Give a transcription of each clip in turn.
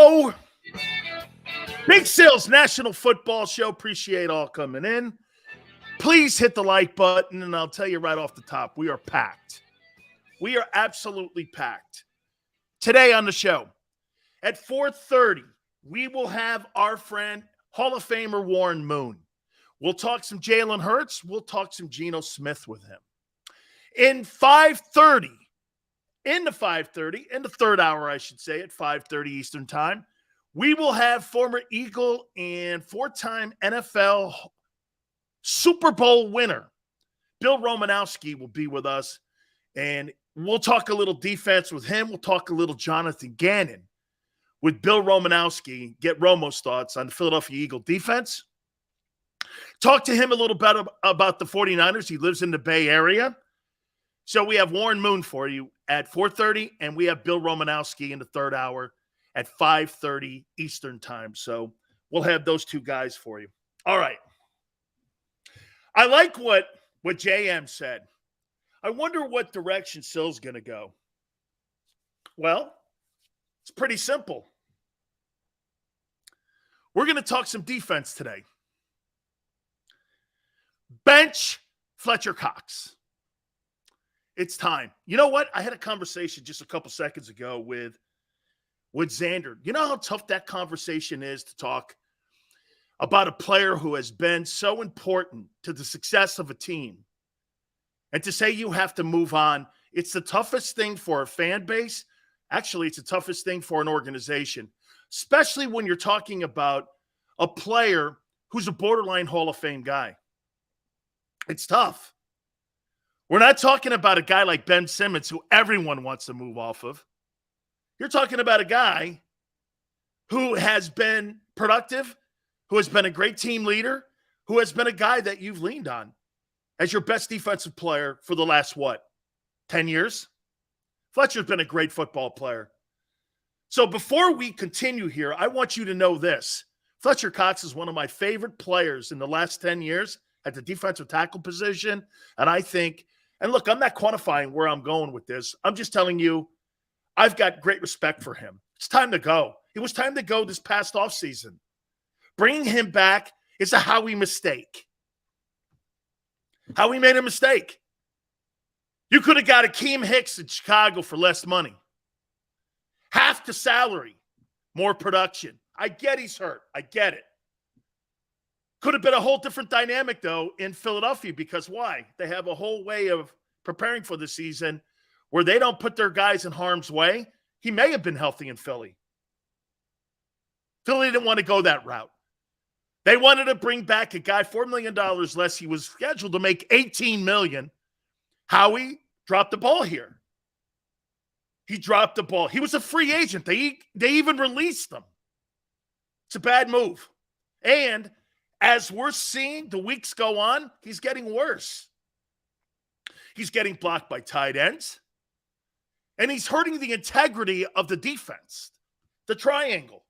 go. Big Sales National Football Show. Appreciate all coming in. Please hit the like button, and I'll tell you right off the top, we are packed. We are absolutely packed. Today on the show, at 4:30, we will have our friend, Hall of Famer Warren Moon. We'll talk some Jalen Hurts. We'll talk some Geno Smith with him. In the 3rd hour, I should say, at 5:30 Eastern Time, we will have former Eagle and 4-time NFL Super Bowl winner, Bill Romanowski, will be with us, and we'll talk a little defense with him. We'll talk a little Jonathan Gannon with Bill Romanowski, get Romo's thoughts on the Philadelphia Eagle defense. Talk to him a little bit about the 49ers. He lives in the Bay Area. So we have Warren Moon for you at 4:30, and we have Bill Romanowski in the 3rd hour at 5:30 Eastern Time. So we'll have those two guys for you. All right. I like what JM said. I wonder what direction Sill's going to go. Well, it's pretty simple. We're going to talk some defense today. Bench Fletcher Cox. It's time. You know what? I had a conversation just a couple seconds ago with Xander. You know how tough that conversation is to talk about a player who has been so important to the success of a team, and to say you have to move on. It's the toughest thing for a fan base. Actually, it's the toughest thing for an organization, especially when you're talking about a player who's a borderline Hall of Fame guy. It's tough. We're not talking about a guy like Ben Simmons, who everyone wants to move off of. You're talking about a guy who has been productive, who has been a great team leader, who has been a guy that you've leaned on as your best defensive player for the last, 10 years? Fletcher's been a great football player. So before we continue here, I want you to know this. Fletcher Cox is one of my favorite players in the last 10 years at the defensive tackle position. And I think, and look, I'm not quantifying where I'm going with this. I'm just telling you, I've got great respect for him. It's time to go. It was time to go this past offseason. Bringing him back is a Howie mistake. Howie made a mistake. You could have got Akeem Hicks in Chicago for less money. Half the salary, more production. I get he's hurt. I get it. Could have been a whole different dynamic, though, in Philadelphia, because why? They have a whole way of preparing for the season where they don't put their guys in harm's way. He may have been healthy in Philly. Philly didn't want to go that route. They wanted to bring back a guy $4 million less. He was scheduled to make $18 million. Howie dropped the ball here. He dropped the ball. He was a free agent. They even released him. It's a bad move. And as we're seeing the weeks go on, he's getting worse. He's getting blocked by tight ends. And he's hurting the integrity of the defense. The triangle.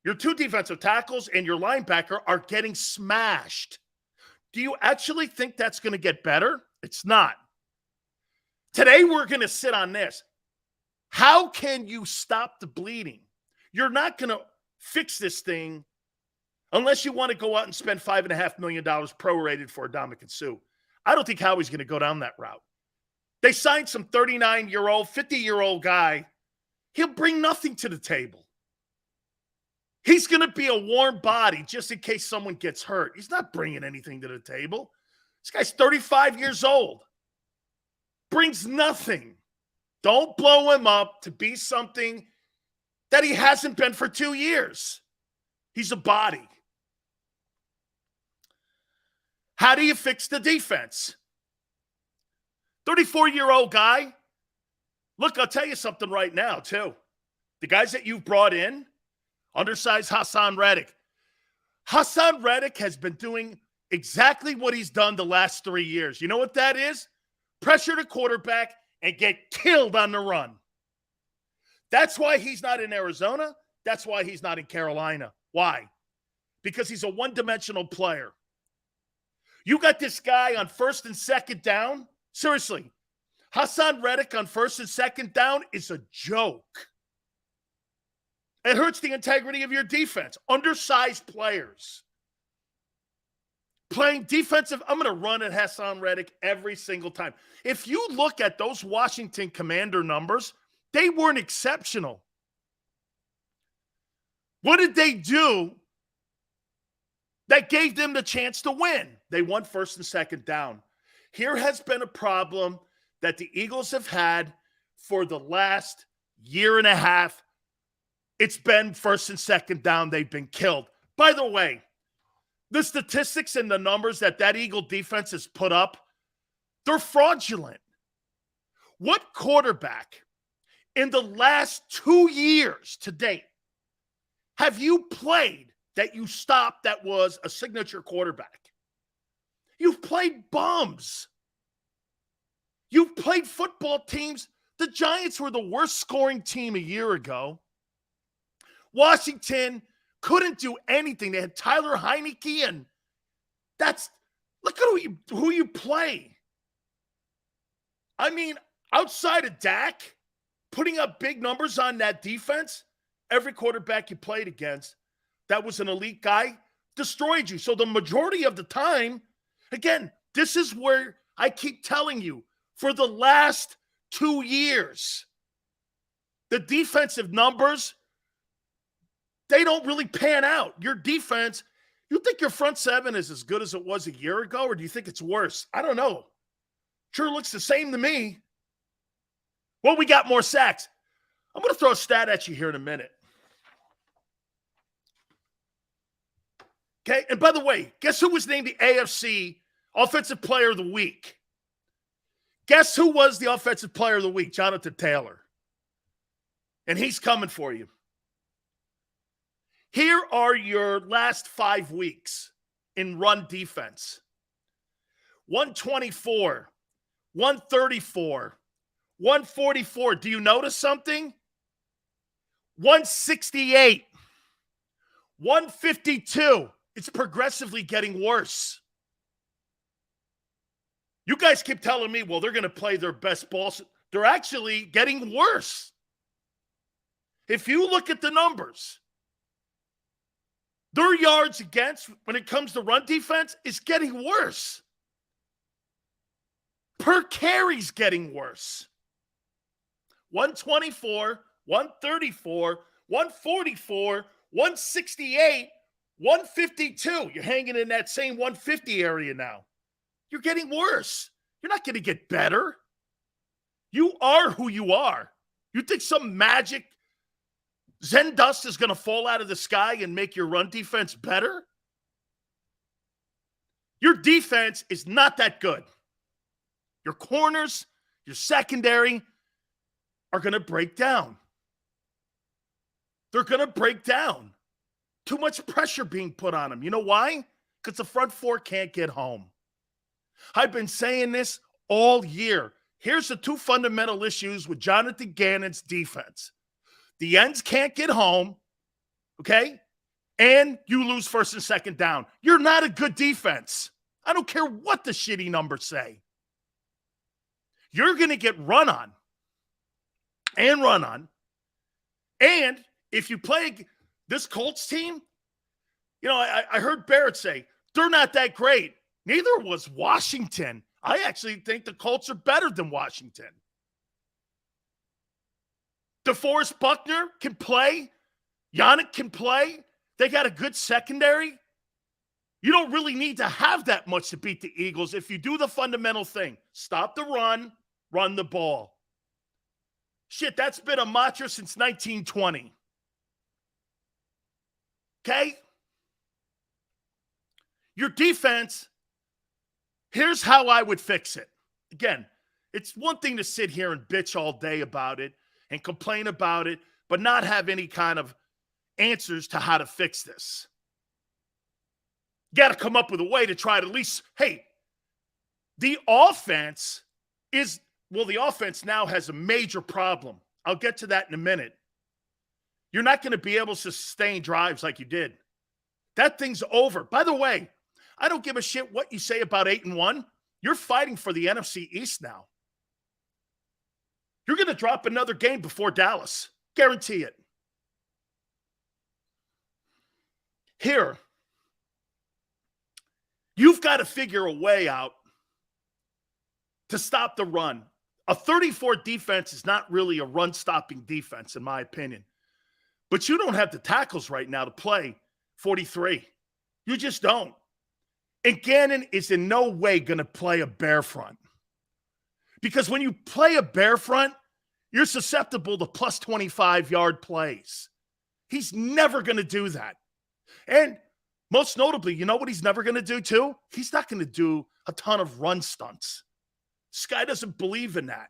Your two defensive tackles and your linebacker are getting smashed. Do you actually think that's going to get better? It's not. Today, we're going to sit on this. How can you stop the bleeding? You're not going to fix this thing unless you want to go out and spend $5.5 million prorated for Ndamukong Suh. I don't think Howie's going to go down that route. They signed some 39-year-old, 50-year-old guy. He'll bring nothing to the table. He's going to be a warm body just in case someone gets hurt. He's not bringing anything to the table. This guy's 35 years old. Brings nothing. Don't blow him up to be something that he hasn't been for 2 years. He's a body. How do you fix the defense? 34-year-old guy. Look, I'll tell you something right now, too. The guys that you've brought in, undersized Hassan Reddick. Hassan Reddick has been doing exactly what he's done the last 3 years. You know what that is? Pressure the quarterback and get killed on the run. That's why he's not in Arizona. That's why he's not in Carolina. Why? Because he's a one-dimensional player. You got this guy on 1st and 2nd down. Seriously, Hassan Reddick on 1st and 2nd down is a joke. It hurts the integrity of your defense. Undersized players. Playing defensive, I'm going to run at Hassan Reddick every single time. If you look at those Washington Commander numbers, they weren't exceptional. What did they do that gave them the chance to win? They won first and second down. Here has been a problem that the Eagles have had for the last year and a half. It's been first and second down. They've been killed. By the way, the statistics and the numbers that Eagle defense has put up, they're fraudulent. What quarterback in the last 2 years to date have you played that you stopped that was a signature quarterback? You've played bums. You've played football teams. The Giants were the worst scoring team a year ago. Washington couldn't do anything. They had Tyler Heineke, and look at who you play. I mean, outside of Dak, putting up big numbers on that defense, every quarterback you played against that was an elite guy destroyed you. So the majority of the time, again, this is where I keep telling you, for the last 2 years, the defensive numbers, they don't really pan out. Your defense, you think your front seven is as good as it was a year ago, or do you think it's worse? I don't know. Sure looks the same to me. Well, we got more sacks. I'm going to throw a stat at you here in a minute. Okay, and by the way, guess who was named the AFC Offensive Player of the Week? Guess who was the Offensive Player of the Week? Jonathan Taylor. And he's coming for you. Here are your last 5 weeks in run defense. 124, 134, 144. Do you notice something? 168, 152. It's progressively getting worse. You guys keep telling me, well, they're going to play their best ball. They're actually getting worse. If you look at the numbers, their yards against, when it comes to run defense, is getting worse. Per carry's getting worse. 124, 134, 144, 168, 152. You're hanging in that same 150 area now. You're getting worse. You're not going to get better. You are who you are. You think some magic Zen dust is going to fall out of the sky and make your run defense better? Your defense is not that good. Your corners, your secondary are going to break down. They're going to break down. Too much pressure being put on them. You know why? Because the front four can't get home. I've been saying this all year. Here's the 2 fundamental issues with Jonathan Gannon's defense. The ends can't get home, okay? And you lose first and second down. You're not a good defense. I don't care what the shitty numbers say. You're going to get run on. And run on. And if you play this Colts team, you know, I heard Barrett say, they're not that great. Neither was Washington. I actually think the Colts are better than Washington. DeForest Buckner can play. Yannick can play. They got a good secondary. You don't really need to have that much to beat the Eagles if you do the fundamental thing. Stop the run, run the ball. Shit, that's been a mantra since 1920. Okay? Your defense, here's how I would fix it. Again, it's one thing to sit here and bitch all day about it and complain about it, but not have any kind of answers to how to fix this. You got to come up with a way to try to at least, hey, the offense now has a major problem. I'll get to that in a minute. You're not going to be able to sustain drives like you did. That thing's over. By the way, I don't give a shit what you say about 8-1. You're fighting for the NFC East now. You're going to drop another game before Dallas. Guarantee it. Here, you've got to figure a way out to stop the run. A 34 defense is not really a run-stopping defense, in my opinion. But you don't have the tackles right now to play 43. You just don't. And Gannon is in no way going to play a bear front. Because when you play a bear front, you're susceptible to plus 25-yard plays. He's never going to do that. And most notably, you know what he's never going to do too? He's not going to do a ton of run stunts. This guy doesn't believe in that.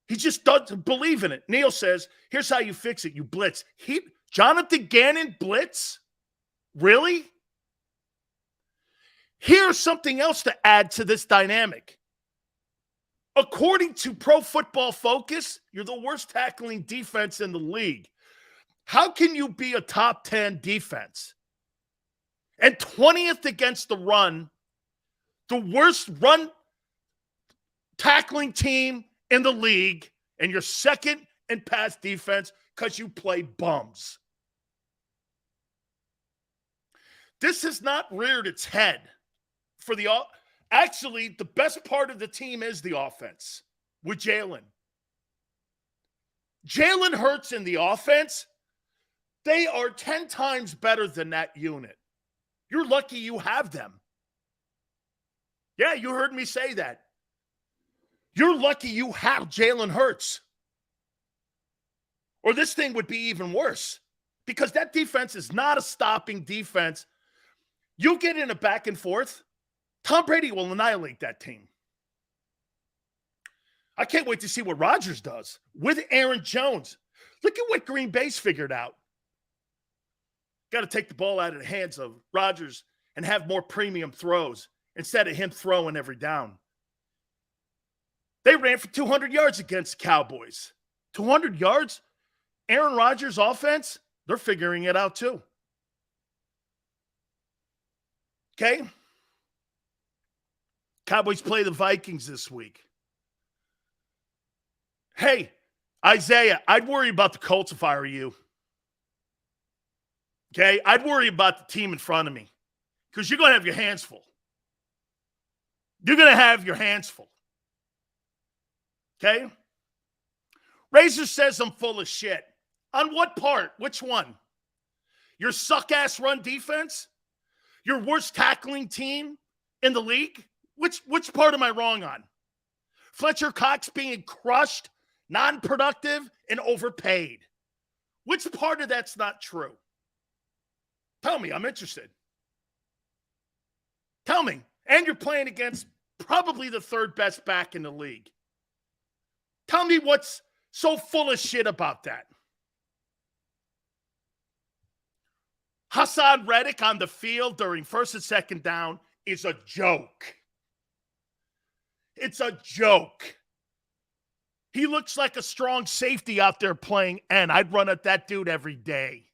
He just doesn't believe in it. Neil says, here's how you fix it. You blitz. Jonathan Gannon blitz? Really? Here's something else to add to this dynamic. According to Pro Football Focus, you're the worst tackling defense in the league. How can you be a top 10 defense and 20th against the run, the worst run tackling team in the league, and you're second in pass defense because you play bums? This has not reared its head for the actually, the best part of the team is the offense with Jalen. Jalen Hurts in the offense, they are 10 times better than that unit. You're lucky you have them. Yeah, you heard me say that. You're lucky you have Jalen Hurts. Or this thing would be even worse because that defense is not a stopping defense. You get in a back and forth, Tom Brady will annihilate that team. I can't wait to see what Rodgers does with Aaron Jones. Look at what Green Bay's figured out. Got to take the ball out of the hands of Rodgers and have more premium throws instead of him throwing every down. They ran for 200 yards against the Cowboys. 200 yards? Aaron Rodgers' offense, they're figuring it out too. Okay? Cowboys play the Vikings this week. Hey, Isaiah, I'd worry about the Colts if I were you. Okay? I'd worry about the team in front of me because you're going to have your hands full. You're going to have your hands full. Okay? Razor says I'm full of shit. On what part? Which one? Your suck-ass run defense? Your worst tackling team in the league? Which part am I wrong on? Fletcher Cox being crushed, non-productive, and overpaid. Which part of that's not true? Tell me. I'm interested. Tell me. And you're playing against probably the third best back in the league. Tell me what's so full of shit about that. Hassan Reddick on the field during first and second down is a joke. It's a joke. He looks like a strong safety out there playing end. I'd run at that dude every day.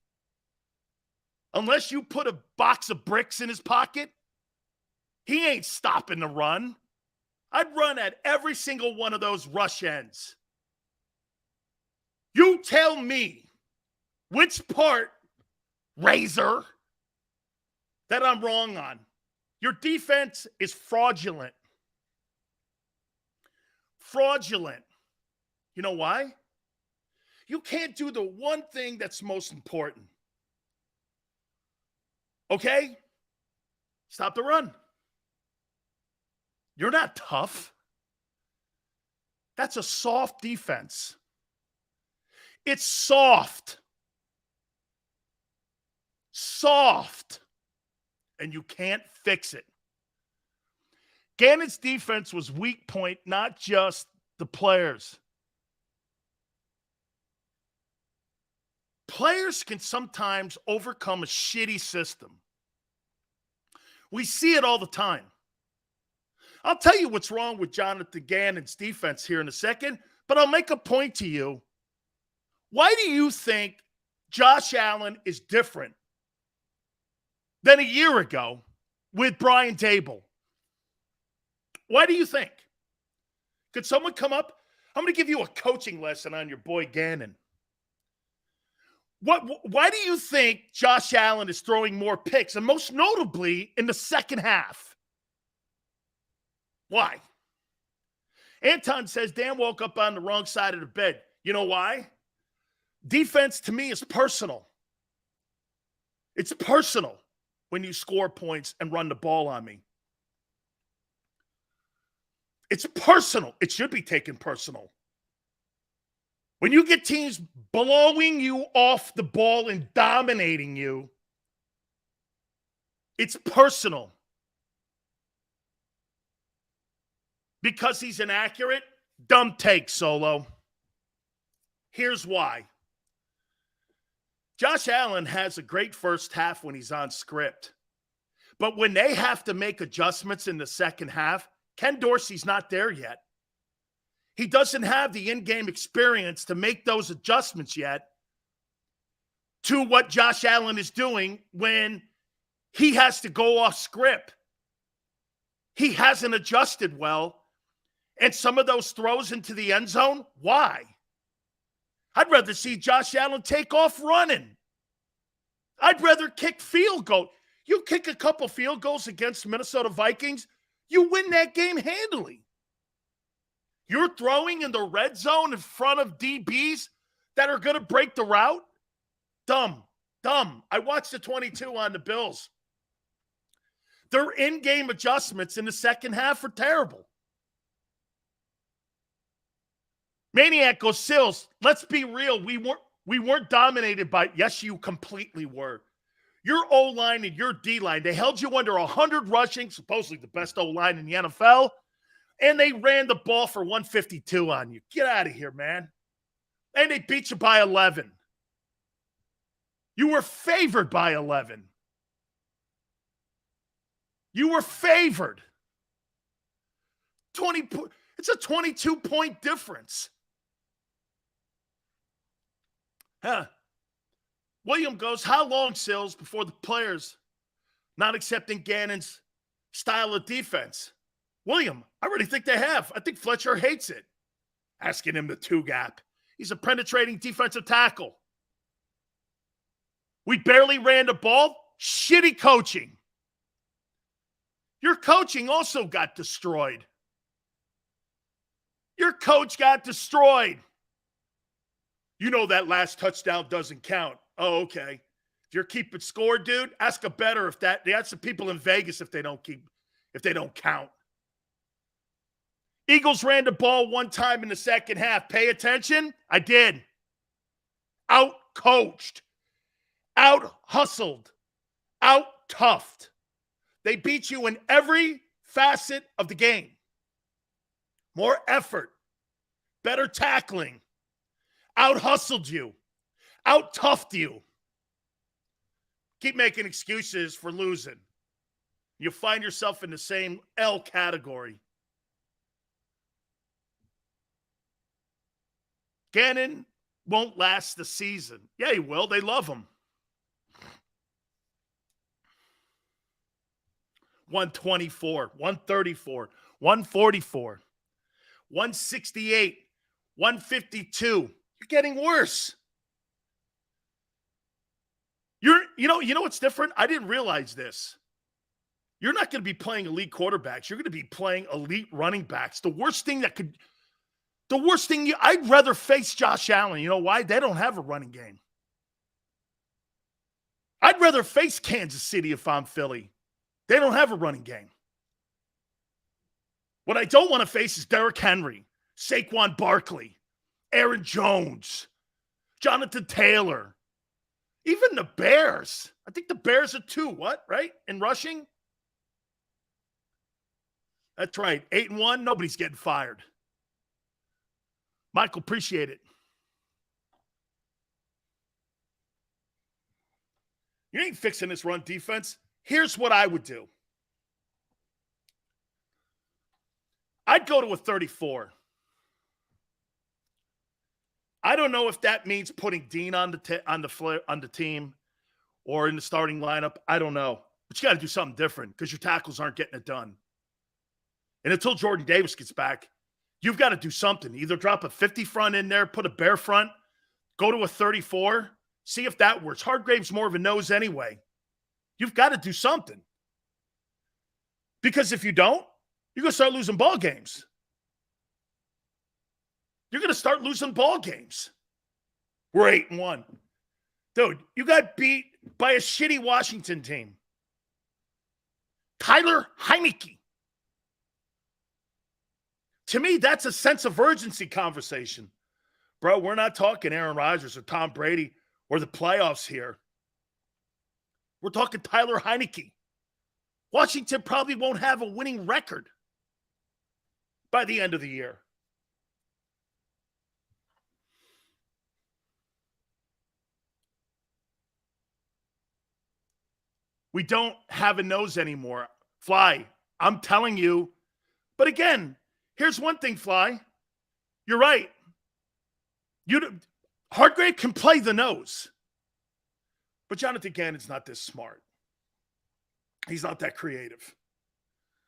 Unless you put a box of bricks in his pocket, he ain't stopping the run. I'd run at every single one of those rush ends. You tell me which part, Razor, that I'm wrong on. Your defense is fraudulent. Fraudulent. You know why? You can't do the one thing that's most important. Okay? Stop the run. You're not tough. That's a soft defense. It's soft. Soft. And you can't fix it. Gannon's defense was weak point, not just the players. Players can sometimes overcome a shitty system. We see it all the time. I'll tell you what's wrong with Jonathan Gannon's defense here in a second, but I'll make a point to you. Why do you think Josh Allen is different than a year ago with Brian Dable? Why do you think? Could someone come up? I'm going to give you a coaching lesson on your boy Gannon. Why do you think Josh Allen is throwing more picks, and most notably in the second half? Why? Anton says Dan woke up on the wrong side of the bed. You know why? Defense to me is personal. It's personal when you score points and run the ball on me. It's personal. It should be taken personal. When you get teams blowing you off the ball and dominating you, it's personal. Because he's inaccurate? Dumb take, Solo. Here's why. Josh Allen has a great first half when he's on script. But when they have to make adjustments in the second half, Ken Dorsey's not there yet. He doesn't have the in-game experience to make those adjustments yet to what Josh Allen is doing when he has to go off script. He hasn't adjusted well. And some of those throws into the end zone, why? I'd rather see Josh Allen take off running. I'd rather kick field goal. You kick a couple field goals against Minnesota Vikings, you win that game handily. You're throwing in the red zone in front of DBs that are going to break the route? Dumb. I watched the 22 on the Bills. Their in-game adjustments in the second half are terrible. Maniac goes, Sills, let's be real. We weren't dominated by, yes, you completely were. Your O-line and your D-line, they held you under 100 rushing, supposedly the best O-line in the NFL, and they ran the ball for 152 on you. Get out of here, man. And they beat you by 11. You were favored by 11. You were favored. It's a 22-point difference. William goes, how long, Sills, before the players not accepting Gannon's style of defense? William, I really think they have. I think Fletcher hates it. Asking him the two-gap. He's a penetrating defensive tackle. We barely ran the ball. Shitty coaching. Your coaching also got destroyed. Your coach got destroyed. You know that last touchdown doesn't count. Oh, okay. If you're keeping score, dude, ask a better if that. That's the people in Vegas if they don't count. Eagles ran the ball one time in the second half. Pay attention. I did. Out-coached. Out-hustled. Out-toughed. They beat you in every facet of the game. More effort. Better tackling. Out-hustled you. Out-toughed you. Keep making excuses for losing. You'll find yourself in the same L category. Gannon won't last the season. Yeah, he will. They love him. 124, 134, 144, 168, 152. You're getting worse. You know what's different? I didn't realize this. You're not going to be playing elite quarterbacks. You're going to be playing elite running backs. I'd rather face Josh Allen. You know why? They don't have a running game. I'd rather face Kansas City if I'm Philly. They don't have a running game. What I don't want to face is Derrick Henry, Saquon Barkley, Aaron Jones, Jonathan Taylor, even the Bears. I think the Bears are 2, right? In rushing? That's right. 8-1, nobody's getting fired. Michael, appreciate it. You ain't fixing this run defense. Here's what I would do. I'd go to a 34. I don't know if that means putting Dean on the team or in the starting lineup. I don't know. But you got to do something different because your tackles aren't getting it done. And until Jordan Davis gets back, you've got to do something. Either drop a 50 front in there, put a bear front, go to a 34, See if that works. Hargrave's more of a nose anyway. You've got to do something. Because if you don't, you're going to start losing ball games. You're going to start losing ball games. We're 8-1. Dude, you got beat by a shitty Washington team. Tyler Heineke. To me, that's a sense of urgency conversation. Bro, we're not talking Aaron Rodgers or Tom Brady or the playoffs here. We're talking Tyler Heineke. Washington probably won't have a winning record by the end of the year. We don't have a nose anymore. Fly, I'm telling you. But again, here's one thing, Fly. You're right. Hargrave can play the nose. But Jonathan Gannon's not this smart. He's not that creative.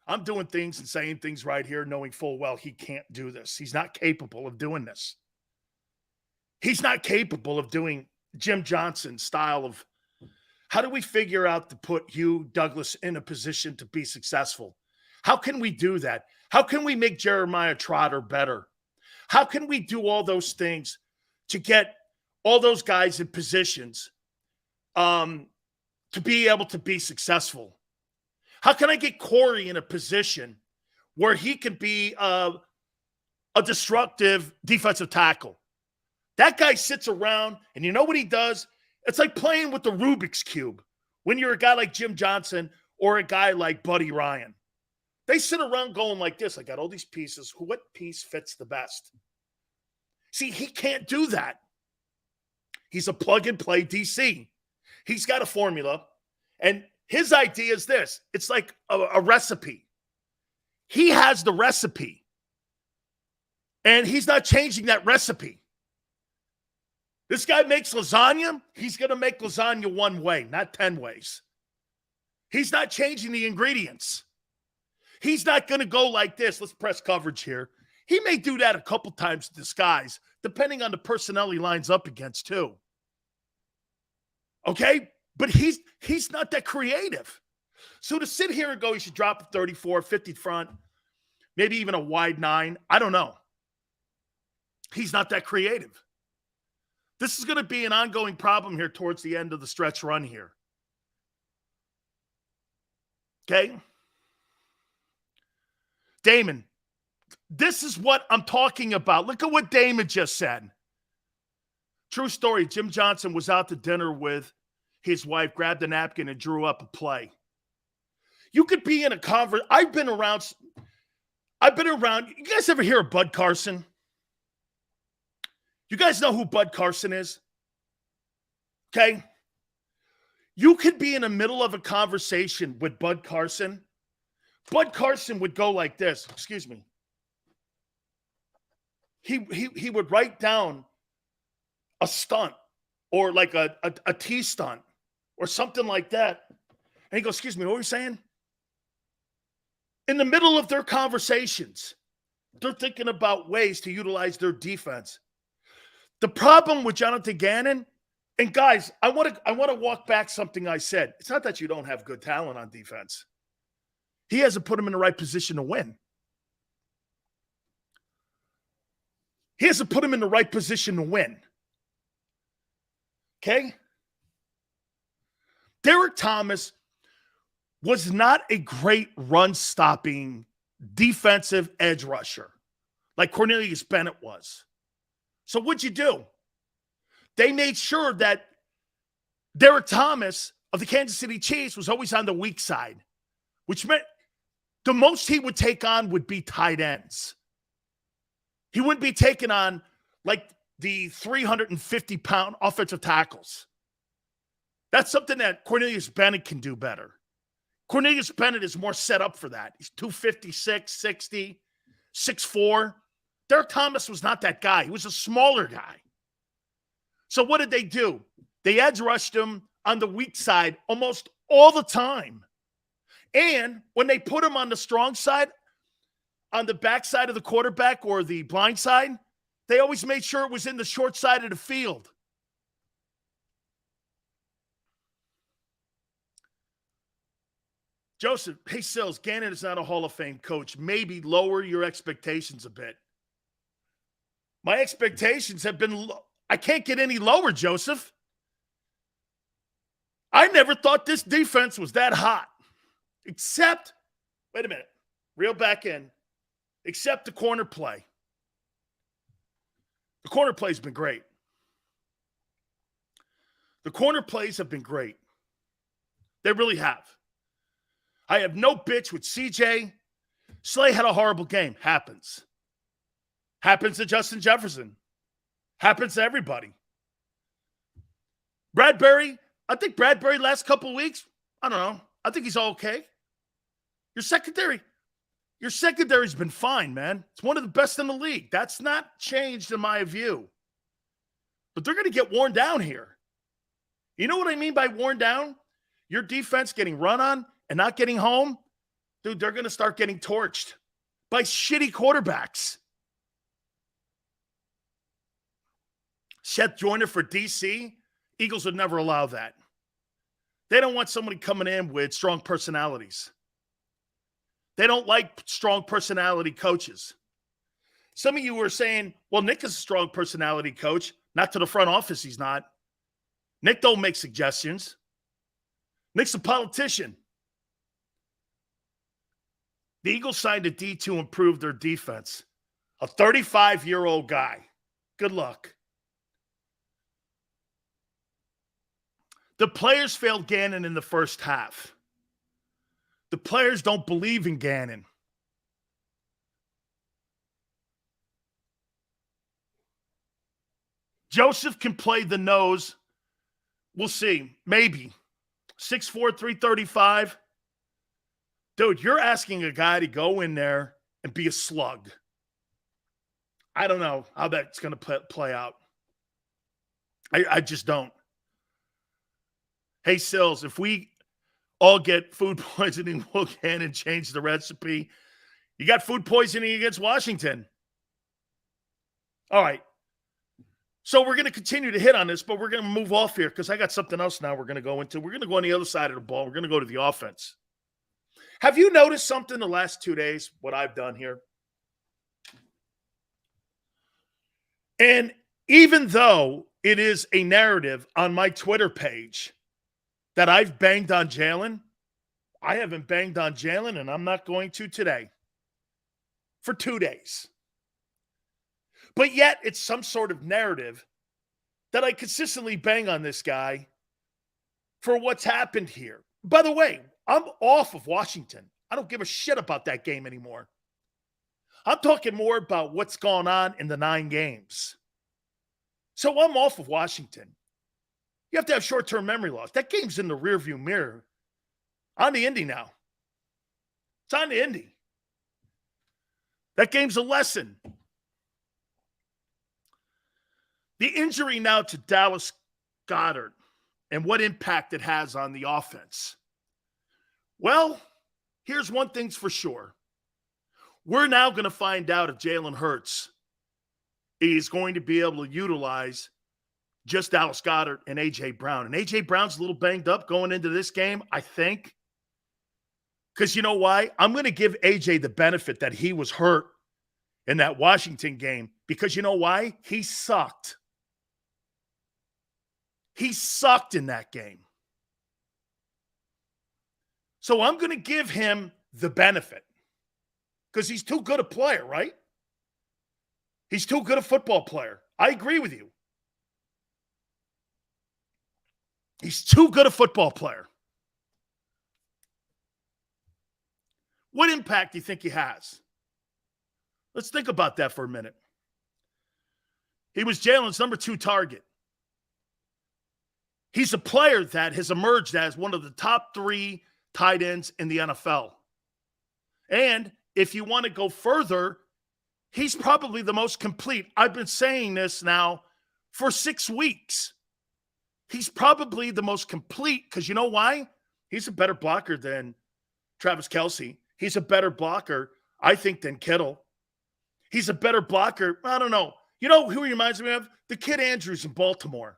I'm doing things and saying things right here, knowing full well he can't do this. He's not capable of doing this. He's not capable of doing Jim Johnson's style of, how do we figure out to put Hugh Douglas in a position to be successful? How can we do that? How can we make Jeremiah Trotter better? How can we do all those things to get all those guys in positions to be able to be successful? How can I get Corey in a position where he can be a destructive defensive tackle? That guy sits around, and you know what he does? It's like playing with the Rubik's Cube when you're a guy like Jim Johnson or a guy like Buddy Ryan. They sit around going like this. I got all these pieces. What piece fits the best? See, he can't do that. He's a plug-and-play DC. He's got a formula, and his idea is this. It's like a recipe. He has the recipe, and he's not changing that recipe. This guy makes lasagna. He's going to make lasagna one way, not 10 ways. He's not changing the ingredients. He's not going to go like this. Let's press coverage here. He may do that a couple times in disguise, depending on the personnel he lines up against, too. Okay? But he's not that creative. So to sit here and go, he should drop a 34, 50 front, maybe even a wide 9, I don't know. He's not that creative. This is going to be an ongoing problem here towards the end of the stretch run here. Okay? Damon, this is what I'm talking about. Look at what Damon just said. True story. Jim Johnson was out to dinner with his wife, grabbed a napkin and drew up a play. You could be in a conversation. I've been around. You guys ever hear of Bud Carson? You guys know who Bud Carson is? Okay? You could be in the middle of a conversation with Bud Carson. Bud Carson would go like this. Excuse me. He would write down a stunt or like a T stunt or something like that. And he goes, excuse me, what were you saying? In the middle of their conversations, they're thinking about ways to utilize their defense. The problem with Jonathan Gannon, and guys, I want to walk back something I said. It's not that you don't have good talent on defense. He hasn't put him in the right position to win. He hasn't put him in the right position to win. Okay? Derek Thomas was not a great run-stopping defensive edge rusher like Cornelius Bennett was. So what'd you do? They made sure that Derek Thomas of the Kansas City Chiefs was always on the weak side, which meant the most he would take on would be tight ends. He wouldn't be taking on like the 350-pound offensive tackles. That's something that Cornelius Bennett can do better. Cornelius Bennett is more set up for that. He's 256, 60, 6'4". Derek Thomas was not that guy. He was a smaller guy. So what did they do? They edge rushed him on the weak side almost all the time. And when they put him on the strong side, on the back side of the quarterback or the blind side, they always made sure it was in the short side of the field. Joseph, hey, Sills, Gannon is not a Hall of Fame coach. Maybe lower your expectations a bit. My expectations have been low. I can't get any lower, Joseph. I never thought this defense was that hot. Except, wait a minute, reel back in, except the corner play. The corner play's been great. The corner plays have been great. They really have. I have no bitch with CJ. Slay had a horrible game. Happens. Happens to Justin Jefferson. Happens to everybody. Bradbury, I think Bradbury last couple of weeks, I don't know. I think he's all okay. Your secondary's been fine, man. It's one of the best in the league. That's not changed in my view. But they're going to get worn down here. You know what I mean by worn down? Your defense getting run on and not getting home, dude, they're going to start getting torched by shitty quarterbacks. Seth Joyner for DC, Eagles would never allow that. They don't want somebody coming in with strong personalities. They don't like strong personality coaches. Some of you were saying, well, Nick is a strong personality coach. Not to the front office, he's not. Nick don't make suggestions. Nick's a politician. The Eagles signed a D to improve their defense. A 35-year-old guy. Good luck. The players failed Gannon in the first half. The players don't believe in Gannon. Joseph can play the nose. We'll see. Maybe. 6'4", 335. Dude, you're asking a guy to go in there and be a slug. I don't know how that's going to play out. I just don't. Hey, Sills, if we all get food poisoning, we'll can and change the recipe. You got food poisoning against Washington. All right. So we're going to continue to hit on this, but we're going to move off here because I got something else now we're going to go into. We're going to go on the other side of the ball. We're going to go to the offense. Have you noticed something the last 2 days, what I've done here? And even though it is a narrative on my Twitter page that I've banged on Jalen, I haven't banged on Jalen, and I'm not going to today for 2 days. But yet it's some sort of narrative that I consistently bang on this guy for what's happened here. By the way, I'm off of Washington. I don't give a shit about that game anymore. I'm talking more about what's gone on in the 9 games. So I'm off of Washington. You have to have short-term memory loss. That game's in the rearview mirror. On the Indy now. It's on the Indy. That game's a lesson. The injury now to Dallas Goedert and what impact it has on the offense. Well, here's one thing's for sure. We're now going to find out if Jalen Hurts is going to be able to utilize just Dallas Goedert and A.J. Brown. And A.J. Brown's a little banged up going into this game, I think. Because you know why? I'm going to give A.J. the benefit that he was hurt in that Washington game. Because you know why? He sucked. He sucked in that game. So I'm going to give him the benefit. Because he's too good a player, right? He's too good a football player. I agree with you. He's too good a football player. What impact do you think he has? Let's think about that for a minute. He was Jalen's number 2 target. He's a player that has emerged as one of the top 3 tight ends in the NFL. And if you want to go further, he's probably the most complete. I've been saying this now for 6 weeks. He's probably the most complete because you know why? He's a better blocker than Travis Kelce. He's a better blocker, I think, than Kittle. He's a better blocker. I don't know. You know who he reminds me of? The kid Andrews in Baltimore.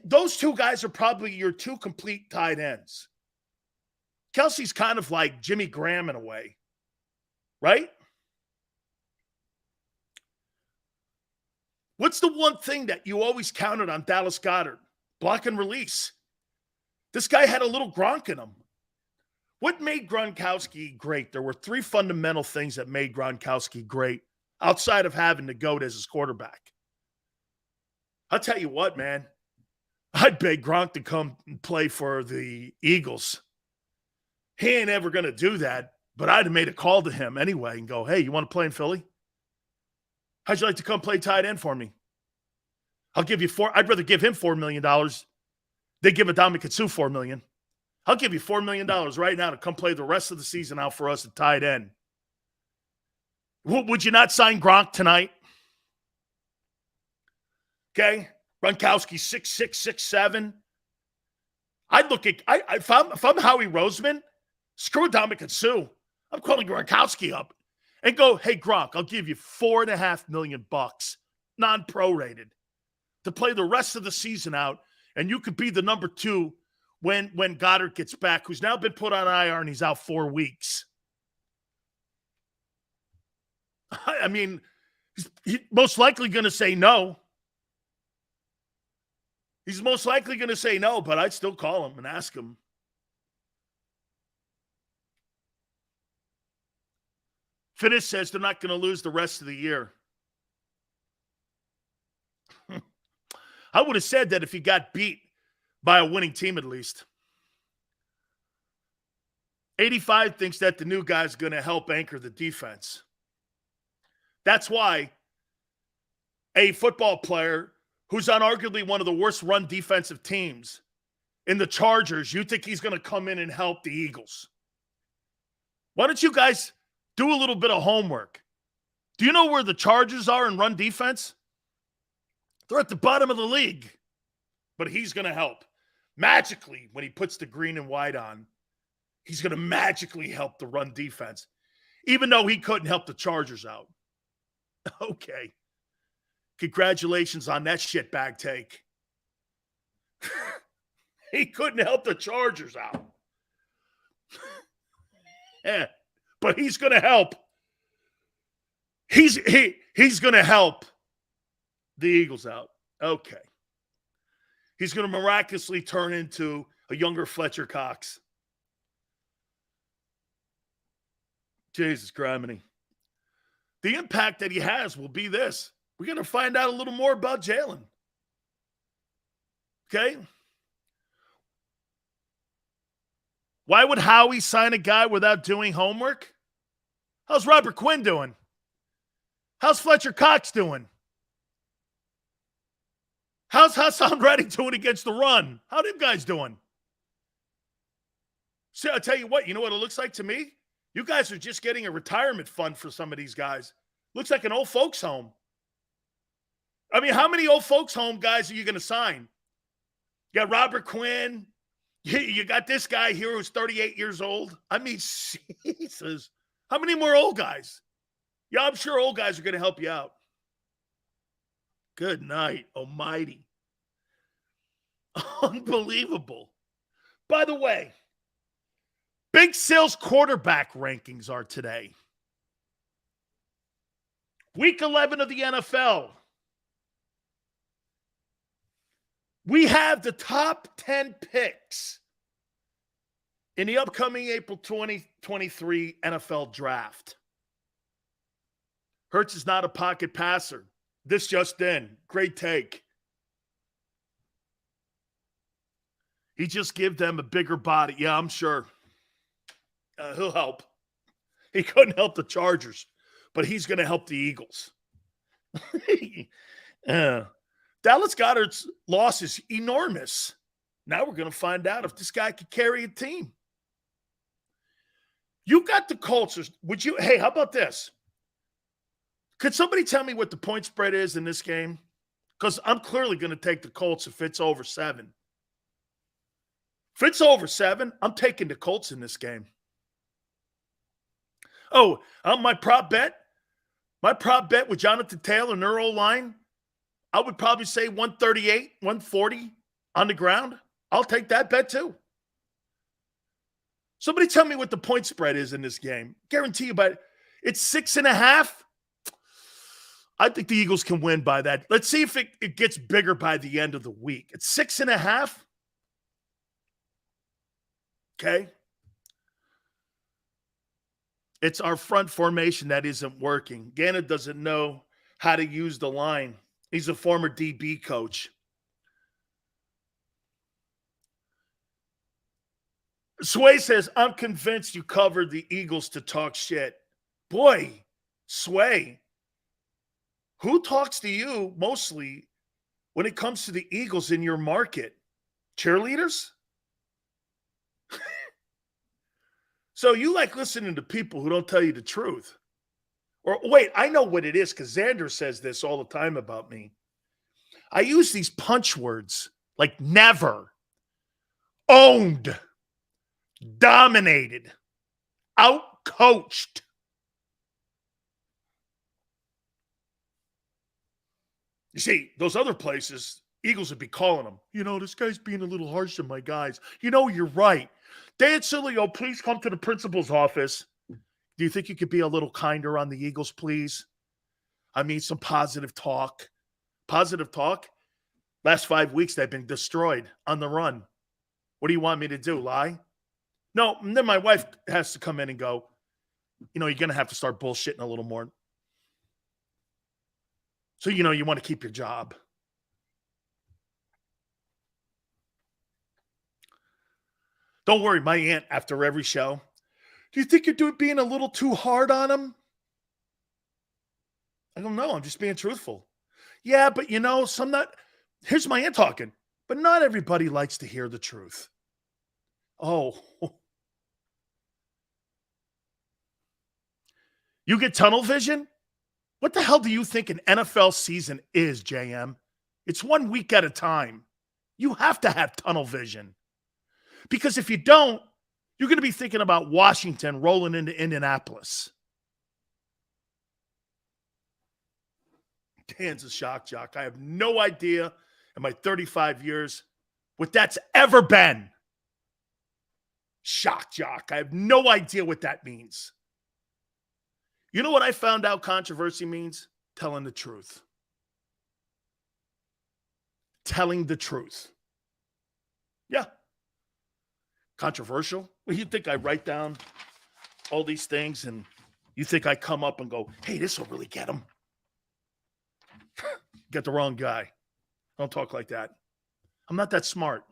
Those 2 guys are probably your 2 complete tight ends. Kelsey's kind of like Jimmy Graham in a way, right? What's the one thing that you always counted on Dallas Goedert? Block and release. This guy had a little Gronk in him. What made Gronkowski great? There were 3 fundamental things that made Gronkowski great outside of having the GOAT as his quarterback. I'll tell you what, man. I'd beg Gronk to come and play for the Eagles. He ain't ever going to do that, but I'd have made a call to him anyway and go, hey, you want to play in Philly? How'd you like to come play tight end for me? I'll give you I'd rather give him $4 million than give Adama Katsu $4 million. I'll give you $4 million right now to come play the rest of the season out for us at tight end. Would you not sign Gronk tonight? Okay? Gronkowski 6'6", 6'7". I'd look at if I'm Howie Roseman, screw Adama Katsu. I'm calling Gronkowski up and go, hey, Gronk, I'll give you $4.5 million, non-prorated, to play the rest of the season out, and you could be the number 2 when Goedert gets back, who's now been put on IR and he's out 4 weeks. I mean, he's most likely going to say no. He's most likely going to say no, but I'd still call him and ask him. Finis says they're not going to lose the rest of the year. I would have said that if he got beat by a winning team at least. 85 thinks that the new guy's going to help anchor the defense. That's why a football player who's on arguably one of the worst run defensive teams in the Chargers, you think he's going to come in and help the Eagles. Why don't you guys do a little bit of homework? Do you know where the Chargers are in run defense? They're at the bottom of the league. But he's going to help. Magically, when he puts the green and white on, he's going to magically help the run defense, even though he couldn't help the Chargers out. Okay. Congratulations on that shitbag take. He couldn't help the Chargers out. Yeah, but he's going to help. He's going to help the Eagles out. Okay. He's going to miraculously turn into a younger Fletcher Cox. Jesus Christ. The impact that he has will be this. We're going to find out a little more about Jalen. Okay? Why would Howie sign a guy without doing homework? How's Robert Quinn doing? How's Fletcher Cox doing? How's Hassan Reddick doing against the run? How them guys doing? See, I'll tell you what it looks like to me? You guys are just getting a retirement fund for some of these guys. Looks like an old folks home. I mean, how many old folks home guys are you going to sign? You got Robert Quinn. You got this guy here who's 38 years old. I mean, Jesus. How many more old guys? Yeah, I'm sure old guys are going to help you out. Good night, almighty. Unbelievable. By the way, Big Sale's quarterback rankings are today. Week 11 of the NFL. We have the top 10 picks in the upcoming April 2023 NFL draft. Hurts is not a pocket passer. This just in. Great take. He just give them a bigger body. Yeah, I'm sure. He'll help. He couldn't help the Chargers, but he's going to help the Eagles. Dallas Goedert's loss is enormous. Now we're going to find out if this guy could carry a team. You got the Colts. Would you? Hey, how about this? Could somebody tell me what the point spread is in this game? Because I'm clearly going to take the Colts if it's over 7. If it's over 7, I'm taking the Colts in this game. Oh, my prop bet with Jonathan Taylor and their O-line, I would probably say 138, 140 on the ground. I'll take that bet too. Somebody tell me what the point spread is in this game. Guarantee you, but it's 6.5. I think the Eagles can win by that. Let's see if it gets bigger by the end of the week. It's 6.5. Okay. It's our front formation that isn't working. Gannon doesn't know how to use the line. He's a former DB coach. Sway says, I'm convinced you covered the Eagles to talk shit. Boy, Sway, who talks to you mostly when it comes to the Eagles in your market? Cheerleaders? So you like listening to people who don't tell you the truth. Or wait, I know what it is because Xander says this all the time about me. I use these punch words like never, owned, dominated, outcoached. You see, those other places, Eagles would be calling them, this guy's being a little harsh on my guys. You're right. Dan Sileo, please come to the principal's office. Do you think you could be a little kinder on the Eagles, please? I mean, some positive talk. Positive talk? Last 5 weeks, they've been destroyed on the run. What do you want me to do, lie? No, and then my wife has to come in and go, you're going to have to start bullshitting a little more. So, you want to keep your job. Don't worry, my aunt, after every show, do you think you're being a little too hard on him? I don't know. I'm just being truthful. Yeah, but here's my aunt talking, but not everybody likes to hear the truth. Oh. You get tunnel vision? What the hell do you think an NFL season is, JM? It's 1 week at a time. You have to have tunnel vision. Because if you don't, you're going to be thinking about Washington rolling into Indianapolis. Dan's a shock jock. I have no idea in my 35 years what that's ever been. Shock jock. I have no idea what that means. You know what I found out controversy means? Telling the truth. Telling the truth. Yeah. Controversial? Well, you think I write down all these things and you think I come up and go, hey, this will really get him? Get the wrong guy. Don't talk like that. I'm not that smart.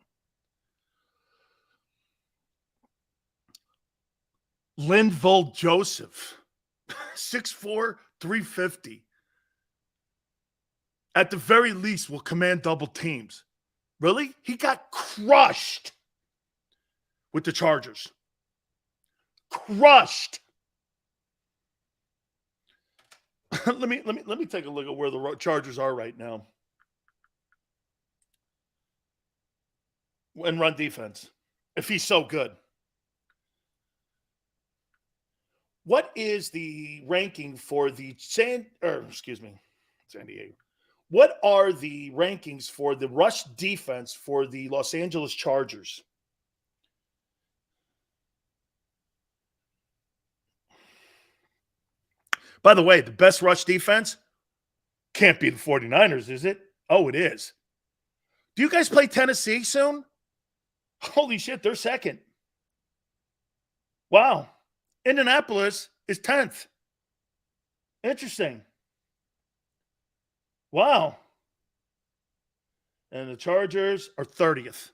Linval Joseph, 6'4", 350. At the very least, will command double teams. Really? He got crushed with the Chargers. Crushed. let me take a look at where the Chargers are right now. And run defense. If he's so good. What is the ranking for the San Diego? What are the rankings for the rush defense for the Los Angeles Chargers? By the way, the best rush defense can't be the 49ers, is it? Oh, it is. Do you guys play Tennessee soon? Holy shit, they're second. Wow. Indianapolis is 10th. Interesting. Wow. And the Chargers are 30th.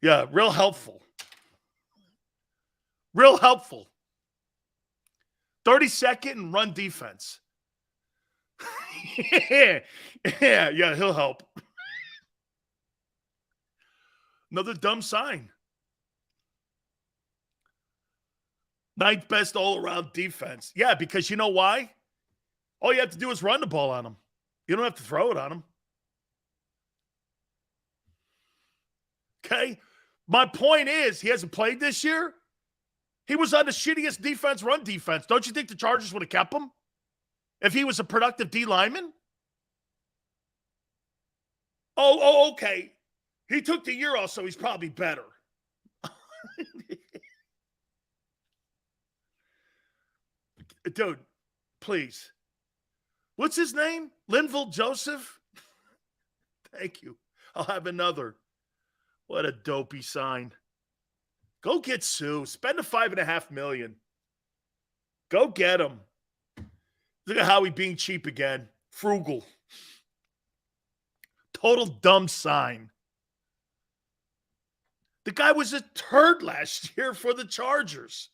Yeah, real helpful. Real helpful. 32nd in run defense. yeah, he'll help. Another dumb sign. 9th best all-around defense. Yeah, because you know why? All you have to do is run the ball on him. You don't have to throw it on him. Okay? My point is, he hasn't played this year. He was on the shittiest defense, run defense. Don't you think the Chargers would have kept him if he was a productive D lineman? Oh, okay. He took the year off, so he's probably better. Dude, please. What's his name? Linval Joseph? Thank you. I'll have another. What a dopey sign. Go get Sue. Spend the $5.5 million. Go get him. Look at Howie being cheap again. Frugal. Total dumb sign. The guy was a turd last year for the Chargers.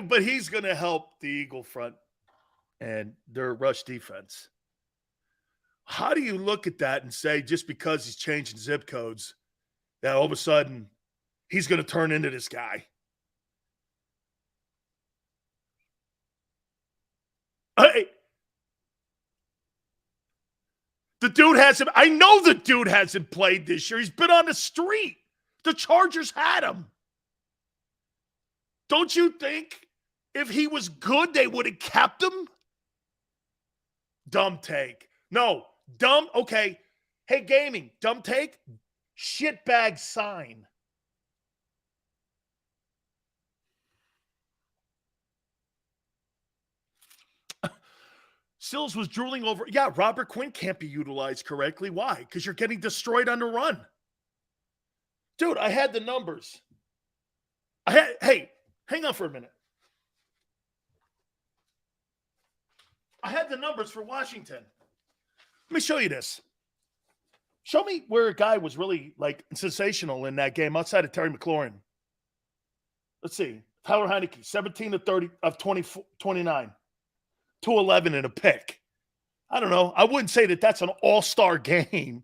But he's going to help the Eagle front and their rush defense. How do you look at that and say just because he's changing zip codes that all of a sudden he's going to turn into this guy? Hey, the dude hasn't – I know the dude hasn't played this year. He's been on the street. The Chargers had him. Don't you think if he was good, they would have kept him? Dumb take. No, dumb. Okay. Hey, gaming, dumb take. Shitbag sign. Sills was drooling over. Yeah, Robert Quinn can't be utilized correctly. Why? Because you're getting destroyed on the run. Dude, I had the numbers. Hey, hang on for a minute. I had the numbers for Washington. Let me show you this. Show me where a guy was really like sensational in that game outside of Terry McLaurin. Let's see. Tyler Heineke, 17 of 30 of 29. 211 and a pick. I don't know. I wouldn't say that that's an all-star game.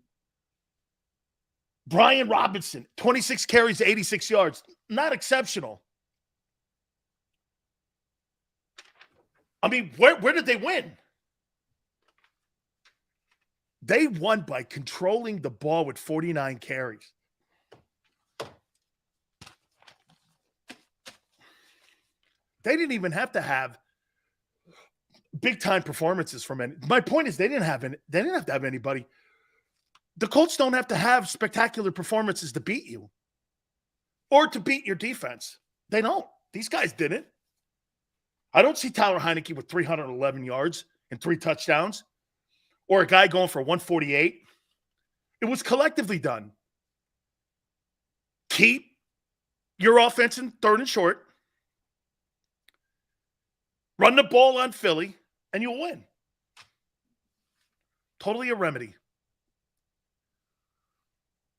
Brian Robinson, 26 carries, 86 yards. Not exceptional. I mean, where did they win? They won by controlling the ball with 49 carries. They didn't even have to have big-time performances from any. My point is they didn't have to have anybody. The Colts don't have to have spectacular performances to beat you or to beat your defense. They don't. These guys didn't. I don't see Tyler Heineke with 311 yards and 3 touchdowns or a guy going for 148. It was collectively done. Keep your offense in third and short. Run the ball on Philly, and you'll win. Totally a remedy.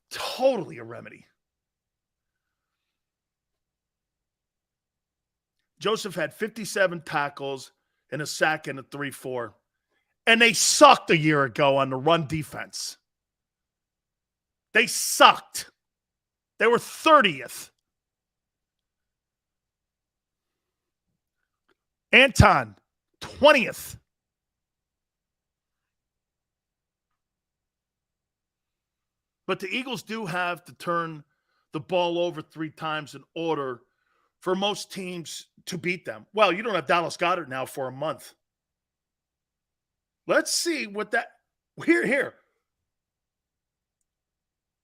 Totally a remedy. Joseph had 57 tackles and a sack and a 3-4. And they sucked a year ago on the run defense. They sucked. They were 30th. Anton, 20th. But the Eagles do have to turn the ball over 3 times in order for most teams to beat them. Well, you don't have Dallas Goedert now for a month. Let's see what that – here.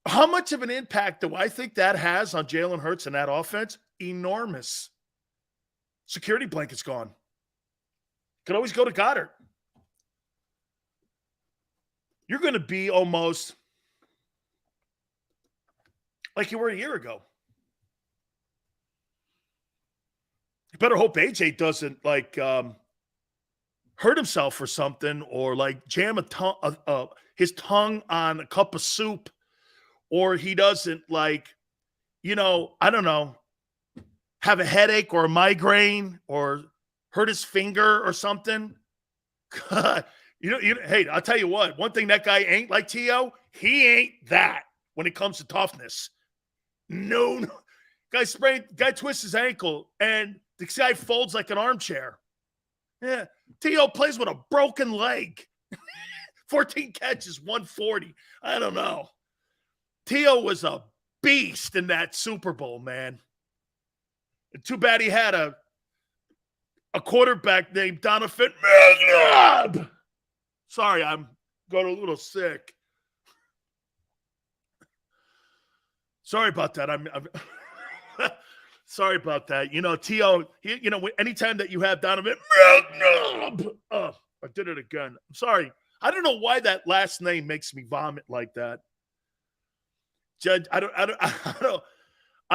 How much of an impact do I think that has on Jalen Hurts and that offense? Enormous. Security blanket's gone. Could always go to Goedert. You're going to be almost like you were a year ago. You better hope AJ doesn't hurt himself or something, or jam his tongue on a cup of soup, or he doesn't I don't know, have a headache or a migraine or hurt his finger or something. Hey, I'll tell you what, one thing that guy ain't like T.O., he ain't that when it comes to toughness. No. Guy twists his ankle and the guy folds like an armchair. Yeah. T.O. plays with a broken leg. 14 catches, 140. I don't know. T.O. was a beast in that Super Bowl, man. And too bad he had a quarterback named Donovan McNabb. Sorry, I'm going a little sick. Sorry about that. I'm sorry about that. You know, T.O., anytime that you have Donovan, I did it again. I'm sorry. I don't know why that last name makes me vomit like that. Judge, I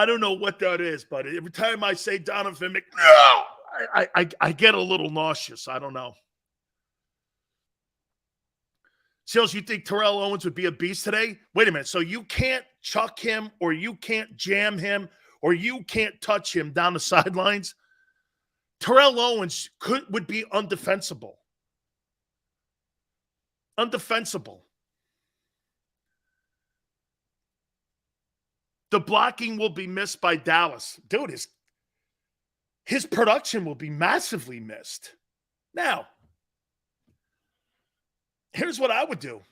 don't know what that is, but every time I say Donovan I get a little nauseous. I don't know. Seals, you think Terrell Owens would be a beast today? Wait a minute. So you can't chuck him, or you can't jam him, or you can't touch him down the sidelines? Terrell Owens would be undefensible. Undefensible. The blocking will be missed by Dallas. Dude, his production will be massively missed. Now, here's what I would do.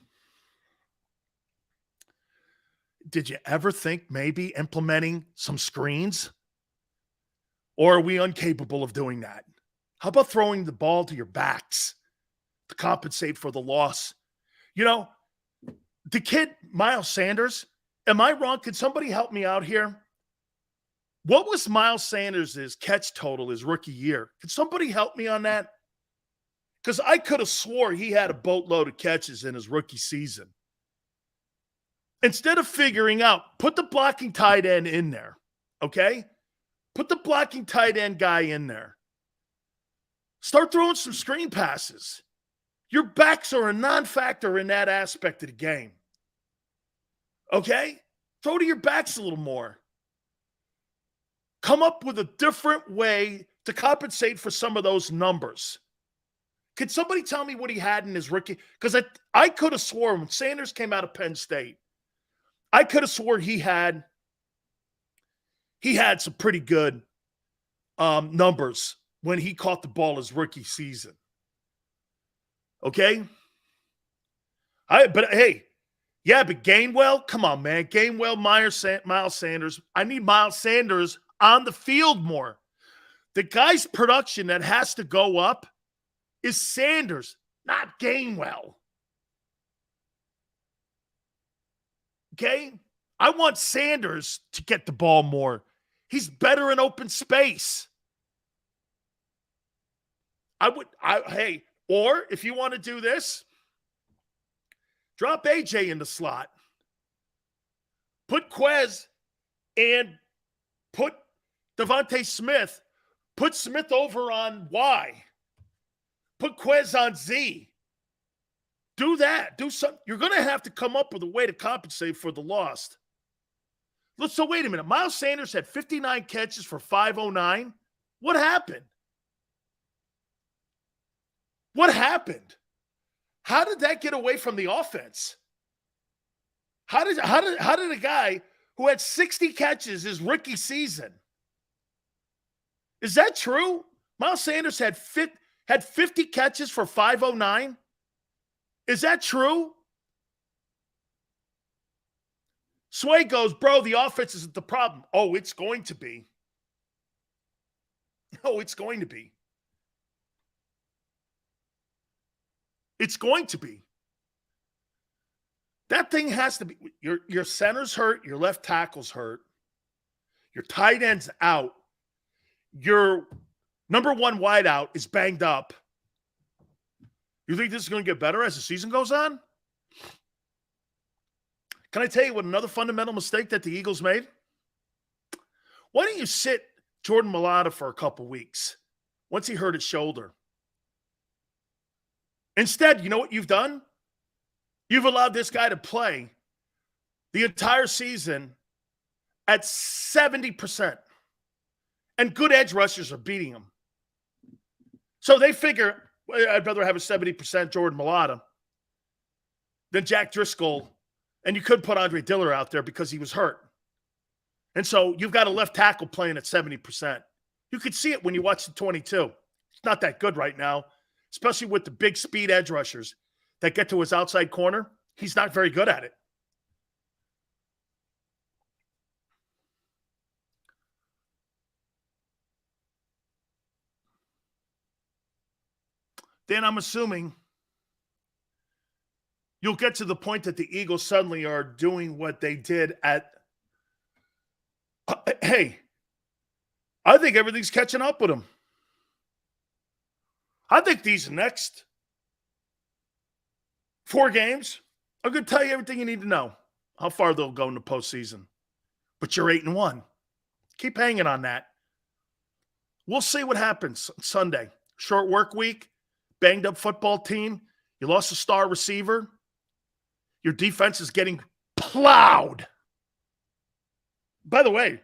Did you ever think maybe implementing some screens? Or are we incapable of doing that? How about throwing the ball to your backs to compensate for the loss? You know, the kid, Miles Sanders, am I wrong? Could somebody help me out here? What was Miles Sanders' catch total his rookie year? Could somebody help me on that? Because I could have swore he had a boatload of catches in his rookie season. Instead of figuring out, put the blocking tight end in there, okay? Put the blocking tight end guy in there. Start throwing some screen passes. Your backs are a non-factor in that aspect of the game. Okay? Throw to your backs a little more. Come up with a different way to compensate for some of those numbers. Could somebody tell me what he had in his rookie? Because I could have sworn when Sanders came out of Penn State, I could have sworn he had some pretty good numbers when he caught the ball his rookie season. Okay? But hey, yeah, but Gainwell, come on, man. Gainwell, Miles Sanders. I need Miles Sanders on the field more. The guy's production that has to go up is Sanders, not Gainwell. Okay? I want Sanders to get the ball more. He's better in open space. Hey, or if you want to do this, drop AJ in the slot. Put Quez and put Devonta Smith. Put Smith over on Y. Put Quez on Z. Do that. Do something. You're going to have to come up with a way to compensate for the loss. So wait a minute. Miles Sanders had 59 catches for 509. What happened? What happened? How did that get away from the offense? How did a guy who had 60 catches his rookie season? Is that true? Miles Sanders had 50 catches for 509? Is that true? Sway goes, bro, the offense isn't the problem. Oh, it's going to be. Oh, it's going to be. It's going to be. That thing has to be. Your center's hurt. Your left tackle's hurt. Your tight end's out. Your number one wideout is banged up. You think this is going to get better as the season goes on? Can I tell you what another fundamental mistake that the Eagles made? Why don't you sit Jordan Mailata for a couple weeks once he hurt his shoulder? Instead, you know what you've done? You've allowed this guy to play the entire season at 70%. And good edge rushers are beating him. So they figure, well, I'd rather have a 70% Jordan Mailata than Jack Driscoll. And you could put Andre Diller out there because he was hurt. And so you've got a left tackle playing at 70%. You could see it when you watch the 22. It's not that good right now, especially with the big speed edge rushers that get to his outside corner. He's not very good at it. Then I'm assuming you'll get to the point that the Eagles suddenly are doing what they did at Hey, I think everything's catching up with him. I think these next 4 games are going to tell you everything you need to know. How far they'll go in the postseason. But you're 8-1. Keep hanging on that. We'll see what happens Sunday. Short work week, banged up football team. You lost a star receiver. Your defense is getting plowed. By the way,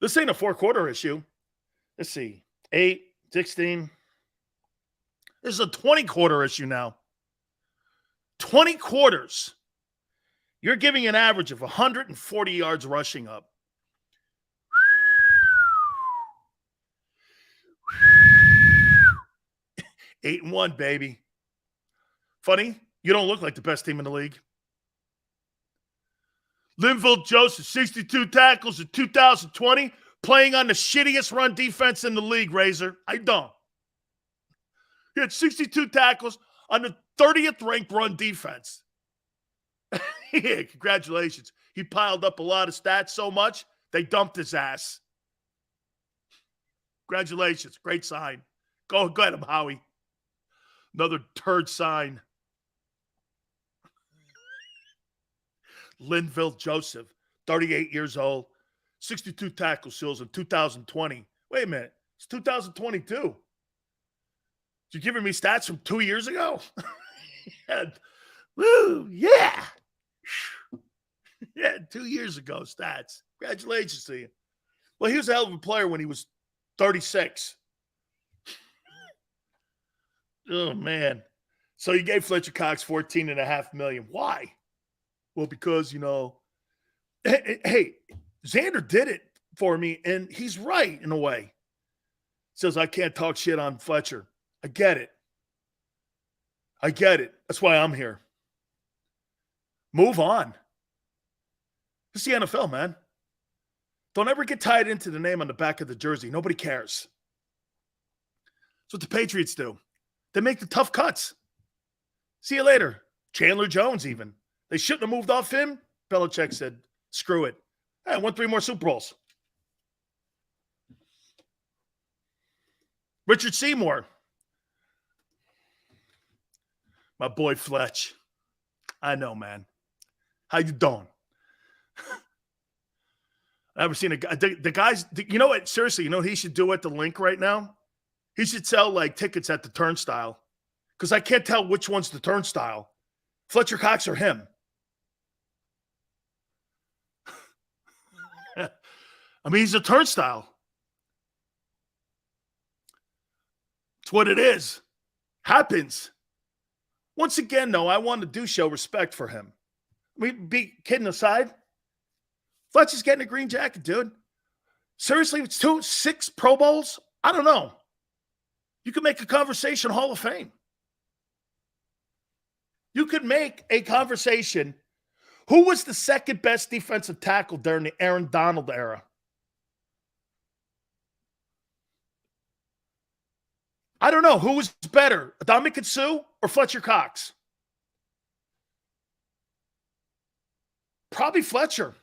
this ain't a 4-quarter issue. Let's see. 8, 16. This is a 20-quarter issue now. 20 quarters. You're giving an average of 140 yards rushing up. 8-1, baby. Funny, you don't look like the best team in the league. Linval Joseph, 62 tackles in 2020, playing on the shittiest run defense in the league, Razor. I don't. He had 62 tackles on the 30th ranked run defense. Yeah, congratulations. He piled up a lot of stats so much, they dumped his ass. Congratulations. Great sign. Go get him, Howie. Another turd sign. Linval Joseph, 38 years old, 62 tackle seals in 2020. Wait a minute. It's 2022. You're giving me stats from 2 years ago? Woo, yeah. Yeah, 2 years ago stats. Congratulations to you. Well, he was a hell of a player when he was 36. Oh, man. So you gave Fletcher Cox $14.5 million. Why? Well, because, hey, Xander did it for me, and he's right in a way. Says I can't talk shit on Fletcher. I get it. That's why I'm here. Move on. It's the NFL, man. Don't ever get tied into the name on the back of the jersey. Nobody cares. That's what the Patriots do. They make the tough cuts. See you later. Chandler Jones even. They shouldn't have moved off him. Belichick said, screw it. I won 3 more Super Bowls. Richard Seymour. My boy Fletch. I know, man. How you doing? I've never seen a guy. The guys, you know what? Seriously, you know what he should do at the link right now? He should sell like tickets at the turnstile. Because I can't tell which one's the turnstile. Fletcher Cox or him. I mean, he's a turnstile. It's what it is. Happens. Once again, though, I want to do show respect for him. I mean, be kidding aside. Fletcher's getting a green jacket, dude. Seriously, it's 6 Pro Bowls? I don't know. You could make a conversation Hall of Fame. You could make a conversation. Who was the second best defensive tackle during the Aaron Donald era? I don't know. Who was better, Ndamukong Suh or Fletcher Cox? Probably Fletcher.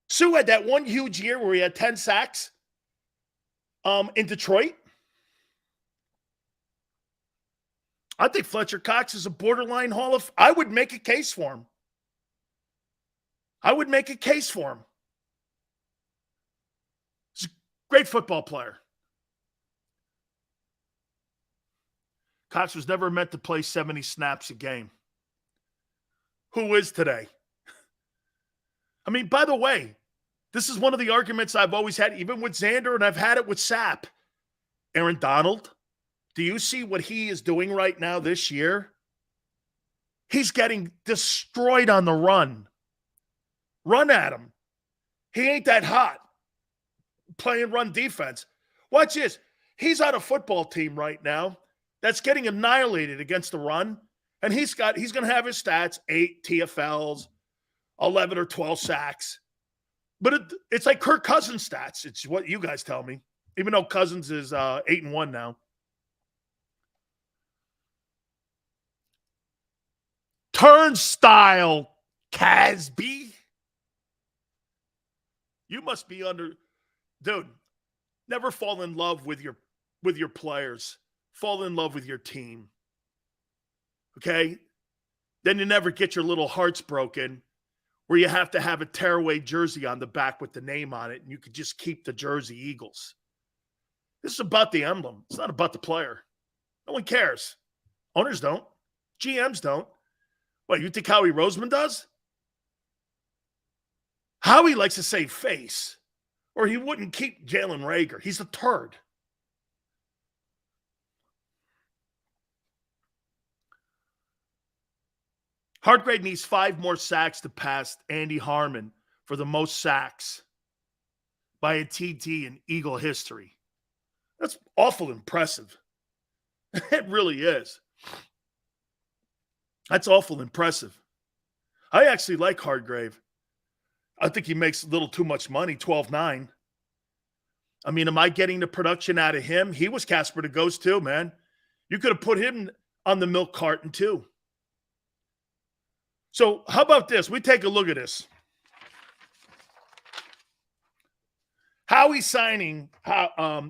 Suh had that one huge year where he had 10 sacks in Detroit. I think Fletcher Cox is a borderline Hall of... I would make a case for him. He's a great football player. Cox was never meant to play 70 snaps a game. Who is today? I mean, by the way, this is one of the arguments I've always had, even with Xander, and I've had it with Sapp. Aaron Donald, do you see what he is doing right now this year? He's getting destroyed on the run. Run at him. He ain't that hot playing run defense. Watch this. He's on a football team right now that's getting annihilated against the run, and he's going to have his stats, 8 TFLs, 11 or 12 sacks. But it's like Kirk Cousins stats. It's what you guys tell me, even though Cousins is 8-1 now. Turnstile, Casby. You must be dude, never fall in love with your players. Fall in love with your team. Okay? Then you never get your little hearts broken where you have to have a tearaway jersey on the back with the name on it, and you could just keep the Jersey Eagles. This is about the emblem. It's not about the player. No one cares. Owners don't. GMs don't. What, you think Howie Roseman does? Howie likes to save face, or he wouldn't keep Jalen Reagor. He's a turd. Hargrave needs 5 more sacks to pass Andy Harmon for the most sacks by a TD in Eagle history. That's awful impressive. It really is. That's awful impressive. I actually like Hargrave. I think he makes a little too much money, 12-9. I mean, am I getting the production out of him? He was Casper the Ghost too, man. You could have put him on the milk carton too. So how about this? We take a look at this. Howie signing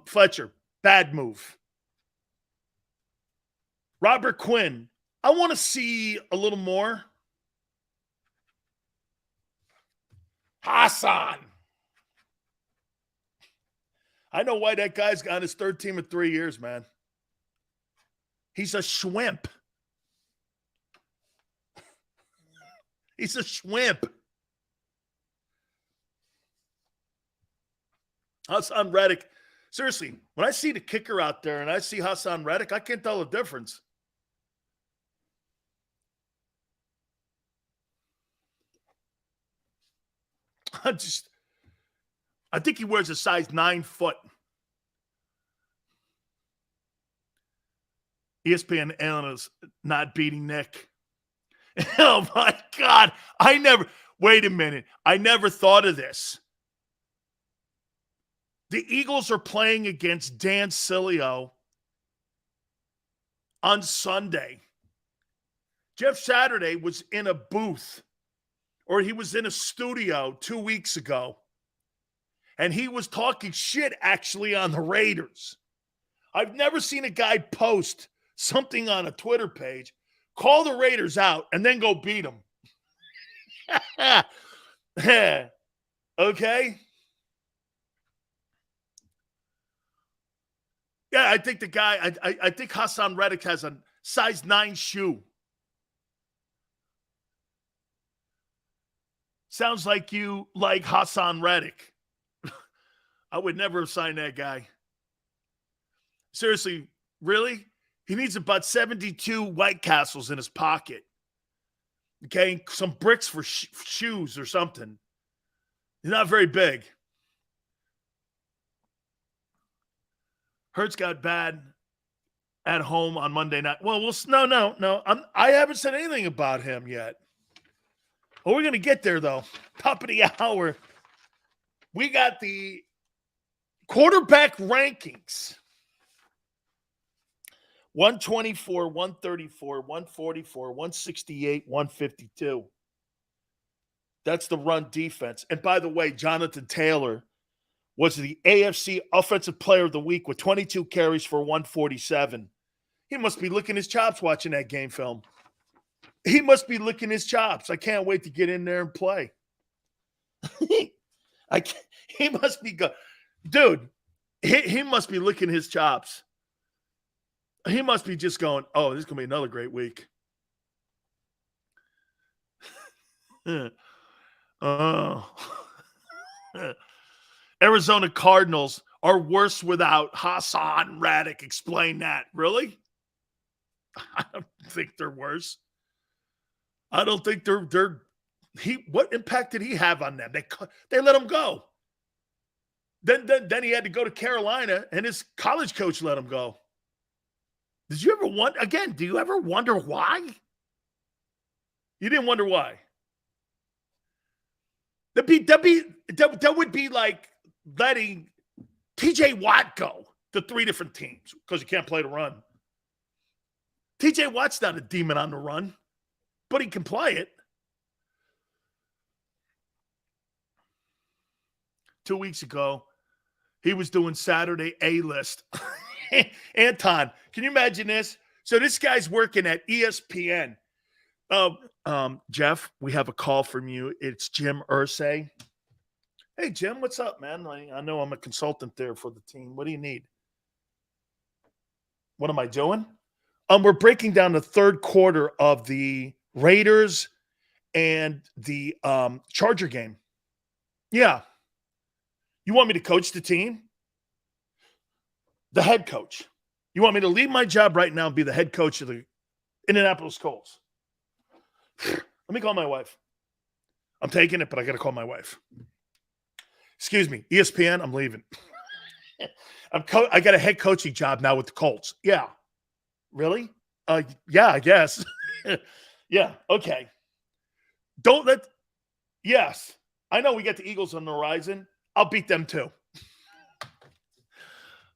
Fletcher, bad move. Robert Quinn, I want to see a little more. Hassan. I know why that guy's got his 3rd team in 3 years, man. He's a schwimp. He's a schwimp. Hassan Reddick. Seriously, when I see the kicker out there and I see Hassan Reddick, I can't tell the difference. I think he wears a size 9 foot. ESPN analyst not beating Nick. Oh my God. Wait a minute. I never thought of this. The Eagles are playing against Dan Sileo on Sunday. Jeff Saturday was in a booth, or he was in a studio 2 weeks ago, and he was talking shit actually on the Raiders. I've never seen a guy post something on a Twitter page, call the Raiders out, and then go beat them. Okay? Yeah, I think the guy, I think Hassan Reddick has a size 9 shoe. Sounds like you like Hassan Reddick. I would never have signed that guy. Seriously, really? He needs about 72 White Castles in his pocket. Okay? Some bricks for shoes or something. He's not very big. Hurts got bad at home on Monday night. Well, no. I haven't said anything about him yet. Well, we're going to get there, though. Top of the hour. We got the quarterback rankings. 124, 134, 144, 168, 152. That's the run defense. And by the way, Jonathan Taylor was the AFC Offensive Player of the Week with 22 carries for 147. He must be licking his chops watching that game film. He must be licking his chops. I can't wait to get in there and play. He must be good. Dude, he must be licking his chops. He must be just going, oh, this is going to be another great week. Arizona Cardinals are worse without Hassan Reddick. Explain that. Really? I don't think they're worse. I don't think they're what impact did he have on them? They let him go. Then he had to go to Carolina, and his college coach let him go. Did you ever do you ever wonder why? You didn't wonder why. That would be like letting TJ Watt go to 3 different teams because you can't play the run. TJ Watt's not a demon on the run, but he can play it. 2 weeks ago, he was doing Saturday A-list. Anton, can you imagine this? So this guy's working at ESPN. Jeff, we have a call from you. It's Jim Irsay. Hey, Jim, what's up, man? I know I'm a consultant there for the team. What do you need? What am I doing? We're breaking down the third quarter of the Raiders and the Charger game. Yeah. You want me to coach the team? The head coach. You want me to leave my job right now and be the head coach of the Indianapolis Colts? Let me call my wife. I'm taking it, but I got to call my wife. Excuse me, ESPN, I'm leaving. I got a head coaching job now with the Colts. Yeah. Really? Yeah, I guess. Yeah, okay. Yes. I know we got the Eagles on the horizon. I'll beat them too.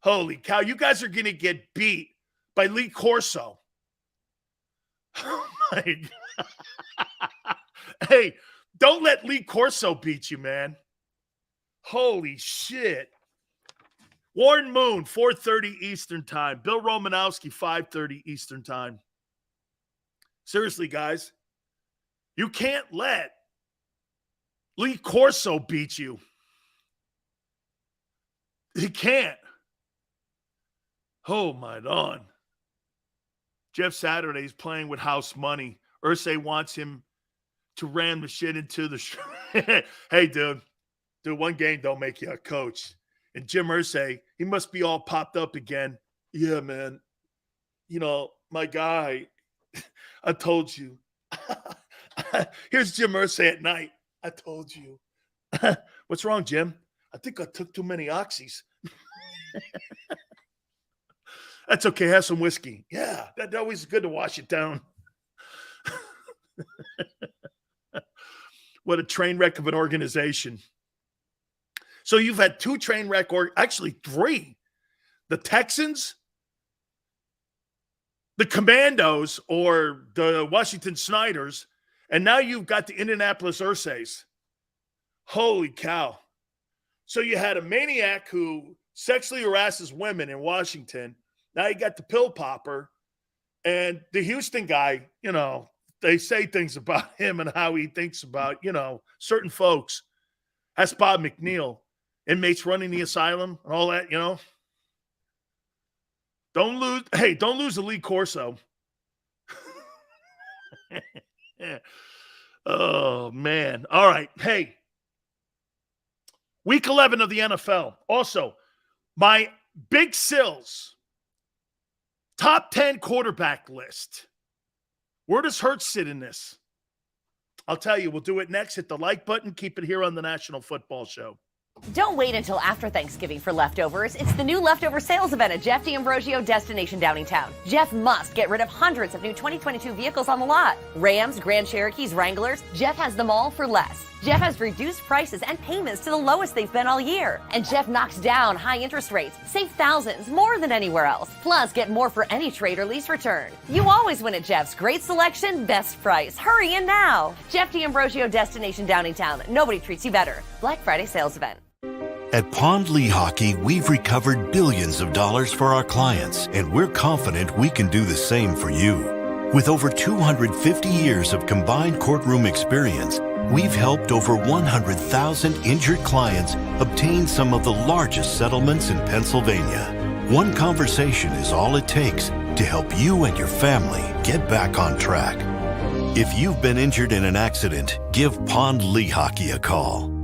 Holy cow, you guys are going to get beat by Lee Corso. Oh my God. Hey, don't let Lee Corso beat you, man. Holy shit. Warren Moon, 4:30 Eastern Time. Bill Romanowski, 5:30 Eastern Time. Seriously, guys, you can't let Lee Corso beat you. He can't. Oh, my God. Jeff Saturday's playing with house money. Irsay wants him to ram the shit into the Hey, dude, one game don't make you a coach. And Jim Irsay, he must be all popped up again. Yeah, man. You know, my guy, I told you. Here's Jim Irsay at night. I told you. What's wrong, Jim? I think I took too many oxys. That's okay. Have some whiskey. Yeah, that always is good to wash it down. What a train wreck of an organization. So you've had two train wreck, or actually three. The Texans, the Commandos, or the Washington Snyders, and now you've got the Indianapolis Irsays. Holy cow. So you had a maniac who sexually harasses women in Washington. Now you got the pill popper and the Houston guy. You know, they say things about him and how he thinks about, you know, certain folks. That's Bob McNeil, inmates running the asylum and all that, you know. Don't lose the Lee Corso. Oh, man. All right. Hey, week 11 of the NFL. Also, my Big Sills top 10 quarterback list. Where does Hurts sit in this? I'll tell you. We'll do it next. Hit the like button. Keep it here on the National Football Show. Don't wait until after Thanksgiving for leftovers. It's the new leftover sales event at Jeff D'Ambrosio Destination Downingtown. Jeff must get rid of hundreds of new 2022 vehicles on the lot. Rams, Grand Cherokees, Wranglers. Jeff has them all for less. Jeff has reduced prices and payments to the lowest they've been all year. And Jeff knocks down high interest rates. Save thousands more than anywhere else. Plus, get more for any trade or lease return. You always win at Jeff's. Great selection, best price. Hurry in now. Jeff D'Ambrosio Destination Downingtown. Nobody treats you better. Black Friday sales event. At Pond Lehocky, we've recovered billions of dollars for our clients, and we're confident we can do the same for you. With over 250 years of combined courtroom experience, we've helped over 100,000 injured clients obtain some of the largest settlements in Pennsylvania. One conversation is all it takes to help you and your family get back on track. If you've been injured in an accident, give Pond Lehocky a call.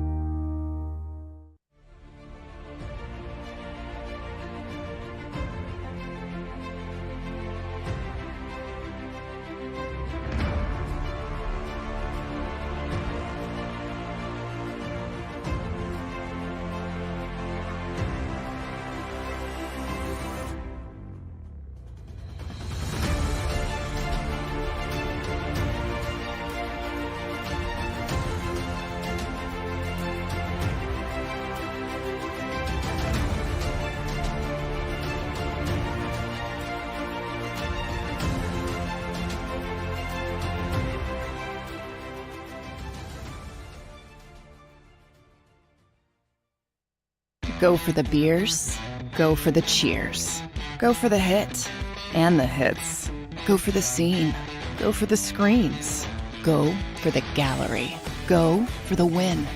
Go for the beers. Go for the cheers. Go for the hit and the hits. Go for the scene. Go for the screams. Go for the gallery. Go for the win.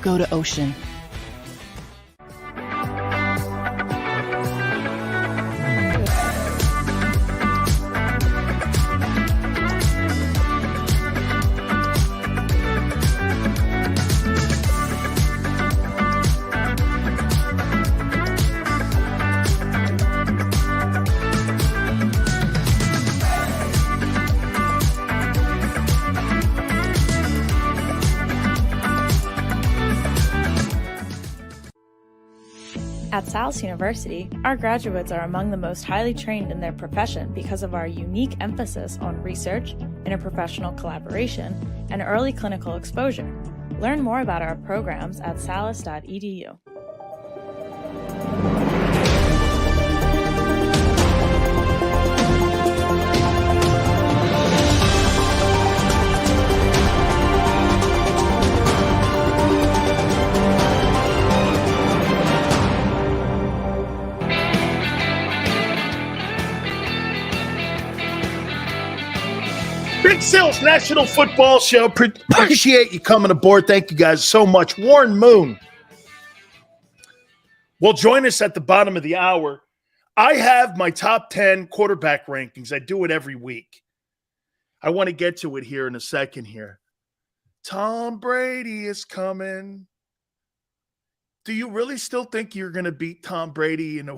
Go to Ocean. At Salus University, our graduates are among the most highly trained in their profession because of our unique emphasis on research, interprofessional collaboration, and early clinical exposure. Learn more about our programs at salus.edu. Big Sales National Football Show. Appreciate you coming aboard. Thank you guys so much. Warren Moon will join us at the bottom of the hour. I have my top 10 quarterback rankings. I do it every week. I want to get to it here in a second here. Tom Brady is coming. Do you really still think you're going to beat Tom Brady in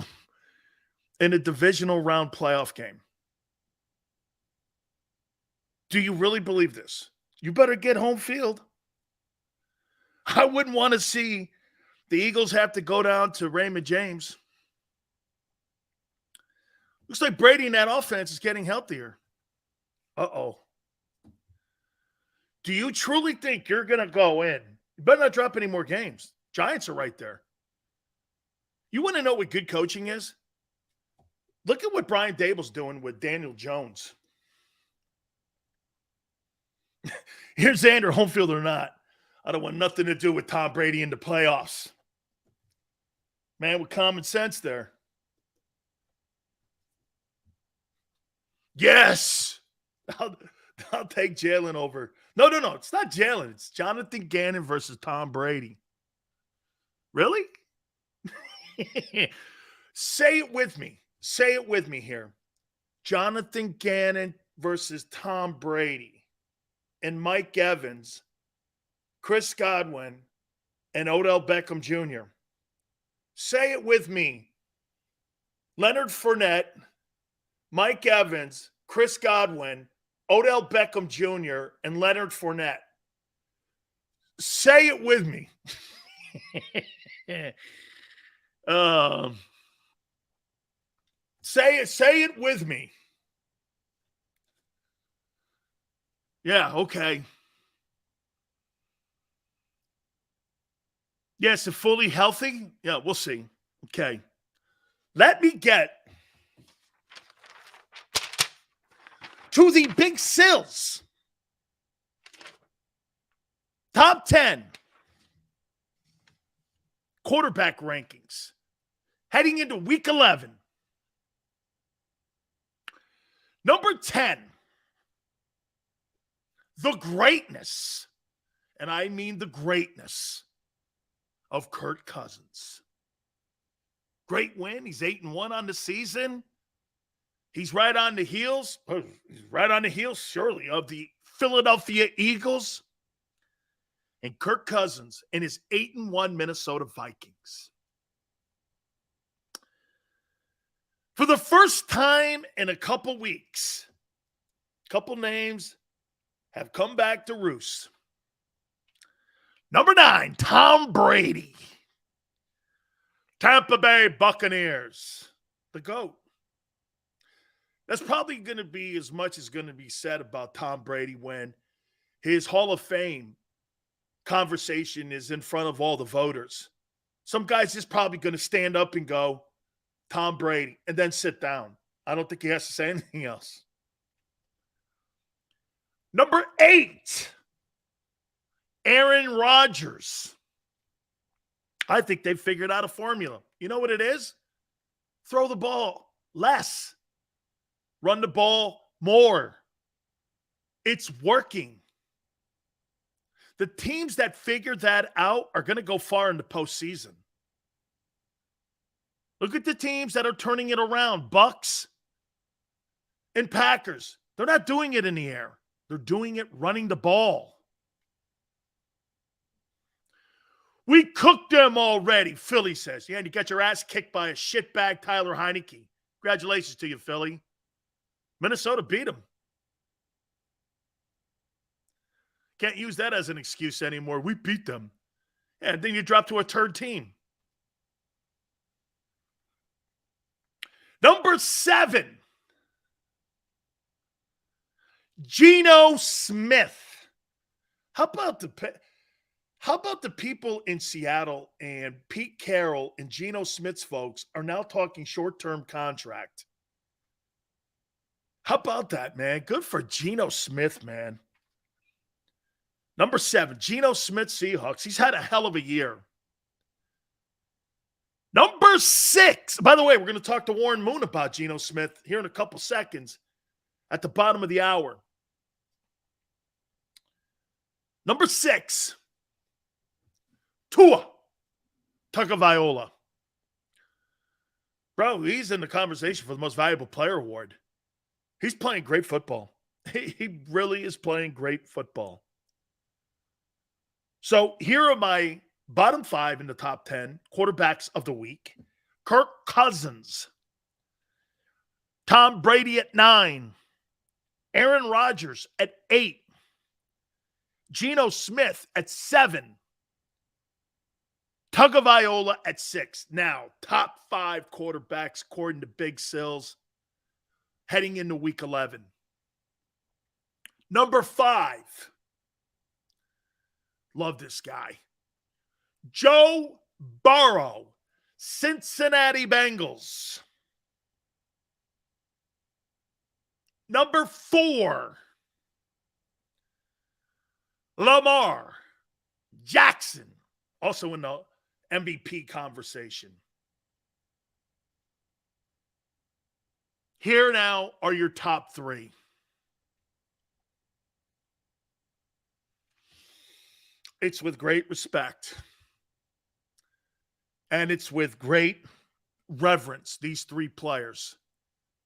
a divisional round playoff game? Do you really believe this? You better get home field. I wouldn't want to see the Eagles have to go down to Raymond James. Looks like Brady in that offense is getting healthier. Uh-oh. Do you truly think you're going to go in? You better not drop any more games. Giants are right there. You want to know what good coaching is? Look at what Brian Dable's doing with Daniel Jones. Here's Xander, home field or not. I don't want nothing to do with Tom Brady in the playoffs. Man with common sense there. Yes. I'll take Jalen over. No. It's not Jalen. It's Jonathan Gannon versus Tom Brady. Really? Say it with me. Say it with me here. Jonathan Gannon versus Tom Brady. And Mike Evans, Chris Godwin, and Odell Beckham Jr. Say it with me. Leonard Fournette, Mike Evans, Chris Godwin, Odell Beckham Jr., and Leonard Fournette. Say it with me. Say it with me. Yeah, okay. Yes, if fully healthy? Yeah, we'll see. Okay. Let me get to the Big Sills. Top 10 quarterback rankings heading into week 11. Number 10. The greatness, and I mean the greatness, of Kirk Cousins. Great win. He's 8-1 on the season. He's right on the heels, surely, of the Philadelphia Eagles and Kirk Cousins and his 8-1 Minnesota Vikings. For the first time in a couple weeks, couple names have come back to roost. Number 9, Tom Brady. Tampa Bay Buccaneers. The GOAT. That's probably going to be as much as going to be said about Tom Brady when his Hall of Fame conversation is in front of all the voters. Some guy's just probably going to stand up and go, Tom Brady, and then sit down. I don't think he has to say anything else. Number 8, Aaron Rodgers. I think they've figured out a formula. You know what it is? Throw the ball less. Run the ball more. It's working. The teams that figure that out are going to go far in the postseason. Look at the teams that are turning it around. Bucks and Packers. They're not doing it in the air. They're doing it running the ball. We cooked them already, Philly says. Yeah, and you got your ass kicked by a shitbag Tyler Heineke. Congratulations to you, Philly. Minnesota beat them. Can't use that as an excuse anymore. We beat them. And then you drop to a third team. Number 7. Geno Smith. How about the people in Seattle and Pete Carroll and Geno Smith's folks are now talking short-term contract? How about that, man? Good for Geno Smith, man. Number 7, Geno Smith, Seahawks. He's had a hell of a year. Number 6. By the way, we're going to talk to Warren Moon about Geno Smith here in a couple seconds at the bottom of the hour. Number 6, Tua Tagovailoa. Bro, he's in the conversation for the most valuable player award. He's playing great football. He really is playing great football. So here are my bottom 5 in the top 10 quarterbacks of the week. Kirk Cousins. Tom Brady at 9. Aaron Rodgers at 8. Geno Smith at 7. Tagovailoa at 6. Now, top 5 quarterbacks according to Big Sills heading into week 11. Number 5. Love this guy. Joe Burrow, Cincinnati Bengals. Number 4. Lamar Jackson, also in the MVP conversation. Here now are your top 3. It's with great respect. And it's with great reverence, these 3 players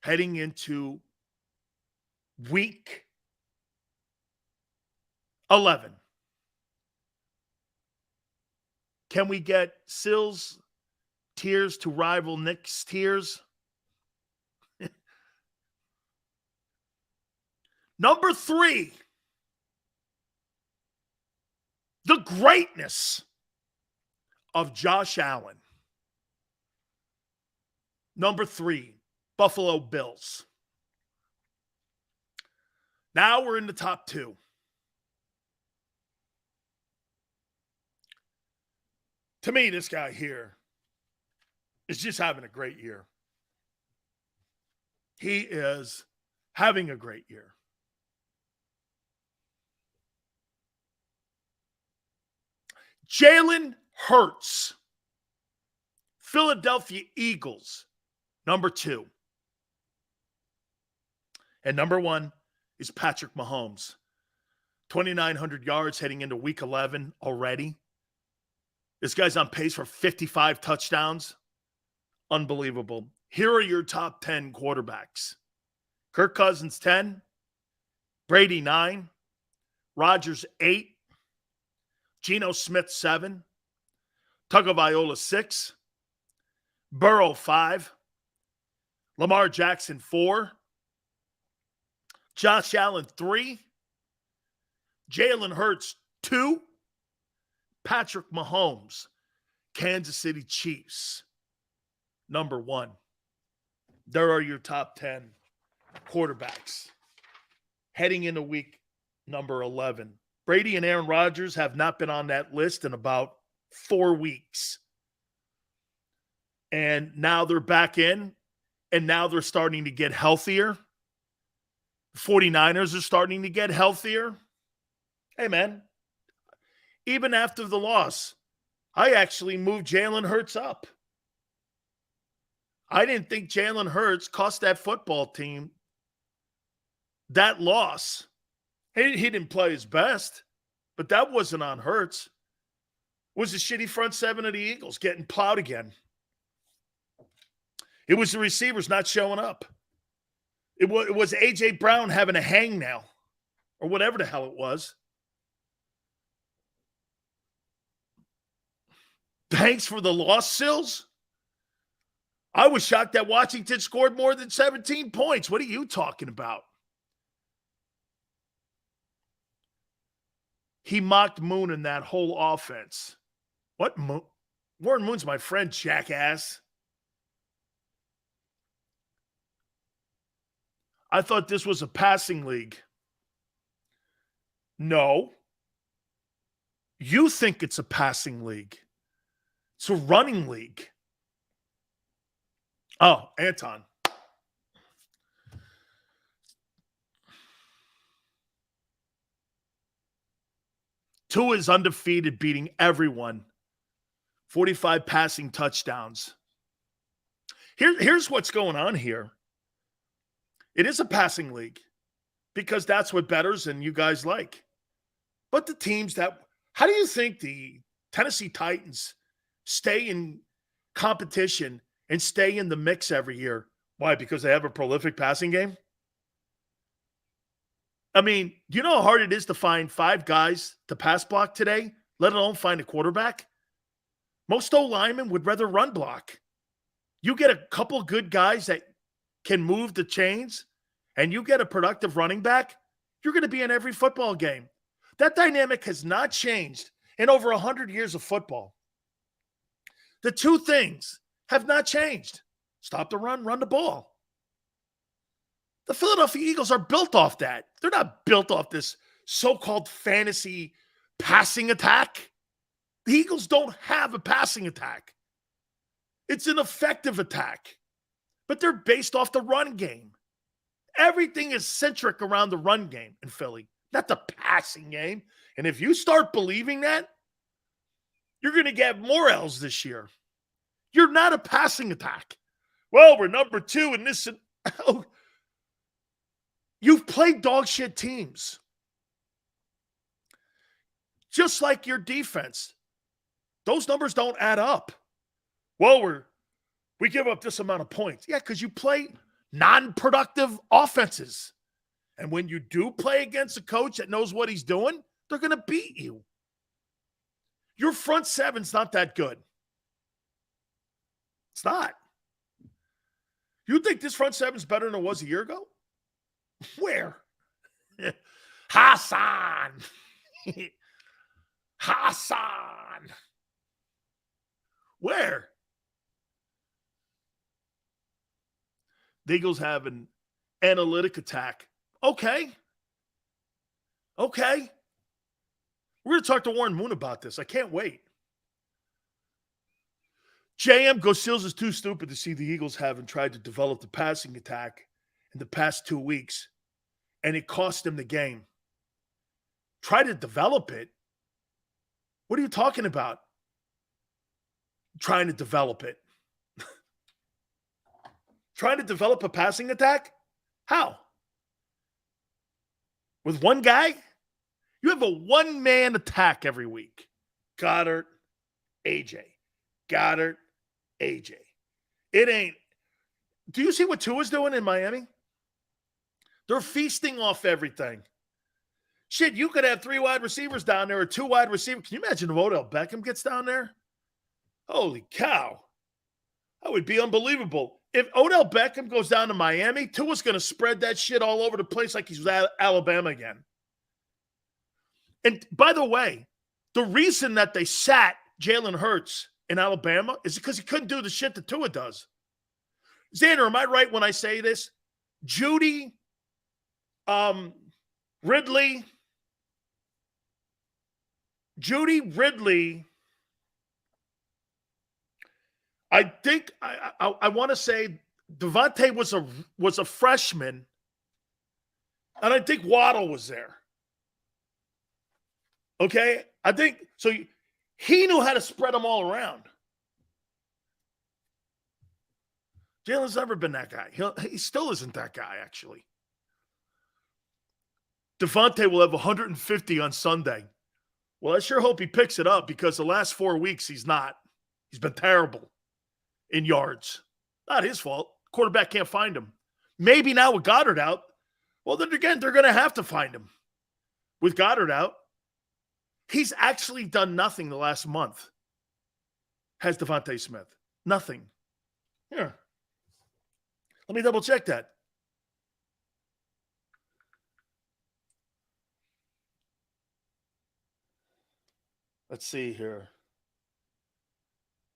heading into week 11. Can we get Sills' tears to rival Nick's tears? Number 3, the greatness of Josh Allen. Number 3, Buffalo Bills. Now we're in the top 2. To me, this guy here is just having a great year. He is having a great year. Jalen Hurts, Philadelphia Eagles, number 2. And number 1 is Patrick Mahomes. 2,900 yards heading into week 11 already. This guy's on pace for 55 touchdowns. Unbelievable. Here are your top 10 quarterbacks. Kirk Cousins, 10. Brady, 9. Rodgers, 8. Geno Smith, 7. Tagovailoa, 6. Burrow, 5. Lamar Jackson, 4. Josh Allen, 3. Jalen Hurts, 2. Patrick Mahomes, Kansas City Chiefs, number 1. There are your top 10 quarterbacks heading into week number 11. Brady and Aaron Rodgers have not been on that list in about 4 weeks. And now they're back in, and now they're starting to get healthier. The 49ers are starting to get healthier. Hey, man. Even after the loss, I actually moved Jalen Hurts up. I didn't think Jalen Hurts cost that football team that loss. He didn't play his best, but that wasn't on Hurts. It was the shitty front seven of the Eagles getting plowed again. It was the receivers not showing up. It was A.J. Brown having a hang now, or whatever the hell it was. Thanks for the loss, Sills. I was shocked that Washington scored more than 17 points. What are you talking about? He mocked Moon in that whole offense. What Moon? Warren Moon's my friend, jackass. I thought this was a passing league. No. You think it's a passing league. It's a running league. Oh, Anton. Tua is undefeated, beating everyone. 45 passing touchdowns. Here's what's going on here. It is a passing league because that's what bettors and you guys like. But the teams that – how do you think the Tennessee Titans stay in competition and stay in the mix every year? Why? Because they have a prolific passing game? I mean, do you know how hard it is to find 5 guys to pass block today, let alone find a quarterback? Most O-linemen would rather run block. You get a couple good guys that can move the chains, and you get a productive running back, you're going to be in every football game. That dynamic has not changed in over 100 years of football. The two things have not changed. Stop the run, run the ball. The Philadelphia Eagles are built off that. They're not built off this so-called fantasy passing attack. The Eagles don't have a passing attack. It's an effective attack, but they're based off the run game. Everything is centric around the run game in Philly, not the passing game. And if you start believing that, you're going to get more L's this year. You're not a passing attack. Well, we're number 2 in this. Oh, you've played dog shit teams. Just like your defense. Those numbers don't add up. Well, we give up this amount of points. Yeah, because you play non-productive offenses. And when you do play against a coach that knows what he's doing, they're going to beat you. Your front seven's not that good. It's not. You think this front seven's better than it was a year ago? Where? Hassan. Hassan. Where? The Eagles have an analytic attack. Okay. We're going to talk to Warren Moon about this. I can't wait. JM Gosills is too stupid to see the Eagles haven't tried to develop the passing attack in the past 2 weeks, and it cost them the game. Try to develop it? What are you talking about? Trying to develop it. Trying to develop a passing attack? How? With one guy? You have a one-man attack every week. Goedert, AJ. Goedert, AJ. It ain't. Do you see what Tua's doing in Miami? They're feasting off everything. Shit, you could have 3 wide receivers down there or 2 wide receivers. Can you imagine if Odell Beckham gets down there? Holy cow. That would be unbelievable. If Odell Beckham goes down to Miami, Tua's going to spread that shit all over the place like he's at Alabama again. And by the way, the reason that they sat Jalen Hurts in Alabama is because he couldn't do the shit that Tua does. Xander, am I right when I say this? Judy, Ridley, I think I want to say Devontae was a freshman, and I think Waddle was there. Okay, I think so. He knew how to spread them all around. Jalen's never been that guy. He still isn't that guy, actually. Devontae will have 150 on Sunday. Well, I sure hope he picks it up because the last 4 weeks he's not. He's been terrible in yards. Not his fault. Quarterback can't find him. Maybe now with Goedert out, well, then again, they're going to have to find him. With Goedert out, he's actually done nothing the last month. Has Devonta Smith. Nothing. Here. Let me double check that. Let's see here.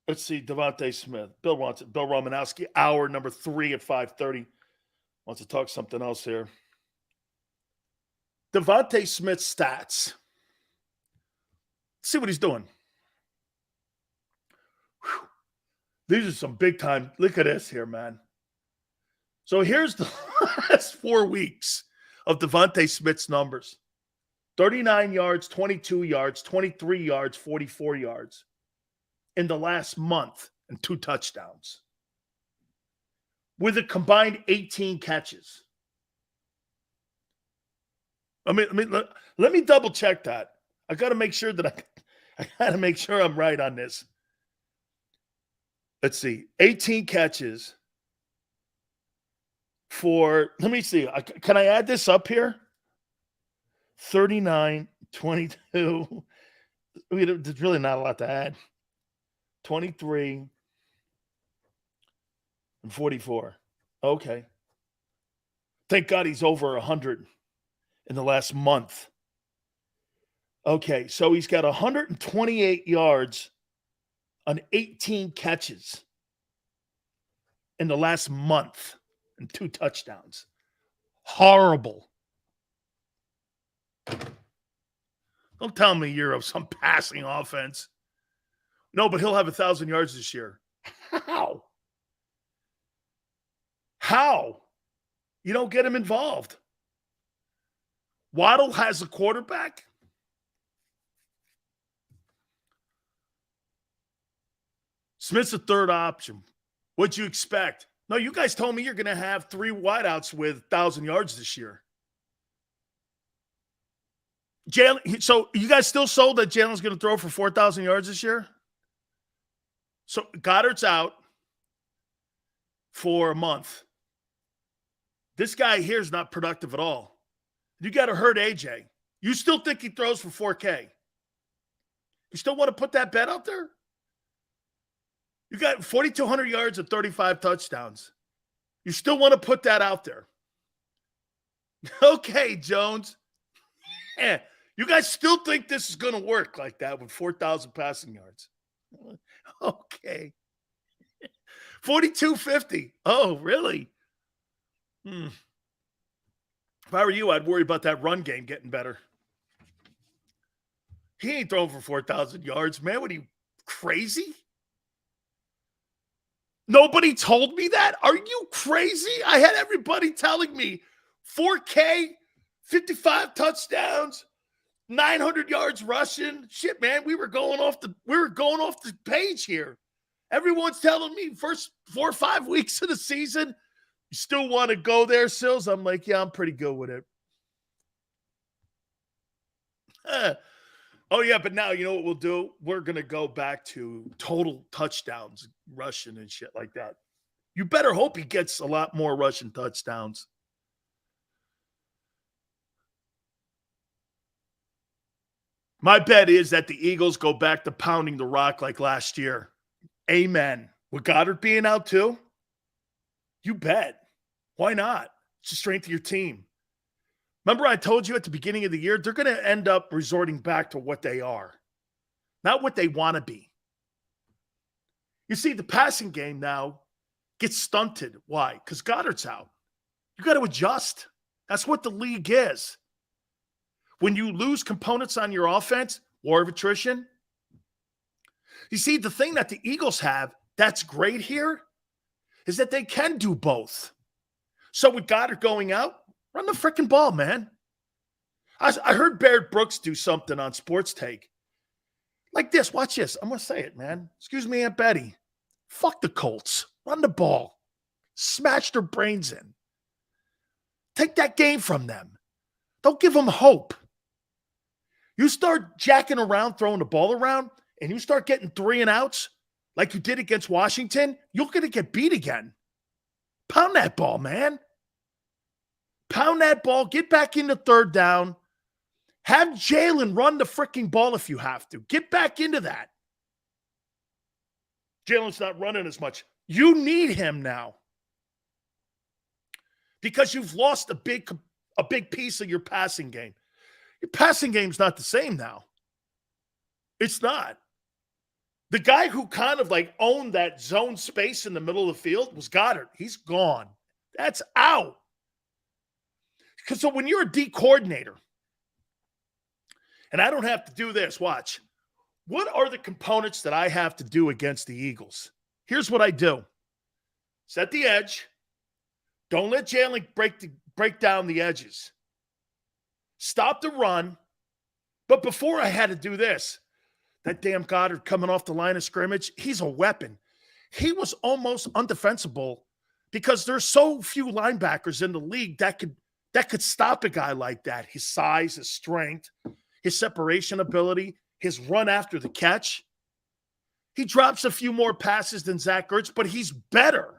Let's see, Devonta Smith. Bill wants it. Bill Romanowski, hour number 3 at 5:30. Wants to talk something else here. Devonta Smith's stats. Let's see what he's doing. Whew. These are some big time. Look at this here, man. So here's the last 4 weeks of Devonta Smith's numbers. 39 yards, 22 yards, 23 yards, 44 yards in the last month and 2 touchdowns with a combined 18 catches. Let me double check that. I got to make sure that I got to make sure I'm right on this. Let's see. 18 catches for, let me see. Can I add this up here? 39, 22. I mean, there's really not a lot to add. 23 and 44. Okay. Thank God he's over 100 in the last month. Okay, so he's got 128 yards on 18 catches in the last month and 2 touchdowns. Horrible. Don't tell me you're of some passing offense. No, but he'll have 1,000 yards this year. How? How? You don't get him involved. Waddle has a quarterback. Smith's a third option. What'd you expect? No, you guys told me you're going to have 3 wideouts with 1,000 yards this year. Jalen, so you guys still sold that Jalen's going to throw for 4,000 yards this year? So Goedert's out for a month. This guy here is not productive at all. You got to hurt AJ. You still think he throws for 4K? You still want to put that bet out there? You got 4,200 yards and 35 touchdowns. You still want to put that out there? Okay, Jones. Yeah. You guys still think this is going to work like that with 4,000 passing yards? Okay. 4,250. Oh, really? If I were you, I'd worry about that run game getting better. He ain't throwing for 4,000 yards, man. What are you, crazy? Nobody told me that? Are you crazy? I had everybody telling me 4K, 55 touchdowns, 900 yards rushing. Shit, man, we were going off the page here. Everyone's telling me first 4 or 5 weeks of the season, you still want to go there, Sills? I'm like, yeah, I'm pretty good with it. Oh, yeah, but now you know what we'll do? We're going to go back to total touchdowns, rushing and shit like that. You better hope he gets a lot more rushing touchdowns. My bet is that the Eagles go back to pounding the rock like last year. Amen. With Goedert being out too? You bet. Why not? It's the strength of your team. Remember I told you at the beginning of the year, they're going to end up resorting back to what they are, not what they want to be. You see, the passing game now gets stunted. Why? Because Goedert's out. You got to adjust. That's what the league is. When you lose components on your offense, war of attrition. You see, the thing that the Eagles have that's great here is that they can do both. So with Goedert going out, run the freaking ball, man. I heard Barrett Brooks do something on Sports Take. Like this. Watch this. I'm going to say it, man. Excuse me, Aunt Betty. Fuck the Colts. Run the ball. Smash their brains in. Take that game from them. Don't give them hope. You start jacking around, throwing the ball around, and you start getting 3 and outs like you did against Washington, you're going to get beat again. Pound that ball, man. Pound that ball. Get back into 3rd down. Have Jalen run the freaking ball if you have to. Get back into that. Jalen's not running as much. You need him now because you've lost a big piece of your passing game. Your passing game's not the same now. It's not. The guy who kind of like owned that zone space in the middle of the field was Goedert. He's gone. That's out. So when you're a D coordinator, and I don't have to do this, watch. What are the components that I have to do against the Eagles? Here's what I do. Set the edge. Don't let Jalen break down the edges. Stop the run. But before I had to do this, that damn Goedert coming off the line of scrimmage, he's a weapon. He was almost undefensible because there's so few linebackers in the league that could stop a guy like that. His size, his strength, his separation ability, his run after the catch. He drops a few more passes than Zach Ertz, but he's better.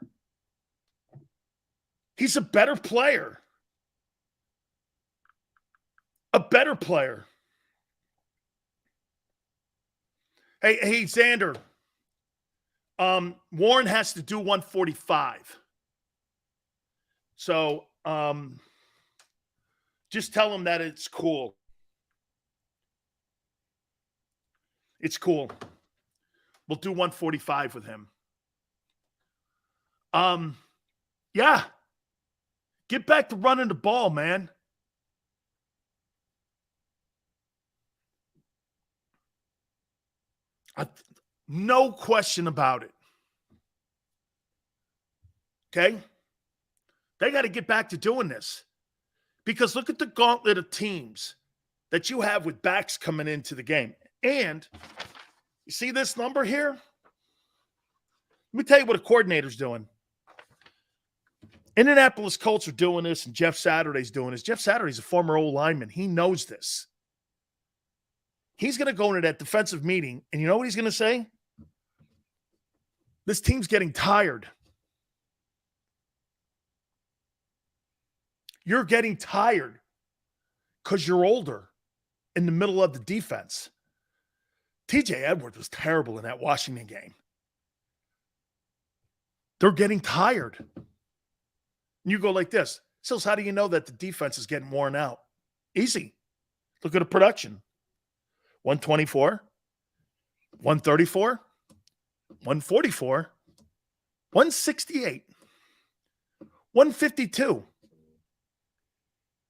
He's a better player. A better player. Hey, Xander. Warren has to do 145. So just tell him that it's cool. It's cool. We'll do 145 with him. Yeah. Get back to running the ball, man. No question about it. Okay? They got to get back to doing this. Because look at the gauntlet of teams that you have with backs coming into the game. And you see this number here? Let me tell you what a coordinator's doing. Indianapolis Colts are doing this, and Jeff Saturday's doing this. Jeff Saturday's a former old lineman. He knows this. He's going to go into that defensive meeting, and you know what he's going to say? This team's getting tired. You're getting tired because you're older in the middle of the defense. TJ Edwards was terrible in that Washington game. They're getting tired. And you go like this. Sills, how do you know that the defense is getting worn out? Easy. Look at the production. 124, 134, 144, 168, 152.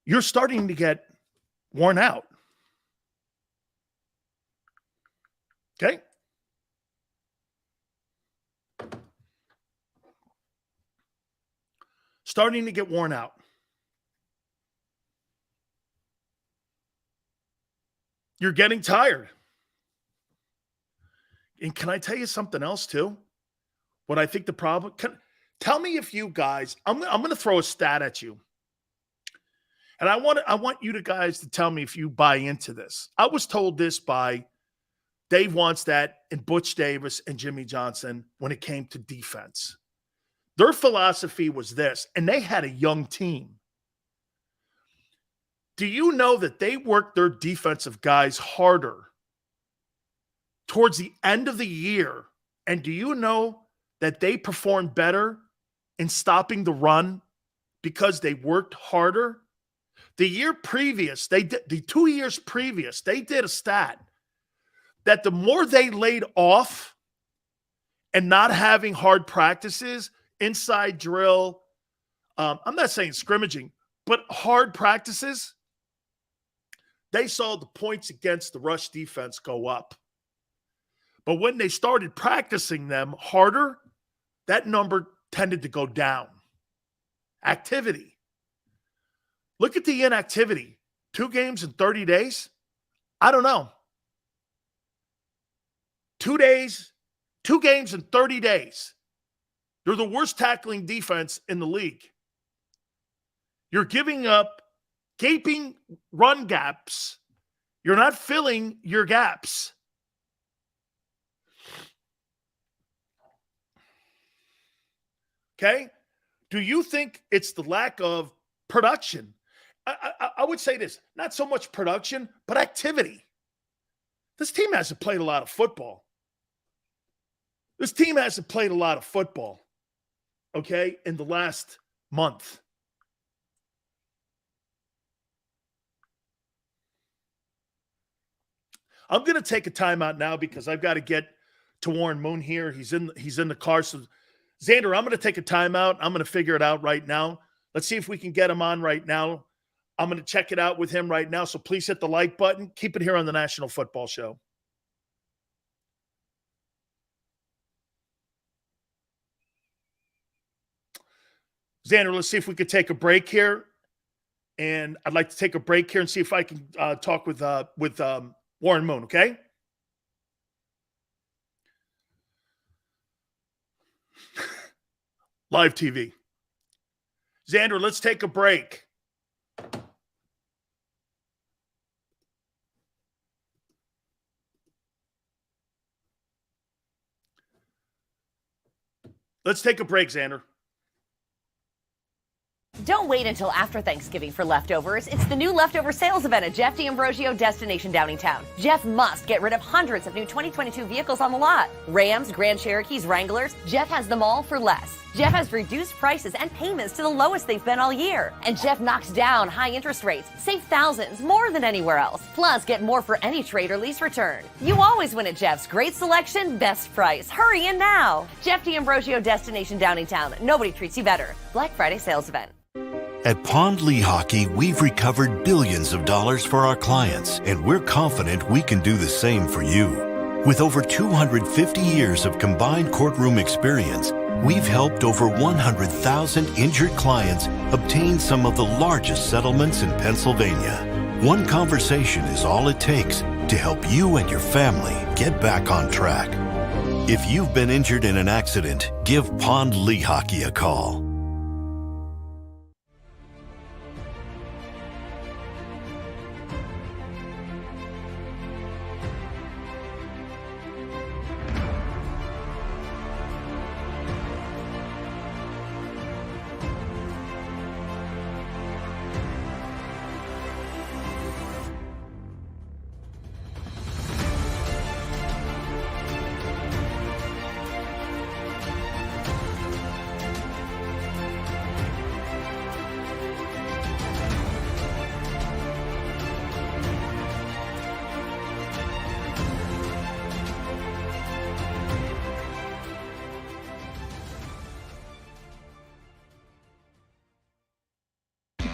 You're starting to get worn out. Okay? Starting to get worn out. You're getting tired. And can I tell you something else too? What I think the problem, tell me if you guys, I'm going to throw a stat at you. And I want you guys to tell me if you buy into this. I was told this by Dave Wannstedt and Butch Davis and Jimmy Johnson when it came to defense. Their philosophy was this, and they had a young team. Do you know that they worked their defensive guys harder towards the end of the year? And do you know that they performed better in stopping the run because they worked harder? The year previous, the 2 years previous, they did a stat that the more they laid off and not having hard practices, inside drill, I'm not saying scrimmaging, but hard practices, they saw the points against the rush defense go up. But when they started practicing them harder, that number tended to go down. Activity. Look at the inactivity. 2 games in 30 days? I don't know. 2 days, 2 games in 30 days. They're the worst tackling defense in the league. You're giving up gaping run gaps. You're not filling your gaps. Okay? Do you think it's the lack of production? I would say this, not so much production, but activity. This team hasn't played a lot of football. Okay, in the last month. I'm going to take a timeout now because I've got to get to Warren Moon here. He's in the car. So, Xander, I'm going to take a timeout. I'm going to figure it out right now. Let's see if we can get him on right now. I'm going to check it out with him right now. So please hit the like button. Keep it here on the National Football Show. Xander, let's see if we could take a break here. And I'd like to take a break here and see if I can talk with Warren Moon, okay? Live TV. Xander, let's take a break. Let's take a break, Xander. Don't wait until after Thanksgiving for leftovers. It's the new leftover sales event at Jeff D'Ambrosio Destination Downingtown. Jeff must get rid of hundreds of new 2022 vehicles on the lot. Rams, Grand Cherokees, Wranglers. Jeff has them all for less. Jeff has reduced prices and payments to the lowest they've been all year. And Jeff knocks down high interest rates. Save thousands more than anywhere else. Plus, get more for any trade or lease return. You always win at Jeff's. Great selection, best price. Hurry in now. Jeff D'Ambrosio Destination Downingtown. Nobody treats you better. Black Friday sales event. At Pond Lehocky, we've recovered billions of dollars for our clients, and we're confident we can do the same for you. With over 250 years of combined courtroom experience, we've helped over 100,000 injured clients obtain some of the largest settlements in Pennsylvania. One conversation is all it takes to help you and your family get back on track. If you've been injured in an accident, give Pond Lehocky a call.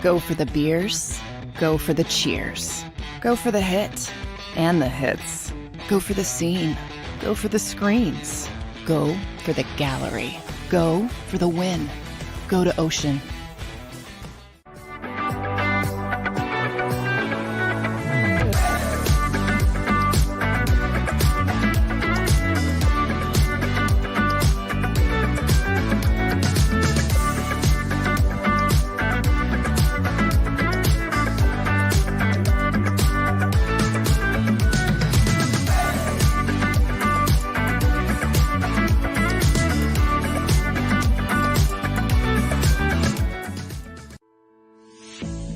Go for the beers, go for the cheers, go for the hit and the hits, go for the scene, go for the screens, go for the gallery, go for the win, go to Ocean.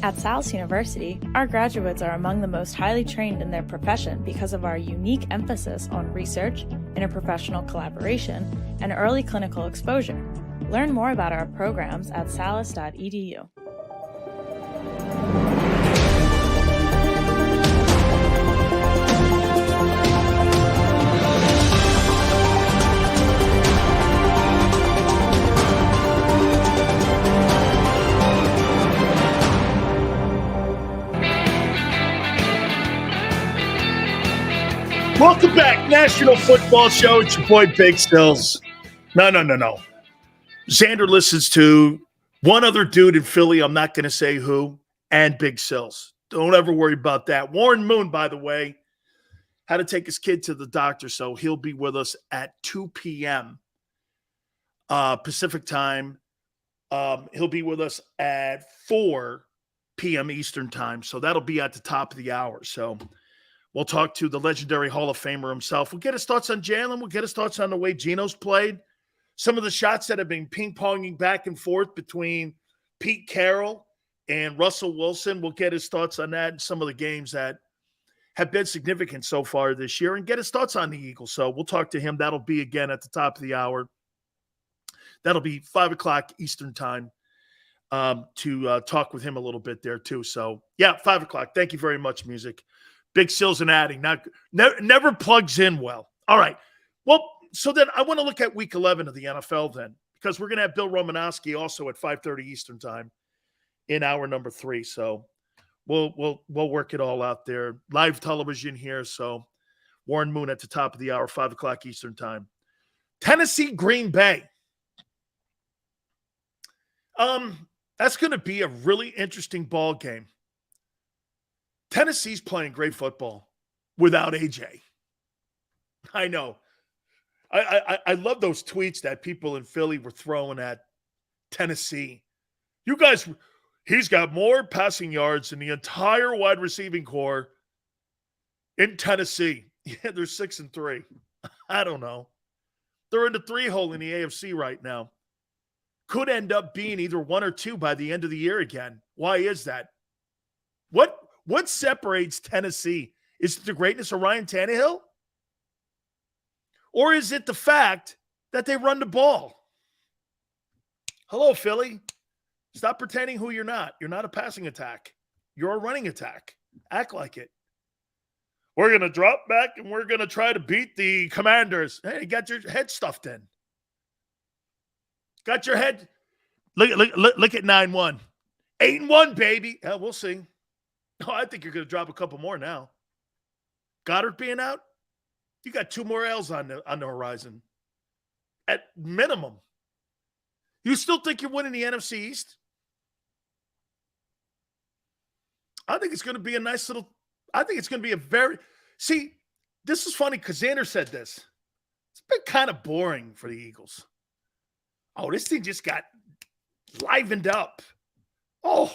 At Salus University, our graduates are among the most highly trained in their profession because of our unique emphasis on research, interprofessional collaboration, and early clinical exposure. Learn more about our programs at salus.edu. Welcome back, National Football Show. It's your boy, Big Stills. No. Xander listens to one other dude in Philly, I'm not going to say who, and Big Sills. Don't ever worry about that. Warren Moon, by the way, had to take his kid to the doctor, so he'll be with us at 2 p.m. Pacific time. He'll be with us at 4 p.m. Eastern time, so that'll be at the top of the hour. So we'll talk to the legendary Hall of Famer himself. We'll get his thoughts on Jalen. We'll get his thoughts on the way Geno's played. Some of the shots that have been ping-ponging back and forth between Pete Carroll and Russell Wilson. We'll get his thoughts on that and some of the games that have been significant so far this year and get his thoughts on the Eagles. So we'll talk to him. That'll be, again, at the top of the hour. That'll be 5 o'clock Eastern time to talk with him a little bit there too. So, yeah, 5 o'clock. Thank you very much, music. Big Sills and adding. Never plugs in well. All right. Well, so then I want to look at week 11 of the NFL then, because we're going to have Bill Romanowski also at 5:30 Eastern time in hour number 3. So we'll work it all out there. Live television here. So Warren Moon at the top of the hour, 5 o'clock Eastern time. Tennessee, Green Bay. That's going to be a really interesting ball game. Tennessee's playing great football without AJ. I know. I love those tweets that people in Philly were throwing at Tennessee. You guys, he's got more passing yards than the entire wide receiving core in Tennessee. Yeah, they're 6-3. I don't know. They're in the 3-hole in the AFC right now. Could end up being either 1 or 2 by the end of the year again. Why is that? What separates Tennessee? Is it the greatness of Ryan Tannehill? Or is it the fact that they run the ball? Hello, Philly. Stop pretending who you're not. You're not a passing attack. You're a running attack. Act like it. We're going to drop back and we're going to try to beat the Commanders. Hey, you got your head stuffed in. Got your head. Look at 9-1. 8-1, baby. Yeah, we'll see. Oh, I think you're going to drop a couple more now. Goedert being out. You got 2 more L's on the horizon. At minimum. You still think you're winning the NFC East? I think it's going to be a nice little – I think it's going to be a very – see, this is funny because Xander said this. It's been kind of boring for the Eagles. Oh, this thing just got livened up. Oh,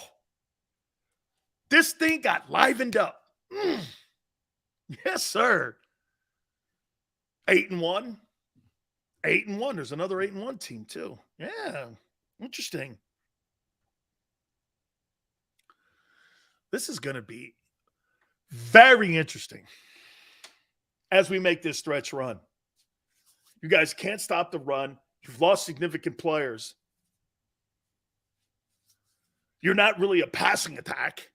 this thing got livened up. Yes, sir. 8-1. 8-1. There's another 8-1 team, too. Yeah. Interesting. This is going to be very interesting as we make this stretch run. You guys can't stop the run. You've lost significant players. You're not really a passing attack.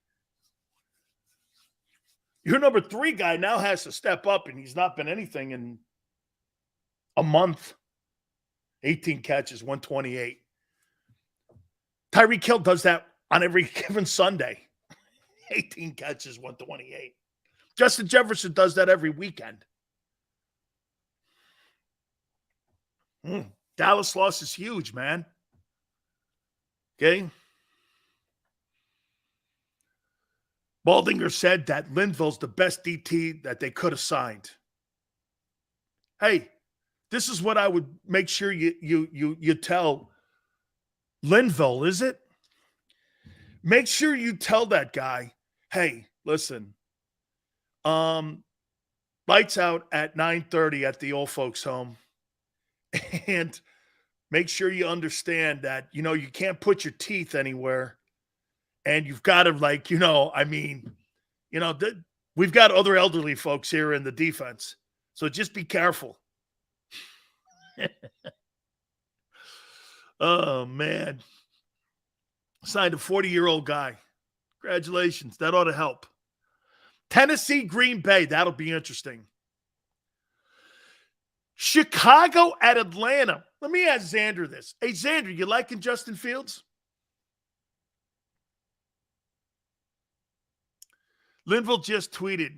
Your number 3 guy now has to step up, and he's not been anything in a month. 18 catches, 128. Tyreek Hill does that on every given Sunday. 18 catches, 128. Justin Jefferson does that every weekend. Dallas loss is huge, man. Okay? Baldinger said that Linval's the best DT that they could have signed. Hey, this is what I would make sure you tell Linval, is it? Make sure you tell that guy, hey, listen, lights out at 9:30 at the old folks' home. And make sure you understand that, you can't put your teeth anywhere. And you've got to, we've got other elderly folks here in the defense. So just be careful. Oh, man. Signed a 40-year-old guy. Congratulations. That ought to help. Tennessee, Green Bay. That'll be interesting. Chicago at Atlanta. Let me ask Xander this. Hey, Xander, you liking Justin Fields? Linval just tweeted,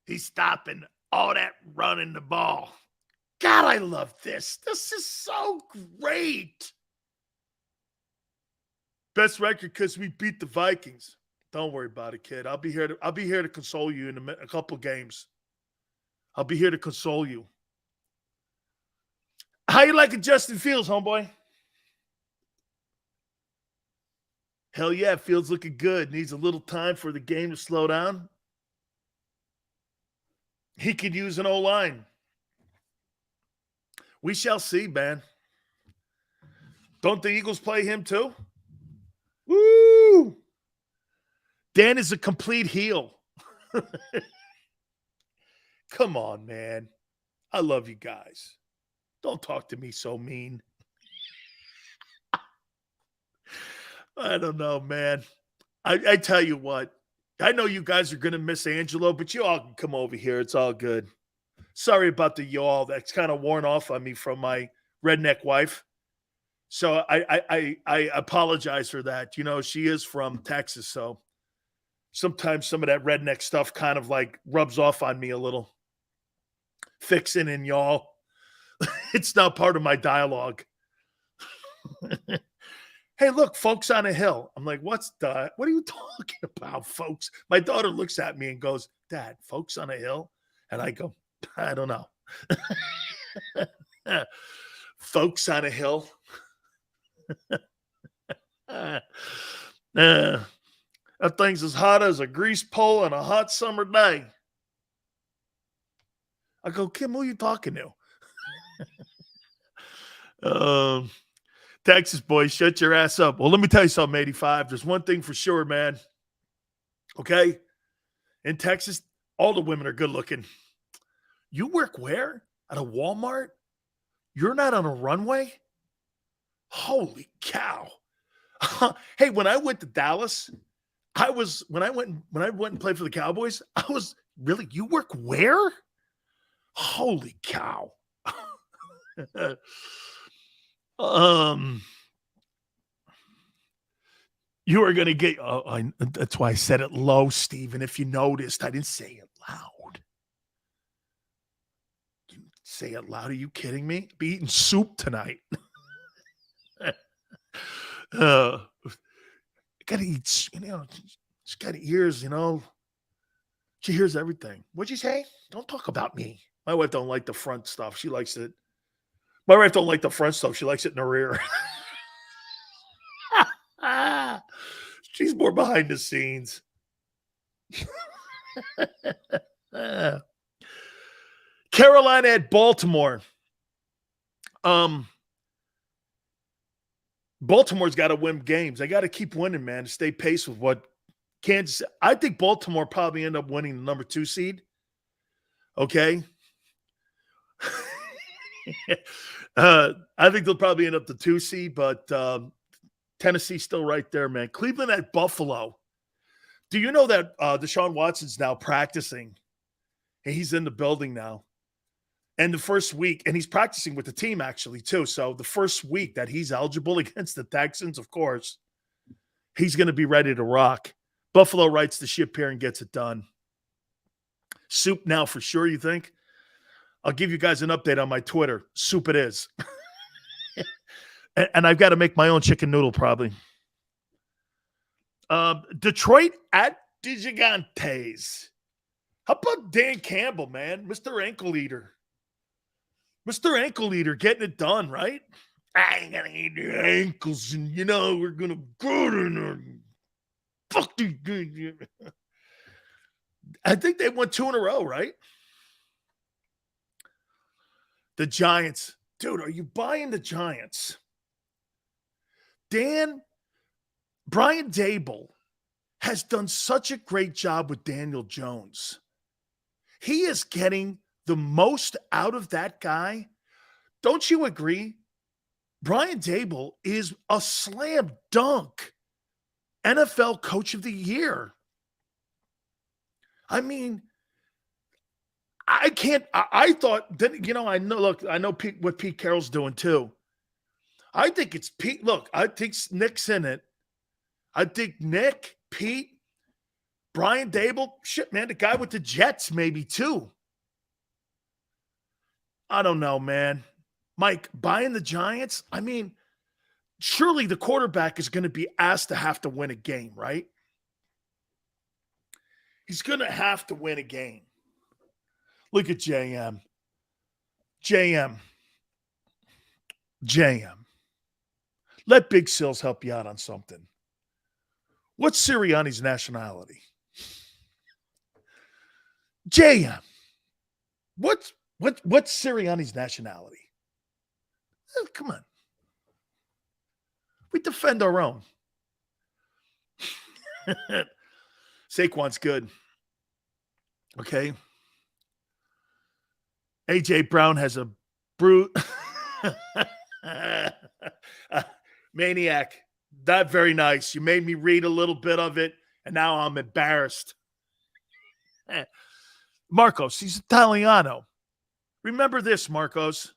he's stopping all that running the ball. God, I love this. This is so great. Best record because we beat the Vikings. Don't worry about it, kid. I'll be here to console you in a couple games. I'll be here to console you. How you liking Justin Fields, homeboy? Hell yeah, Fields looking good. Needs a little time for the game to slow down. He could use an O-line. We shall see, man. Don't the Eagles play him too? Woo! Dan is a complete heel. Come on, man. I love you guys. Don't talk to me so mean. I don't know, man. I tell you what. I know you guys are going to miss Angelo, but you all can come over here. It's all good. Sorry about the y'all. That's kind of worn off on me from my redneck wife. So I apologize for that. You know, she is from Texas, so sometimes some of that redneck stuff kind of like rubs off on me a little. Fixing in y'all. It's now part of my dialogue. Hey, look, folks on a hill. I'm like, what are you talking about, folks? My daughter looks at me and goes, Dad, folks on a hill? And I go, I don't know. Folks on a hill. That thing's as hot as a grease pole on a hot summer day. I go, Kim, who are you talking to? Texas boys, shut your ass up. Well, let me tell you something, 85. There's one thing for sure, man. Okay? In Texas, all the women are good looking. You work where? At a Walmart? You're not on a runway? Holy cow. Hey, when I went to Dallas, when I went and played for the Cowboys, I was really, you work where? Holy cow. You are going to get, that's why I said it low, Steven. If you noticed, I didn't say it loud. You say it loud. Are you kidding me? Be eating soup tonight. Got to eat, you know, she's got ears, you know. She hears everything. What'd you say? Don't talk about me. My wife don't like the front stuff. She likes it. My wife don't like the front stuff. She likes it in her rear. She's more behind the scenes. Carolina at Baltimore. Baltimore's got to win games. They got to keep winning, man, to stay pace with what Kansas. I think Baltimore probably end up winning the number 2 seed. Okay. I think they'll probably end up the 2 seed, but Tennessee's still right there, man. Cleveland at Buffalo. Do you know that Deshaun Watson's now practicing? He's in the building now. And the first week, and he's practicing with the team actually too. So the first week that he's eligible against the Texans, of course, he's going to be ready to rock. Buffalo rights the ship here and gets it done. Soup now for sure, you think? I'll give you guys an update on my Twitter. Soup it is. And I've got to make my own chicken noodle probably. Detroit at the Gigantes. How about Dan Campbell, man? Mr. Ankle Eater. Mr. Ankle Eater getting it done, right? I ain't going to eat your ankles and, you know, we're going to go in there. Fuck you. I think they won 2 in a row, right? The Giants. Dude, are you buying the Giants? Brian Dable has done such a great job with Daniel Jones. He is getting the most out of that guy. Don't you agree? Brian Dable is a slam dunk NFL Coach of the Year. I mean, I thought that, you know, I know what Pete Carroll's doing too. I think it's Pete. Look, I think Nick's in it. I think Nick, Pete, Brian Dable, shit, man, the guy with the Jets maybe too. I don't know, man. Mike, buying the Giants, I mean, surely the quarterback is going to be asked to have to win a game, right? He's going to have to win a game. Look at JM. JM. JM. Let Big Sills help you out on something. What's Sirianni's nationality? JM. What's Sirianni's nationality? Come on. We defend our own. Saquon's good. Okay. A.J. Brown has a brute. Maniac. Not very nice. You made me read a little bit of it, and now I'm embarrassed. Marcos, he's Italiano. Remember this, Marcos.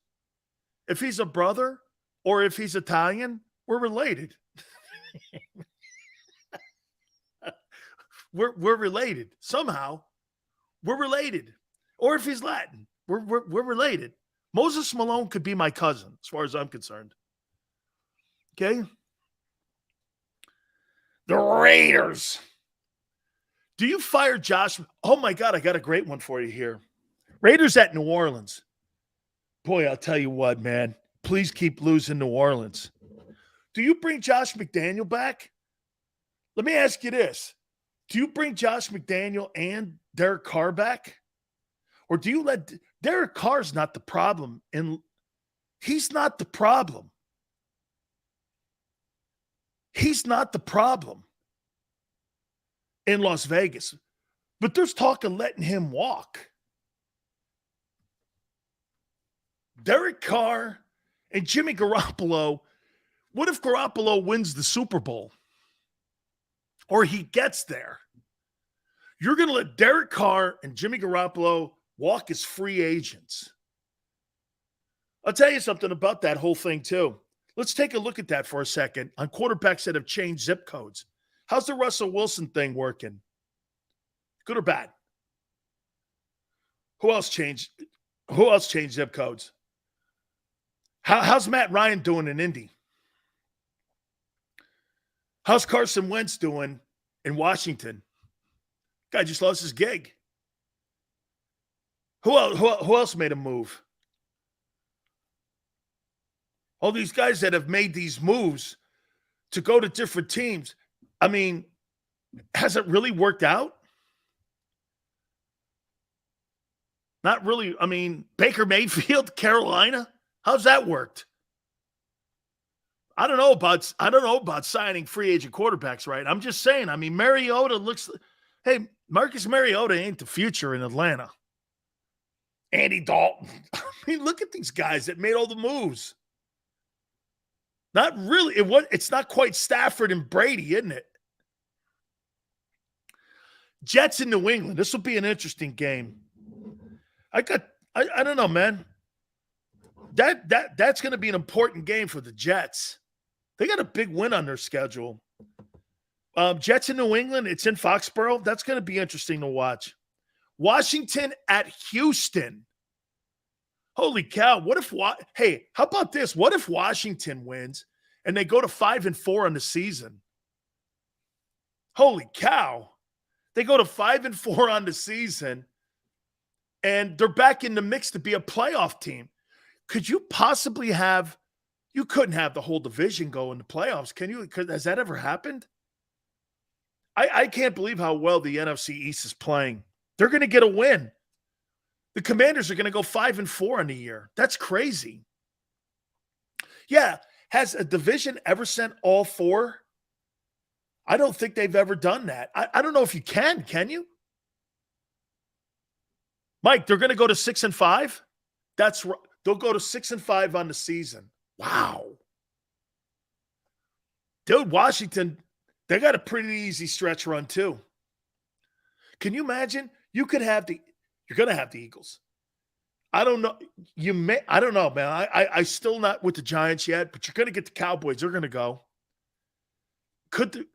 If he's a brother or if he's Italian, we're related. we're related. Somehow, we're related. Or if he's Latin, we're related. Moses Malone could be my cousin, as far as I'm concerned. Okay? The Raiders. Do you fire Josh? Oh, my God, I got a great one for you here. Raiders at New Orleans. Boy, I'll tell you what, man. Please keep losing New Orleans. Do you bring Josh McDaniel back? Let me ask you this. Do you bring Josh McDaniel and Derek Carr back? Or do you let – Derek Carr's not the problem. And he's not the problem. He's not the problem in Las Vegas. But there's talk of letting him walk. Derek Carr and Jimmy Garoppolo. What if Garoppolo wins the Super Bowl? Or he gets there? You're going to let Derek Carr and Jimmy Garoppolo walk as free agents. I'll tell you something about that whole thing, too. Let's take a look at that for a second on quarterbacks that have changed zip codes. How's the Russell Wilson thing working? Good or bad? Who else changed zip codes? How's Matt Ryan doing in Indy? How's Carson Wentz doing in Washington? Guy just lost his gig. Who else made a move? All these guys that have made these moves to go to different teams. I mean, has it really worked out? Not really. I mean, Baker Mayfield, Carolina. How's that worked? I don't know about signing free agent quarterbacks, right? I'm just saying. I mean, Mariota looks. Hey, Marcus Mariota ain't the future in Atlanta. Andy Dalton. I mean, look at these guys that made all the moves. Not really. It's not quite Stafford and Brady, isn't it? Jets in New England. This will be an interesting game. I don't know, man. That's going to be an important game for the Jets. They got a big win on their schedule. Jets in New England. It's in Foxborough. That's going to be interesting to watch. Washington at Houston. Holy cow. Hey, how about this? What if Washington wins and they go to 5-4 on the season? Holy cow. They go to 5-4 on the season and they're back in the mix to be a playoff team. Could you possibly you couldn't have the whole division go in the playoffs, can you? Has that ever happened? I can't believe how well the NFC East is playing. They're going to get a win. The Commanders are going to go 5-4 in the year. That's crazy. Yeah. Has a division ever sent all four? I don't think they've ever done that. I don't know if you can you? Mike, they're going to go to 6-5? That's right. They'll go to 6-5 on the season. Wow. Dude, Washington, they got a pretty easy stretch run too. Can you imagine? You're going to have the Eagles. I don't know. I don't know, man. I still not with the Giants yet, but you're going to get the Cowboys. They're going to go. Could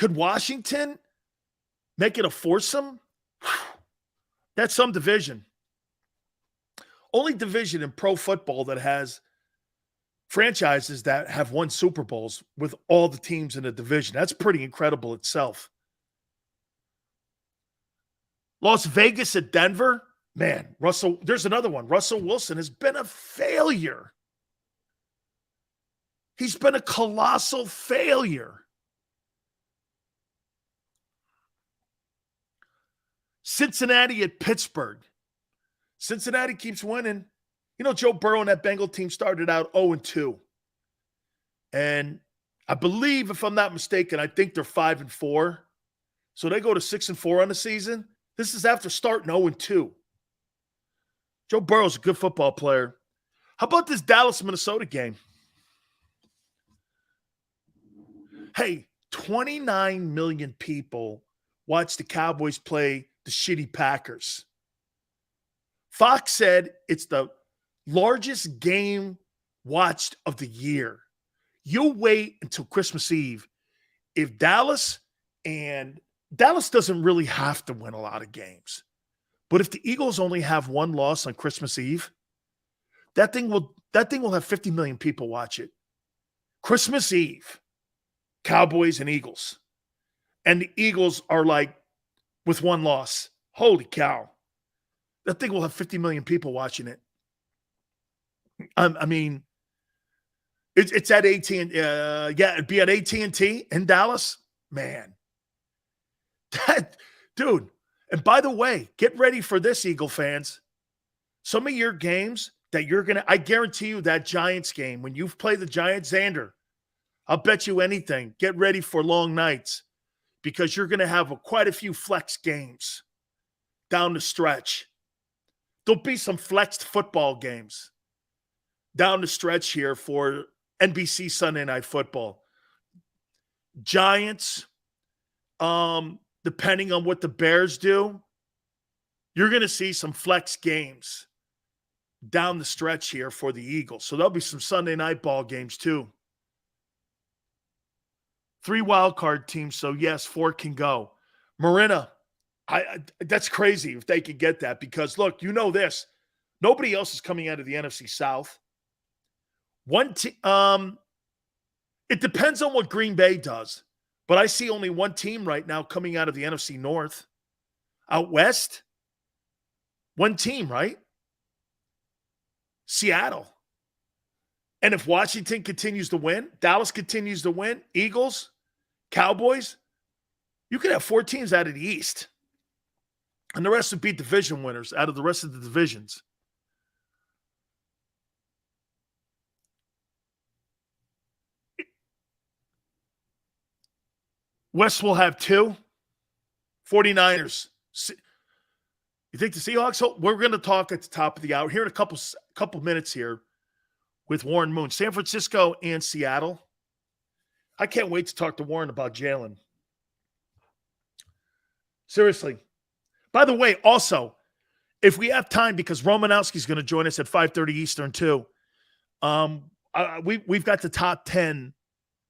Washington make it a foursome? That's some division. Only division in pro football that has franchises that have won Super Bowls with all the teams in the division. That's pretty incredible itself. Las Vegas at Denver. Man, there's another one. Russell Wilson has been a failure. He's been a colossal failure. Cincinnati at Pittsburgh. Cincinnati keeps winning. You know, Joe Burrow and that Bengal team started out 0-2. And I believe, if I'm not mistaken, I think they're 5-4. So they go to 6-4 on the season. This is after starting 0-2. Joe Burrow's a good football player. How about this Dallas-Minnesota game? Hey, 29 million people watch the Cowboys play the shitty Packers. Fox said it's the largest game watched of the year. You wait until Christmas Eve. If Dallas doesn't really have to win a lot of games, but if the Eagles only have one loss on Christmas Eve, that thing will have 50 million people watch it. Christmas Eve, Cowboys and Eagles. And the Eagles are like with one loss. Holy cow. That thing will have 50 million people watching it. I mean, it's at AT&T. It'd be at AT&T in Dallas. Man. Dude. And by the way, get ready for this, Eagle fans. Some of your games that I guarantee you that Giants game, when you've played the Giants, Xander, I'll bet you anything. Get ready for long nights because you're going to have quite a few flex games down the stretch. There'll be some flexed football games down the stretch here for NBC Sunday Night Football. Giants, depending on what the Bears do, you're going to see some flex games down the stretch here for the Eagles. So there'll be some Sunday night ball games too. 3 wild card teams, so yes, 4 can go. Marina, that's crazy if they could get that because, look, you know this. Nobody else is coming out of the NFC South. It depends on what Green Bay does, but I see only one team right now coming out of the NFC North. Out west, one team, right? Seattle. And if Washington continues to win, Dallas continues to win, Eagles, Cowboys, you could have 4 teams out of the East. And the rest would be division winners out of the rest of the divisions. West will have 2. 49ers. You think the Seahawks? We're going to talk at the top of the hour here in a couple minutes here with Warren Moon. San Francisco and Seattle. I can't wait to talk to Warren about Jalen. Seriously. By the way, also, if we have time, because Romanowski is going to join us at 5:30 Eastern too, we've got the top 10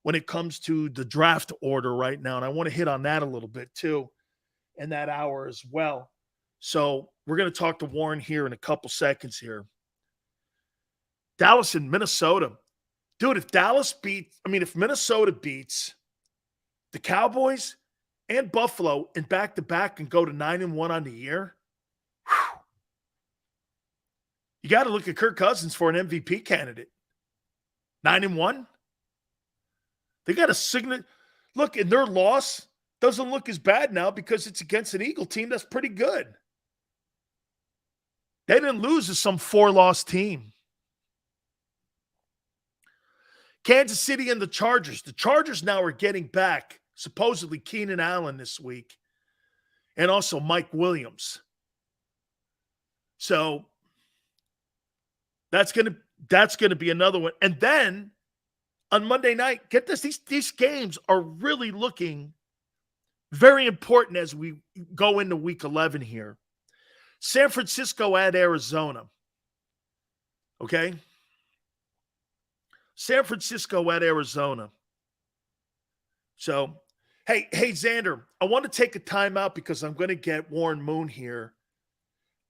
when it comes to the draft order right now, and I want to hit on that a little bit too in that hour as well. So we're going to talk to Warren here in a couple seconds here. Dallas and Minnesota. Dude, if Minnesota beats the Cowboys and Buffalo in back-to-back and go to 9-1 on the year, whew, you got to look at Kirk Cousins for an MVP candidate. 9-1? They got a signet. Look, and their loss doesn't look as bad now because it's against an Eagle team that's pretty good. They didn't lose to some 4-loss team. Kansas City and the Chargers. The Chargers now are getting back, supposedly, Keenan Allen this week. And also Mike Williams. So that's gonna be another one. And then on Monday night, get this, these games are really looking very important as we go into week 11 here. San Francisco at Arizona. Okay? San Francisco at Arizona. So, hey, Xander, I want to take a timeout because I'm going to get Warren Moon here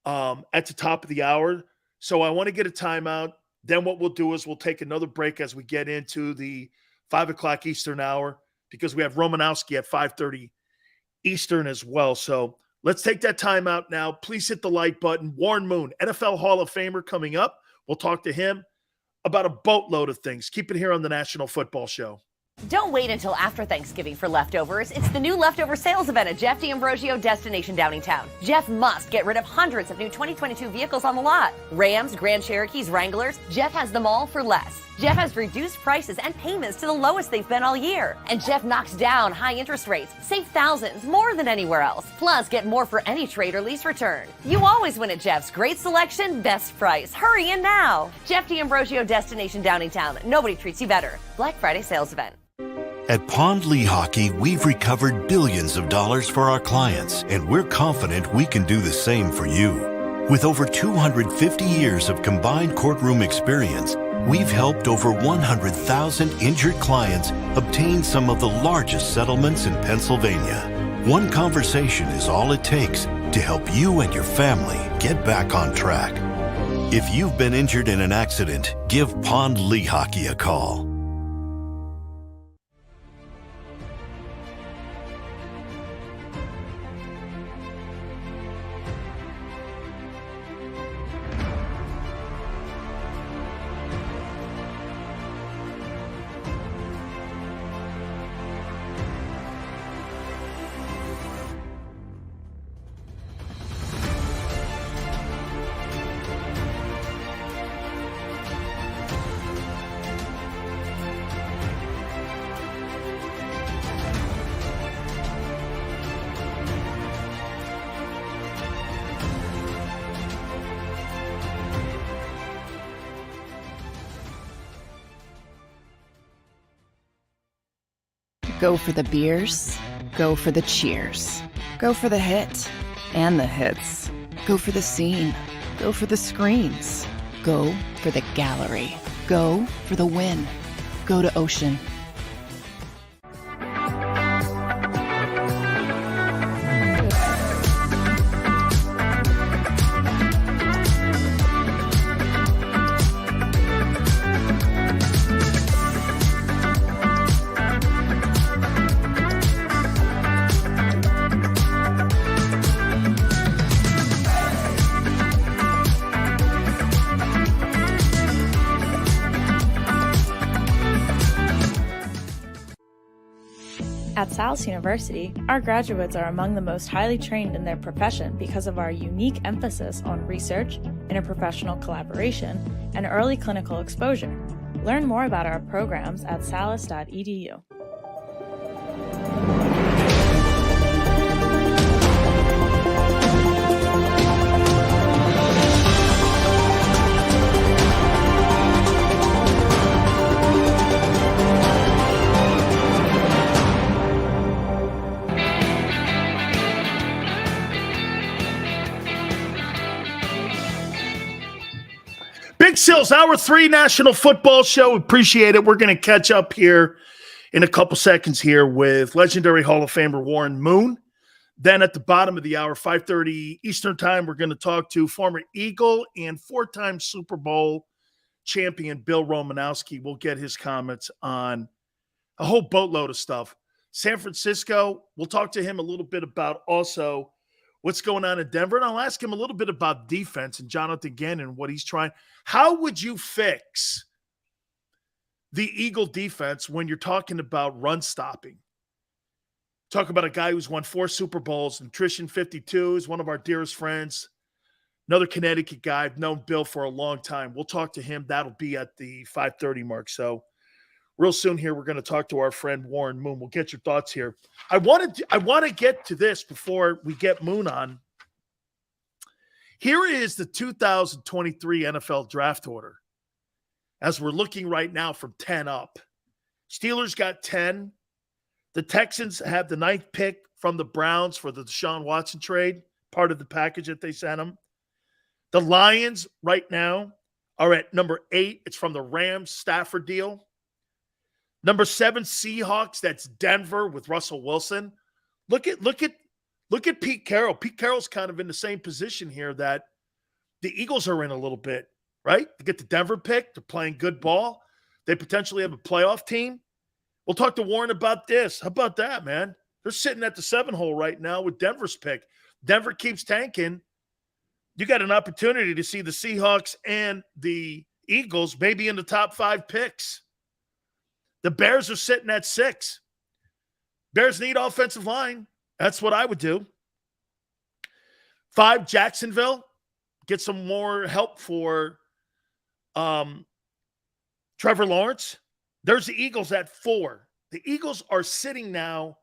at the top of the hour. So I want to get a timeout. Then what we'll do is we'll take another break as we get into the 5 o'clock Eastern hour because we have Romanowski at 5:30 Eastern as well. So Let's take that time out now. Please hit the like button. Warren Moon, NFL Hall of Famer, coming up. We'll talk to him about a boatload of things. Keep it here on the National Football Show. Don't wait until after Thanksgiving for leftovers. It's the new leftover sales event at Jeff D'Ambrosio Destination Downingtown. Jeff must get rid of hundreds of new 2022 vehicles on the lot. Rams, Grand Cherokees, Wranglers. Jeff has them all for less. Jeff has reduced prices and payments to the lowest they've been all year. And Jeff knocks down high interest rates. Save thousands, more than anywhere else. Plus, get more for any trade or lease return. You always win at Jeff's. Great selection, best price. Hurry in now. Jeff D'Ambrosio Destination Downingtown. Nobody treats you better. Black Friday sales event. At Pond Lehocky, we've recovered billions of dollars for our clients, and we're confident we can do the same for you. With over 250 years of combined courtroom experience, we've helped over 100,000 injured clients obtain some of the largest settlements in Pennsylvania. One conversation is all it takes to help you and your family get back on track. If you've been injured in an accident, give Pond Lehocky a call. Go for the beers, go for the cheers, go for the hit and the hits, go for the scene, go for the screens, go for the gallery, go for the win, go to Ocean. At Salus University, our graduates are among the most highly trained in their profession because of our unique emphasis on research, interprofessional collaboration, and early clinical exposure. Learn more about our programs at salus.edu. Big Sills, Hour 3 National Football Show. Appreciate it. We're going to catch up here in a couple seconds here with legendary Hall of Famer Warren Moon. Then at the bottom of the hour, 5:30 Eastern Time, we're going to talk to former Eagle and four-time Super Bowl champion Bill Romanowski. We'll get his comments on a whole boatload of stuff. San Francisco, we'll talk to him a little bit about also what's going on in Denver, and I'll ask him a little bit about defense and Jonathan Gannon and what he's trying. How would you fix the Eagle defense when you're talking about run stopping? Talk about a guy who's won 4 Super Bowls. Nutrition 52 is one of our dearest friends. Another Connecticut guy. I've known Bill for a long time. We'll talk to him. That'll be at the 5:30 mark. So real soon here, we're going to talk to our friend Warren Moon. We'll get your thoughts here. I want to get to this before we get Moon on. Here is the 2023 NFL draft order as we're looking right now from 10 up. Steelers got 10. The Texans have the 9th pick from the Browns for the Deshaun Watson trade, part of the package that they sent him. The Lions right now are at number 8. It's from the Rams Stafford deal. Number 7, Seahawks. That's Denver with Russell Wilson. Look at Pete Carroll. Pete Carroll's kind of in the same position here that the Eagles are in a little bit, right? They get the Denver pick. They're playing good ball. They potentially have a playoff team. We'll talk to Warren about this. How about that, man? They're sitting at the 7 hole right now with Denver's pick. Denver keeps tanking, you got an opportunity to see the Seahawks and the Eagles maybe in the top 5 picks. The Bears are sitting at 6. Bears need offensive line. That's what I would do. 5, Jacksonville. Get some more help for Trevor Lawrence. There's the Eagles at 4. The Eagles are sitting now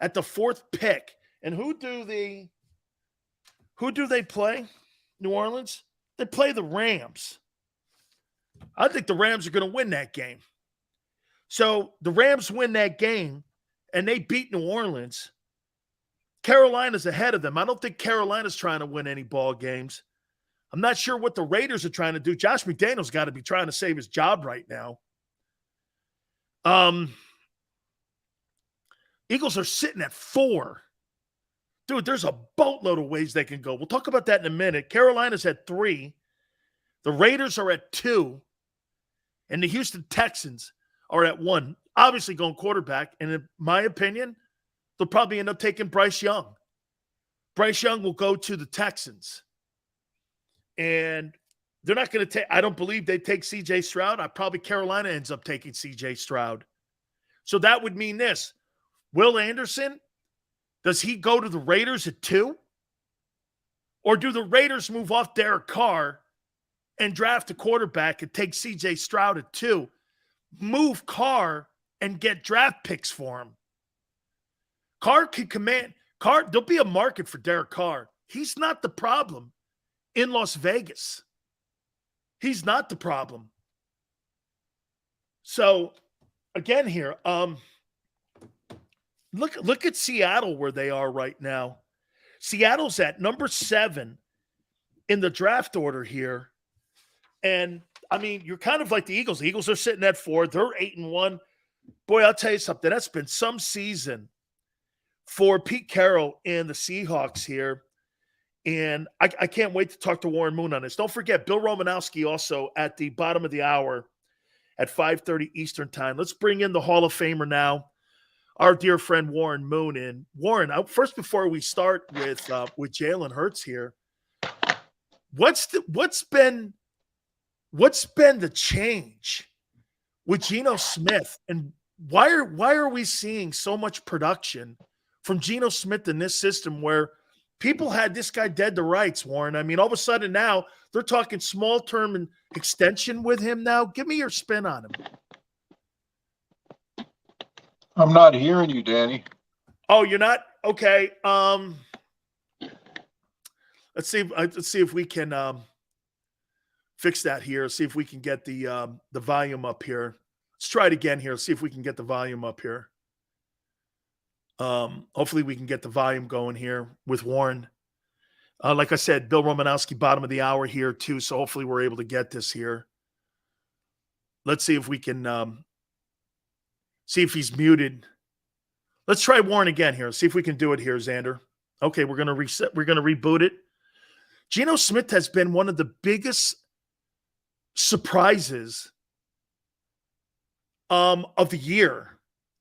at the 4th pick. And who do they play? New Orleans? They play the Rams. I think the Rams are going to win that game. So the Rams win that game, and they beat New Orleans. Carolina's ahead of them. I don't think Carolina's trying to win any ball games. I'm not sure what the Raiders are trying to do. Josh McDaniels got to be trying to save his job right now. Eagles are sitting at 4. Dude, there's a boatload of ways they can go. We'll talk about that in a minute. Carolina's at 3. The Raiders are at 2. And the Houston Texans are at 1. Obviously going quarterback. And in my opinion, they'll probably end up taking Bryce Young. Bryce Young will go to the Texans. And they're not going to take – I don't believe they take C.J. Stroud. Probably Carolina ends up taking C.J. Stroud. So that would mean this. Will Anderson, does he go to the Raiders at 2? Or do the Raiders move off Derek Carr and draft a quarterback and take C.J. Stroud at 2? Move Carr and get draft picks for him. Carr can command – there'll be a market for Derek Carr. He's not the problem in Las Vegas. He's not the problem. So, again here, look at Seattle where they are right now. Seattle's at number 7 in the draft order here. And, I mean, you're kind of like the Eagles. The Eagles are sitting at 4. They're 8-1. Boy, I'll tell you something. That's been some season for Pete Carroll and the Seahawks here. And I can't wait to talk to Warren Moon on this. Don't forget, Bill Romanowski also at the bottom of the hour at 5:30 Eastern time. Let's bring in the Hall of Famer now, our dear friend Warren Moon. And Warren, first before we start with Jalen Hurts here, what's been the change with Geno Smith, and why are we seeing so much production from Geno Smith in this system where people had this guy dead to rights, Warren? I mean, all of a sudden now they're talking small term and extension with him now. Give me your spin on him. I'm not hearing you, Danny. Oh, you're not? Okay. Let's see if we can fix that here. See if we can get the volume up here. Let's try it again here. See if we can get the volume up here. Hopefully we can get the volume going here with Warren. Like I said, Bill Romanowski, bottom of the hour here too. So hopefully we're able to get this here. Let's see if we can see if he's muted. Let's try Warren again here. See if we can do it here, Xander. Okay, we're going to reset. We're going to reboot it. Geno Smith has been one of the biggest surprises of the year.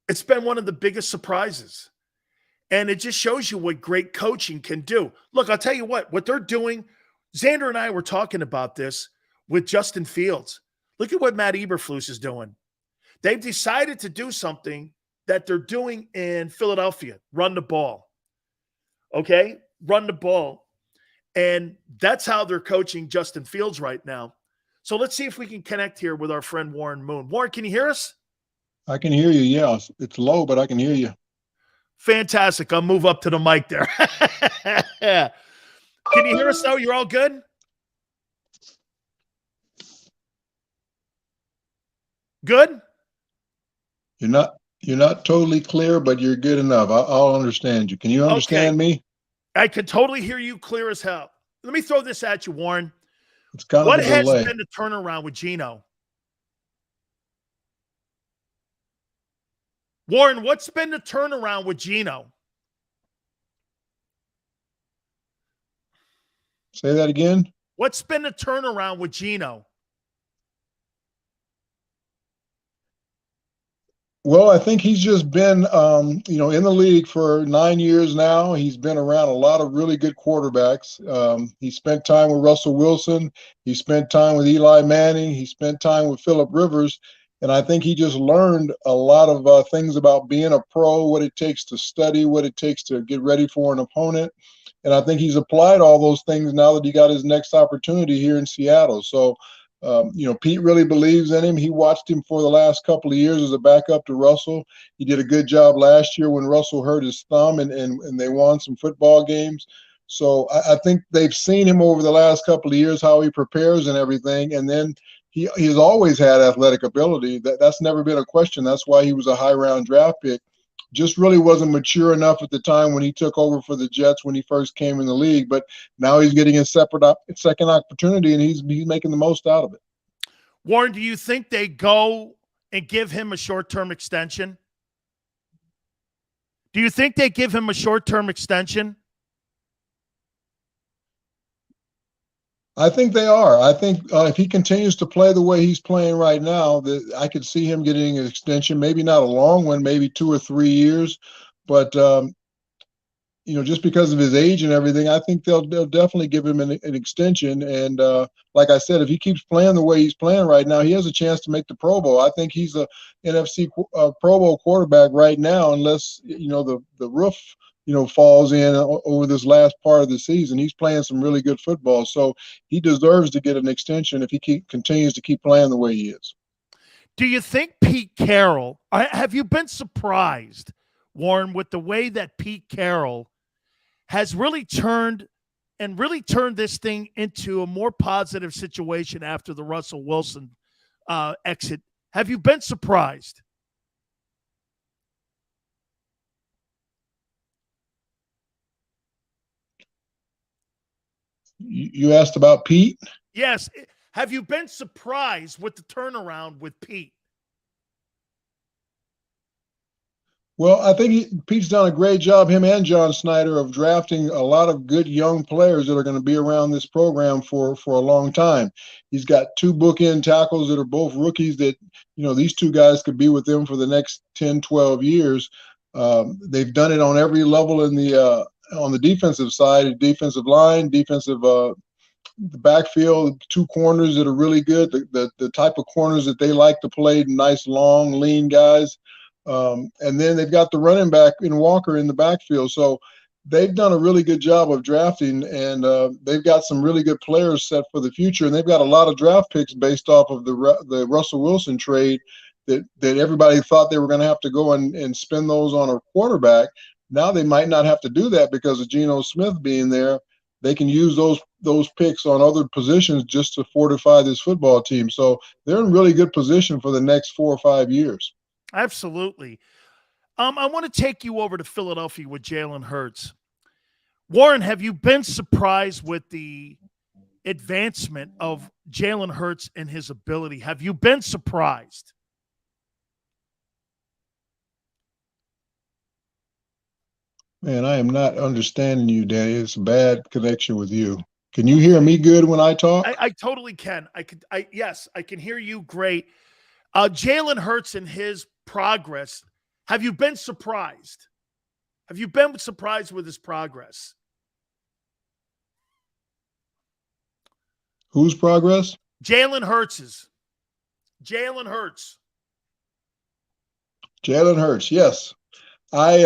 It's been one of the biggest surprises. And it just shows you what great coaching can do. Look, I'll tell you what they're doing. Xander and I were talking about this with Justin Fields. Look at what Matt Eberflus is doing. They've decided to do something that they're doing in Philadelphia. Run the ball. Okay? Run the ball. And that's how they're coaching Justin Fields right now. So let's see if we can connect here with our friend Warren Moon. Warren, can you hear us? I can hear you, yes. It's low, but I can hear you. Fantastic. I'll move up to the mic there. Can you hear us though? You're all good? Good? You're not totally clear, but you're good enough. I'll understand you. Can you understand me? I can totally hear you clear as hell. Let me throw this at you, Warren. It's kind what of a has delay. been the turnaround with Geno? Warren, what's been the turnaround with Geno? Say that again. What's been the turnaround with Geno? Well, I think he's just been, in the league for 9 years now. He's been around a lot of really good quarterbacks. He spent time with Russell Wilson. He spent time with Eli Manning. He spent time with Phillip Rivers. And I think he just learned a lot of things about being a pro, what it takes to study, what it takes to get ready for an opponent. And I think he's applied all those things now that he got his next opportunity here in Seattle. So, Pete really believes in him. He watched him for the last couple of years as a backup to Russell. He did a good job last year when Russell hurt his thumb and they won some football games. So I think they've seen him over the last couple of years, how he prepares and everything. And then he's always had athletic ability. That's never been a question. That's why he was a high round draft pick. Just really wasn't mature enough at the time when he took over for the Jets when he first came in the league. But now he's getting a second opportunity, and he's making the most out of it. Warren, do you think they go and give him a short-term extension? Do you think they give him a short-term extension? I think they are. I think if he continues to play the way he's playing right now, I could see him getting an extension, maybe not a long one, maybe 2 or 3 years. But, just because of his age and everything, I think they'll definitely give him an extension. And like I said, if he keeps playing the way he's playing right now, he has a chance to make the Pro Bowl. I think he's a NFC Pro Bowl quarterback right now, unless, the roof falls in over this last part of the season. He's playing some really good football, so he deserves to get an extension if he continues to keep playing the way he is. Do you think Pete Carroll, have you been surprised, Warren, with the way that Pete Carroll has really turned this thing into a more positive situation after the Russell Wilson exit? Have you been surprised? You asked about Pete? Yes. Have you been surprised with the turnaround with Pete? Well, I think Pete's done a great job, him and John Snyder, of drafting a lot of good young players that are going to be around this program for a long time. He's got 2 bookend tackles that are both rookies that, these 2 guys could be with them for the next 10, 12 years. They've done it on every level on the defensive side, defensive line, defensive the backfield, 2 corners that are really good, the type of corners that they like to play, nice, long, lean guys. And then they've got the running back in Walker in the backfield. So they've done a really good job of drafting, and they've got some really good players set for the future. And they've got a lot of draft picks based off of the Russell Wilson trade that everybody thought they were going to have to go and spend those on a quarterback. Now they might not have to do that because of Geno Smith being there. They can use those picks on other positions just to fortify this football team. So they're in really good position for the next 4 or 5 years. Absolutely. I want to take you over to Philadelphia with Jalen Hurts. Warren, have you been surprised with the advancement of Jalen Hurts and his ability? Have you been surprised? Man, I am not understanding you, Danny. It's a bad connection with you. Can you hear me good when I talk? I totally can. Yes, I can hear you great. Jalen Hurts and his progress. Have you been surprised? Have you been surprised with his progress? Whose progress? Jalen Hurts's. Jalen Hurts. Jalen Hurts, yes. I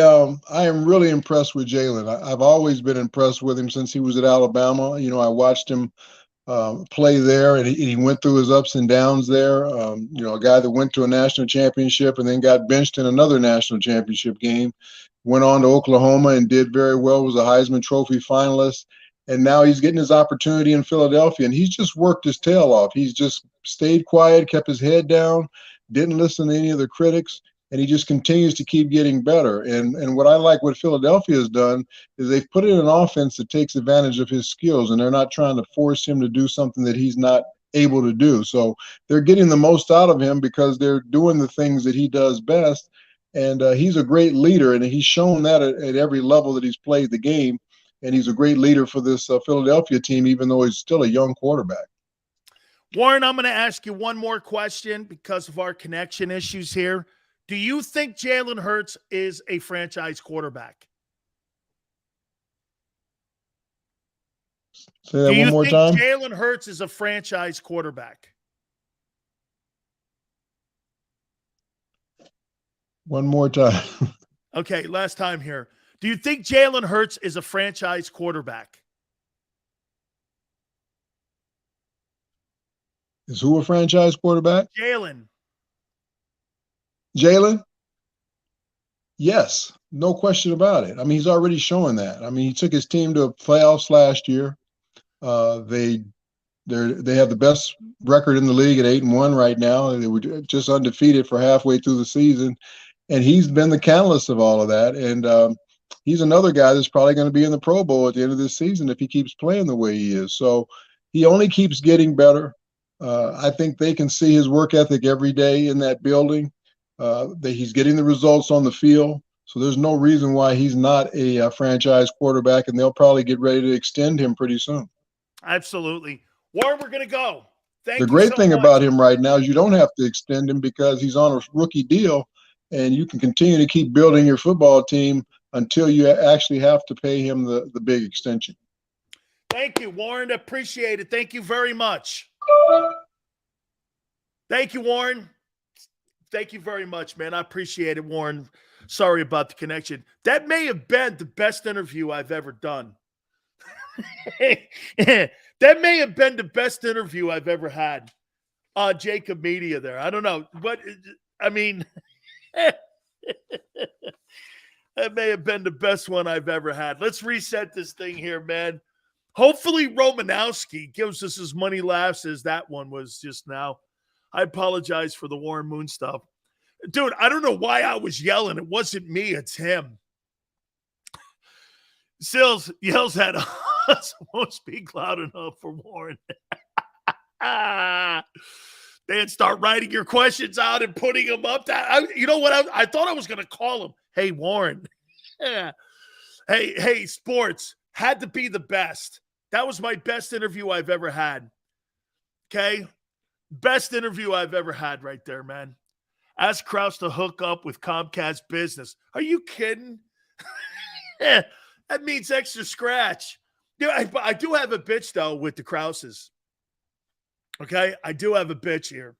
am really impressed with Jalen. I've always been impressed with him since he was at Alabama. I watched him play there, and he went through his ups and downs there. A guy that went to a national championship and then got benched in another national championship game, went on to Oklahoma and did very well, was a Heisman Trophy finalist, and now he's getting his opportunity in Philadelphia, and he's just worked his tail off. He's just stayed quiet, kept his head down, didn't listen to any of the critics, and he just continues to keep getting better. And what I like what Philadelphia has done is they've put in an offense that takes advantage of his skills, and they're not trying to force him to do something that he's not able to do. So they're getting the most out of him because they're doing the things that he does best. And he's a great leader, and he's shown that at every level that he's played the game. And he's a great leader for this Philadelphia team, even though he's still a young quarterback. Warren, I'm going to ask you one more question because of our connection issues here. Do you think Jalen Hurts is a franchise quarterback? Say that one more time. Jalen Hurts is a franchise quarterback? One more time. Okay, last time here. Do you think Jalen Hurts is a franchise quarterback? Is who a franchise quarterback? Jalen. Yes, no question about it. I mean, he's already showing that. I mean, he took his team to playoffs last year. They have the best record in the league at 8-1 right now. They were just undefeated for halfway through the season, and he's been the catalyst of all of that. And he's another guy that's probably going to be in the Pro Bowl at the end of this season if he keeps playing the way he is. So he only keeps getting better. I think they can see his work ethic every day in that building. That he's getting the results on the field. So there's no reason why he's not a franchise quarterback, and they'll probably get ready to extend him pretty soon. Absolutely. Warren, we're going to go. The great thing about him right now is you don't have to extend him because he's on a rookie deal, and you can continue to keep building your football team until you actually have to pay him the big extension. Thank you, Warren. Appreciate it. Thank you very much. Thank you, Warren. Thank you very much, man. I appreciate it, Warren. Sorry about the connection. That may have been the best interview I've ever done. That may have been the best interview I've ever had on JAKIB Media there. I don't know. But, I mean, that may have been the best one I've ever had. Let's reset this thing here, man. Hopefully Romanowski gives us as many laughs as that one was just now. I apologize for the Warren Moon stuff. Dude, I don't know why I was yelling. It wasn't me. It's him. Sills yells at us. Won't speak loud enough for Warren. Then start writing your questions out and putting them up. You know what? I thought I was going to call him. Hey, Warren. Hey, sports. Had to be the best. That was my best interview I've ever had. Okay? Best interview I've ever had right there, man. Ask Krause to hook up with Comcast Business. Are you kidding? That means extra scratch. I do have a bitch, though, with the Krauses. Okay? I do have a bitch here.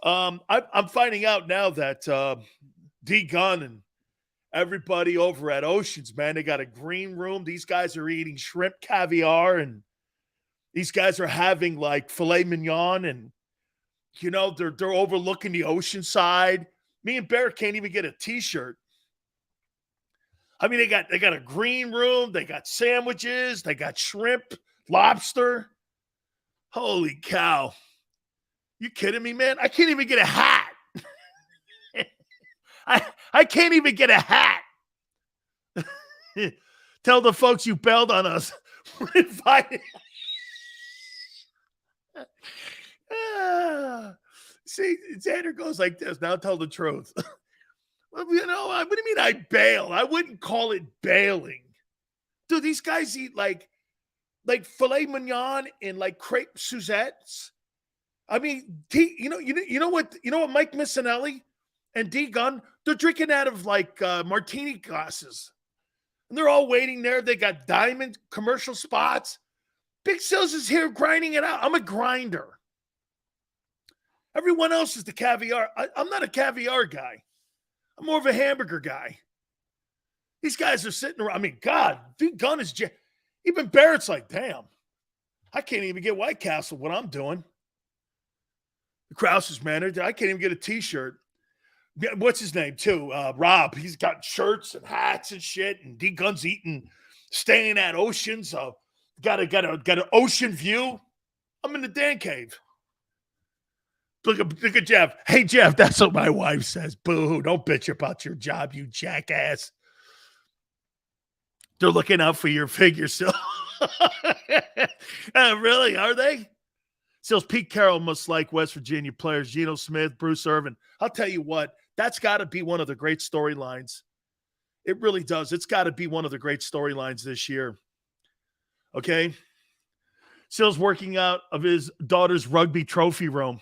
I'm finding out now that D. Gunn and everybody over at Oceans, man, they got a green room. These guys are eating shrimp caviar, and these guys are having like filet mignon, and you know they're overlooking the ocean side. Me and Bear can't even get a T-shirt. I mean, they got a green room, they got sandwiches, they got shrimp, lobster. Holy cow! You kidding me, man? I can't even get a hat. I can't even get a hat. Tell the folks you bailed on us. We're invited. See, Xander goes like this. Now tell the truth. Well, you know, what do you mean I bail? I wouldn't call it bailing. Dude, these guys eat like filet mignon and like crepe Suzettes. I mean, you know what Mike Missinelli and D. Gunn, they're drinking out of like martini glasses. And they're all waiting there. They got diamond commercial spots. Big Sills is here grinding it out. I'm a grinder. Everyone else is the caviar. I'm not a caviar guy. I'm more of a hamburger guy. These guys are sitting around. I mean, God, D. Gunn is even Barrett's like, damn, I can't even get White Castle what I'm doing. The Krause's manager, I can't even get a T-shirt. What's his name, too? Rob. He's got shirts and hats and shit, and D. Gunn's staying at Ocean, so got an ocean view. I'm in the Dan cave. Look at Jeff. Hey, Jeff, that's what my wife says. Boo, don't bitch about your job, you jackass. They're looking out for your figure, Sil. Really, are they? Sills, Pete Carroll must like West Virginia players. Geno Smith, Bruce Irvin. I'll tell you what, that's got to be one of the great storylines. It really does. It's got to be one of the great storylines this year. Okay? Sills working out of his daughter's rugby trophy room.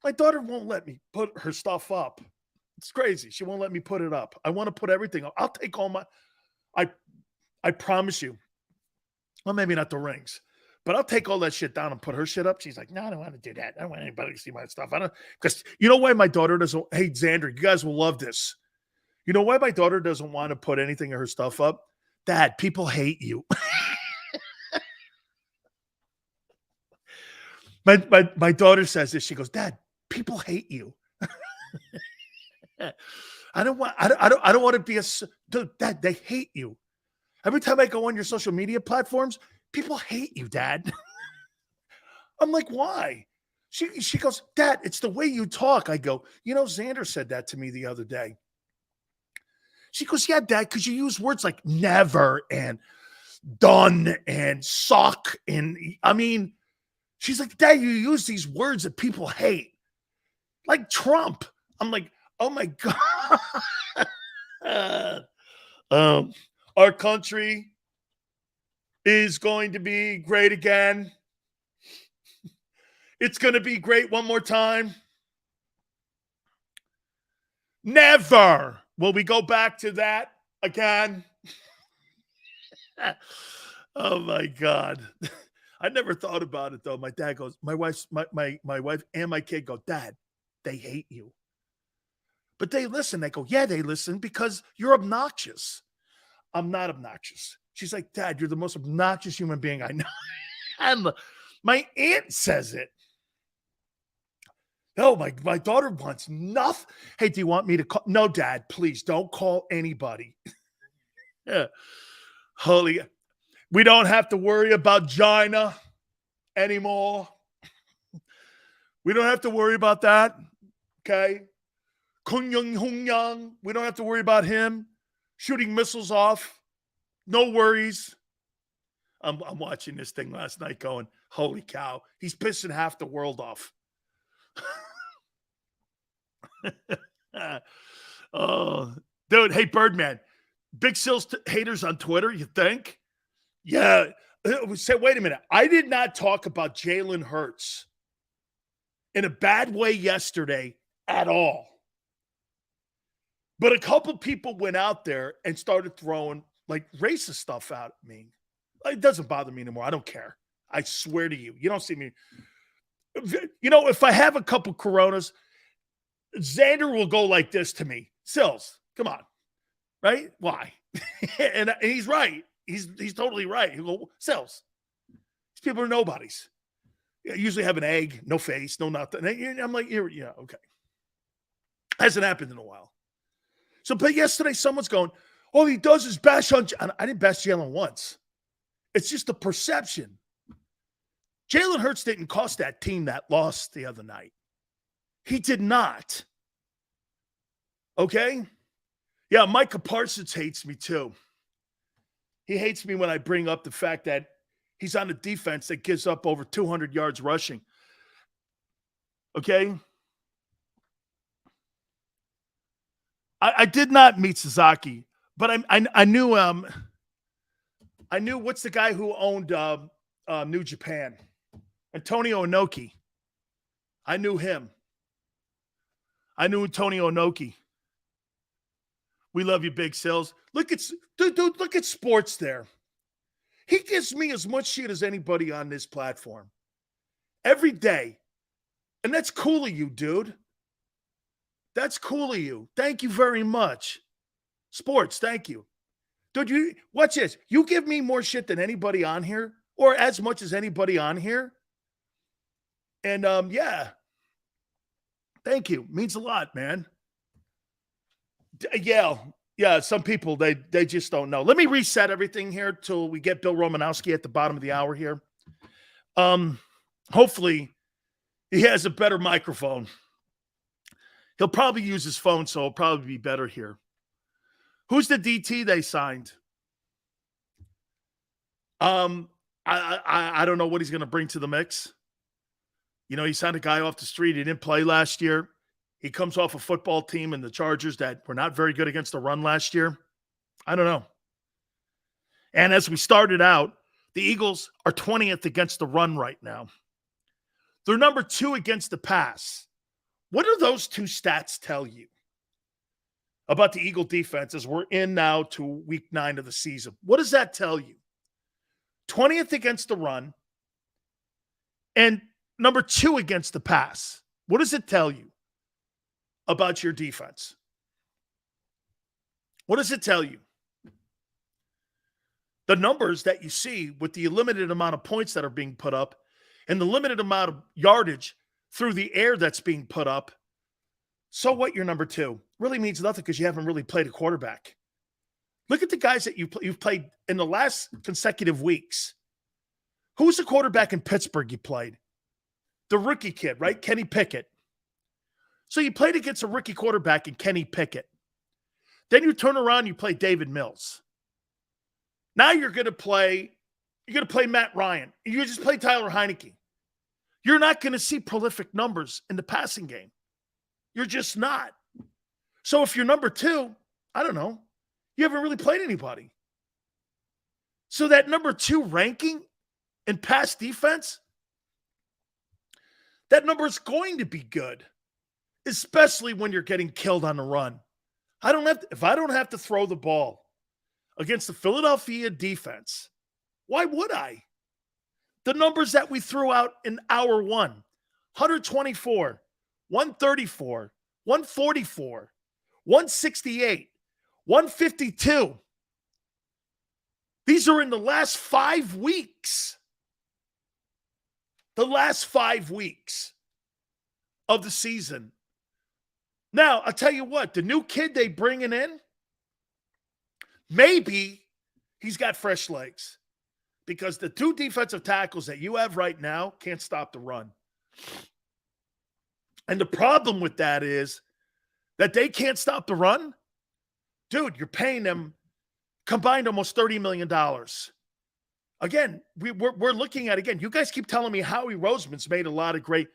My daughter won't let me put her stuff up. It's crazy. She won't let me put it up. I want to put everything up. I'll take all my I promise you. Well, maybe not the rings, but I'll take all that shit down and put her shit up. She's like, no, I don't want to do that. I don't want anybody to see my stuff. I don't, because you know why my daughter doesn't. Hey, Xander, you guys will love this. You know why my daughter doesn't want to put anything of her stuff up? Dad, people hate you. My daughter says this. She goes, Dad, people hate you. I don't want to be dude, Dad, they hate you. Every time I go on your social media platforms, people hate you, Dad. I'm like, why? She goes, Dad, it's the way you talk. I go, Xander said that to me the other day. She goes, yeah, Dad, because you use words like never and done and suck. And I mean, she's like, Dad, you use these words that people hate. Like Trump. I'm like, oh my God. Our country is going to be great again. It's going to be great one more time. Never will we go back to that again. Oh my God. I never thought about it though. My dad goes, my wife and my kid go, Dad, they hate you. But they listen. They go, yeah, they listen because you're obnoxious. I'm not obnoxious. She's like, Dad, you're the most obnoxious human being I know. And my aunt says it. No, my daughter wants nothing. Hey, do you want me to call? No, Dad, please don't call anybody. Yeah. Holy, we don't have to worry about Gina anymore. We don't have to worry about that. Okay. Kun Young Hung Young. We don't have to worry about him shooting missiles off. No worries. I'm watching this thing last night going, holy cow. He's pissing half the world off. Oh, dude. Hey, Birdman. Big Sills haters on Twitter, you think? Yeah. Say, wait a minute. I did not talk about Jalen Hurts in a bad way yesterday at all. But a couple people went out there and started throwing like racist stuff out at me. It doesn't bother me anymore. I don't care. I swear to you. You don't see me. If I have a couple Coronas, Xander will go like this to me. Sills, come on. Right? Why? and he's right. He's totally right. He'll go, Sills, these people are nobodies. I usually have an egg, no face, no nothing. And I'm like, yeah, okay. Hasn't happened in a while. So, but yesterday someone's going, all he does is bash on. I didn't bash Jalen once. It's just a perception. Jalen Hurts didn't cost that team that loss the other night. He did not. Okay? Yeah, Micah Parsons hates me too. He hates me when I bring up the fact that he's on a defense that gives up over 200 yards rushing. Okay? I did not meet Sasaki, but I knew what's the guy who owned New Japan? Antonio Inoki. I knew him. I knew Antonio Inoki. We love you, Big Sills. Look at dude, look at sports there. He gives me as much shit as anybody on this platform. Every day. And that's cool of you, dude. That's cool of you. Thank you very much. Sports, thank you. Dude, watch this. You give me more shit than anybody on here, or as much as anybody on here. And yeah. Thank you. Means a lot, man. Yeah, some people, they just don't know. Let me reset everything here till we get Bill Romanowski at the bottom of the hour here. Hopefully he has a better microphone. He'll probably use his phone, so it'll probably be better here. Who's the DT they signed? I don't know what he's going to bring to the mix. He signed a guy off the street. He didn't play last year. He comes off a football team in the Chargers that were not very good against the run last year. I don't know. And as we started out, the Eagles are 20th against the run right now. They're number 2 against the pass. What do those two stats tell you? about the Eagle defense as we're in now to week 9 of the season. What does that tell you? 20th against the run and number 2 against the pass. What does it tell you about your defense? What does it tell you? The numbers that you see with the limited amount of points that are being put up and the limited amount of yardage through the air that's being put up. So what, you're number 2? Really means nothing because you haven't really played a quarterback. Look at the guys that you've played in the last consecutive weeks. Who's the quarterback in Pittsburgh you played? The rookie kid, right? Kenny Pickett. So you played against a rookie quarterback in Kenny Pickett. Then you turn around, you play David Mills. Now you're going to play Matt Ryan. You just play Tyler Heineke. You're not going to see prolific numbers in the passing game. You're just not. So if you're number 2, I don't know, you haven't really played anybody. So that number 2 ranking in pass defense, that number is going to be good, especially when you're getting killed on the run. If I don't have to throw the ball against the Philadelphia defense, why would I? The numbers that we threw out in hour 1, 124, 134, 144, 168, 152. These are in the last 5 weeks. The last 5 weeks of the season. Now, I'll tell you what, the new kid they bringing in, maybe he's got fresh legs because the 2 defensive tackles that you have right now can't stop the run. And the problem with that is that they can't stop the run. Dude, you're paying them combined almost $30 million. Again, we're looking at, again, you guys keep telling me Howie Roseman's made a lot of great.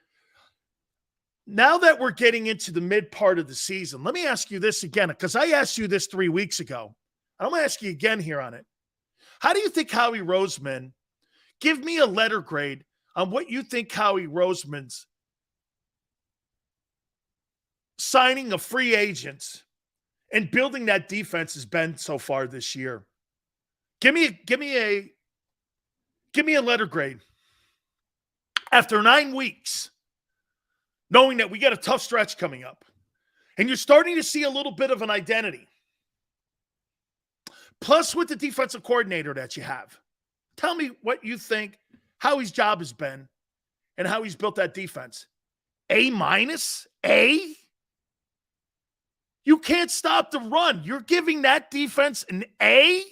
Now that we're getting into the mid part of the season, let me ask you this again, because I asked you this 3 weeks ago. I'm going to ask you again here on it. How do you think Howie Roseman, give me a letter grade on what you think Howie Roseman's signing of free agents and building that defense has been so far this year? Give me a letter grade. After 9 weeks, knowing that we got a tough stretch coming up, and you're starting to see a little bit of an identity. Plus with the defensive coordinator that you have. Tell me what you think Howie's job has been and how he's built that defense. A-? A? You can't stop the run. You're giving that defense an A?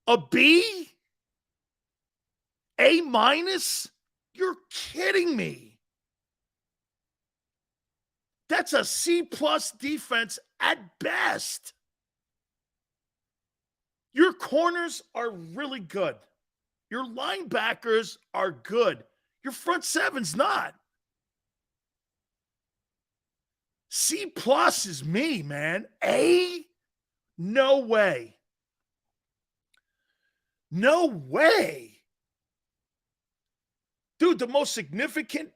A B? A-? You're kidding me. That's a C-plus defense at best. Your corners are really good. Your linebackers are good. Your front seven's not. C-plus is me, man. A? No way. No way. Dude, the most significant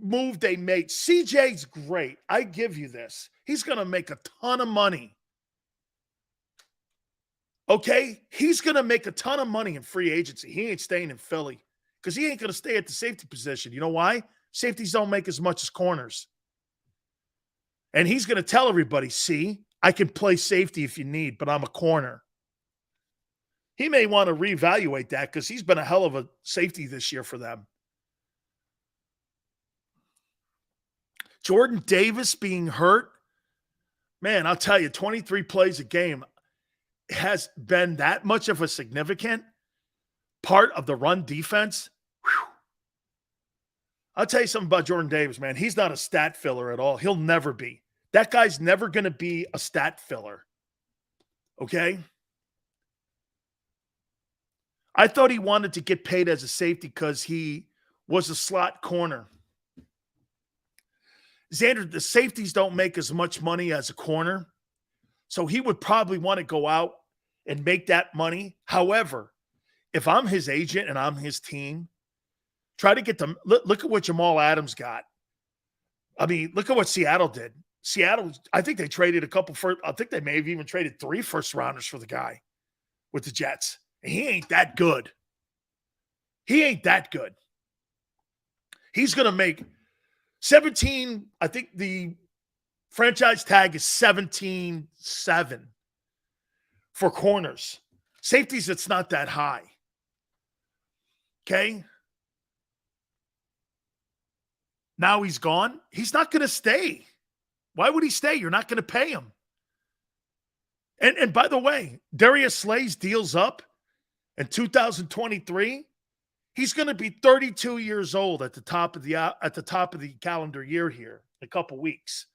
move they made. CJ's great. I give you this. He's going to make a ton of money. Okay? He's going to make a ton of money in free agency. He ain't staying in Philly because he ain't going to stay at the safety position. You know why? Safeties don't make as much as corners. And he's going to tell everybody, see, I can play safety if you need, but I'm a corner. He may want to reevaluate that because he's been a hell of a safety this year for them. Jordan Davis being hurt, man, I'll tell you, 23 plays a game has been that much of a significant part of the run defense. Whew. I'll tell you something about Jordan Davis, man. He's not a stat filler at all. He'll never be. That guy's never going to be a stat filler. Okay? I thought he wanted to get paid as a safety because he was a slot corner. Xander, the safeties don't make as much money as a corner, so he would probably want to go out and make that money. However, if I'm his agent and I'm his team, try to get them. Look at what Jamal Adams got. I mean, look at what Seattle did. Seattle, I think they traded I think they may have even traded 3 first-rounders for the guy with the Jets. And he ain't that good. He ain't that good. He's going to make 17, I think the franchise tag is 17.7 for corners. Safeties, it's not that high. Okay? Now he's gone. He's not going to stay. Why would he stay? You're not going to pay him. And by the way, Darius Slay's deal's up in 2023. He's going to be 32 years old at the top of the calendar year here in a couple weeks.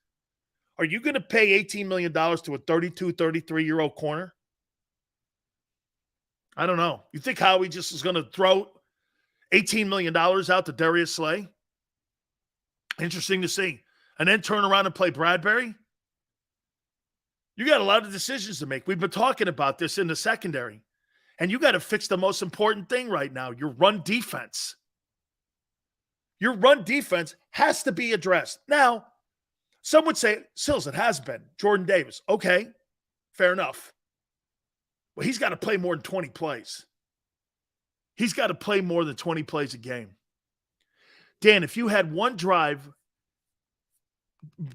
Are you going to pay $18 million to a 32, 33-year-old corner? I don't know. You think Howie just is going to throw $18 million out to Darius Slay? Interesting to see. And then turn around and play Bradbury? You got a lot of decisions to make. We've been talking about this in the secondary. And you got to fix the most important thing right now, your run defense. Your run defense has to be addressed. Now, some would say, Sills, it has been. Jordan Davis. Okay, fair enough. Well, he's got to play more than 20 plays. He's got to play more than 20 plays a game. Dan, if you had one drive,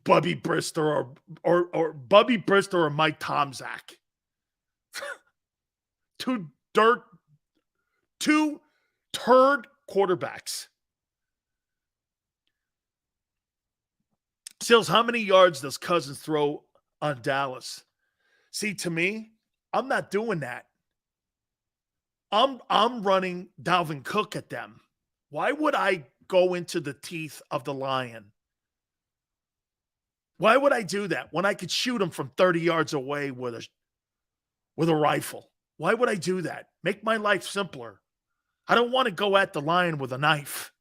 Bubby Brister or Bubby Brister or Mike Tomczak, two turd quarterbacks. Sills, how many yards does Cousins throw on Dallas? See, to me, I'm not doing that. I'm running Dalvin Cook at them. Why would I go into the teeth of the lion? Why would I do that when I could shoot him from 30 yards away with a rifle? Why would I do that? Make my life simpler. I don't want to go at the lion with a knife.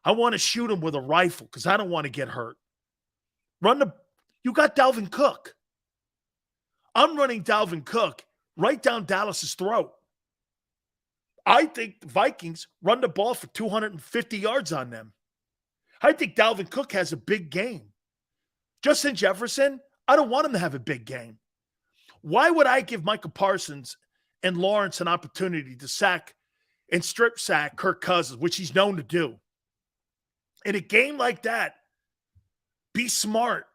I want to shoot him with a rifle because I don't want to get hurt. You got Dalvin Cook. I'm running Dalvin Cook right down Dallas's throat. I think the Vikings run the ball for 250 yards on them. I think Dalvin Cook has a big game. Justin Jefferson, I don't want him to have a big game. Why would I give Micah Parsons and Lawrence an opportunity to sack and strip sack Kirk Cousins, which he's known to do? In a game like that, be smart.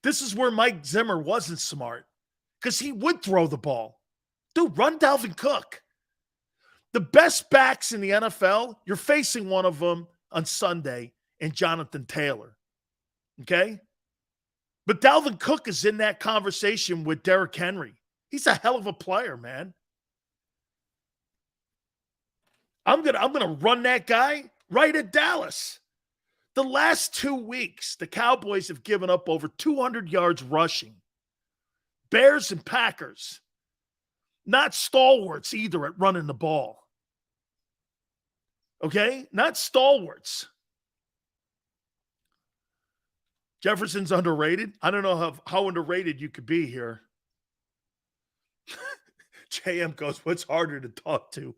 This is where Mike Zimmer wasn't smart because he would throw the ball. Dude, run Dalvin Cook. The best backs in the NFL, you're facing one of them on Sunday in Jonathan Taylor. Okay? But Dalvin Cook is in that conversation with Derrick Henry. He's a hell of a player, man. I'm gonna run that guy right at Dallas. The last 2 weeks, the Cowboys have given up over 200 yards rushing. Bears and Packers, not stalwarts either at running the ball. Okay? Not stalwarts. Jefferson's underrated. I don't know how underrated you could be here. JM goes, what's harder to talk to,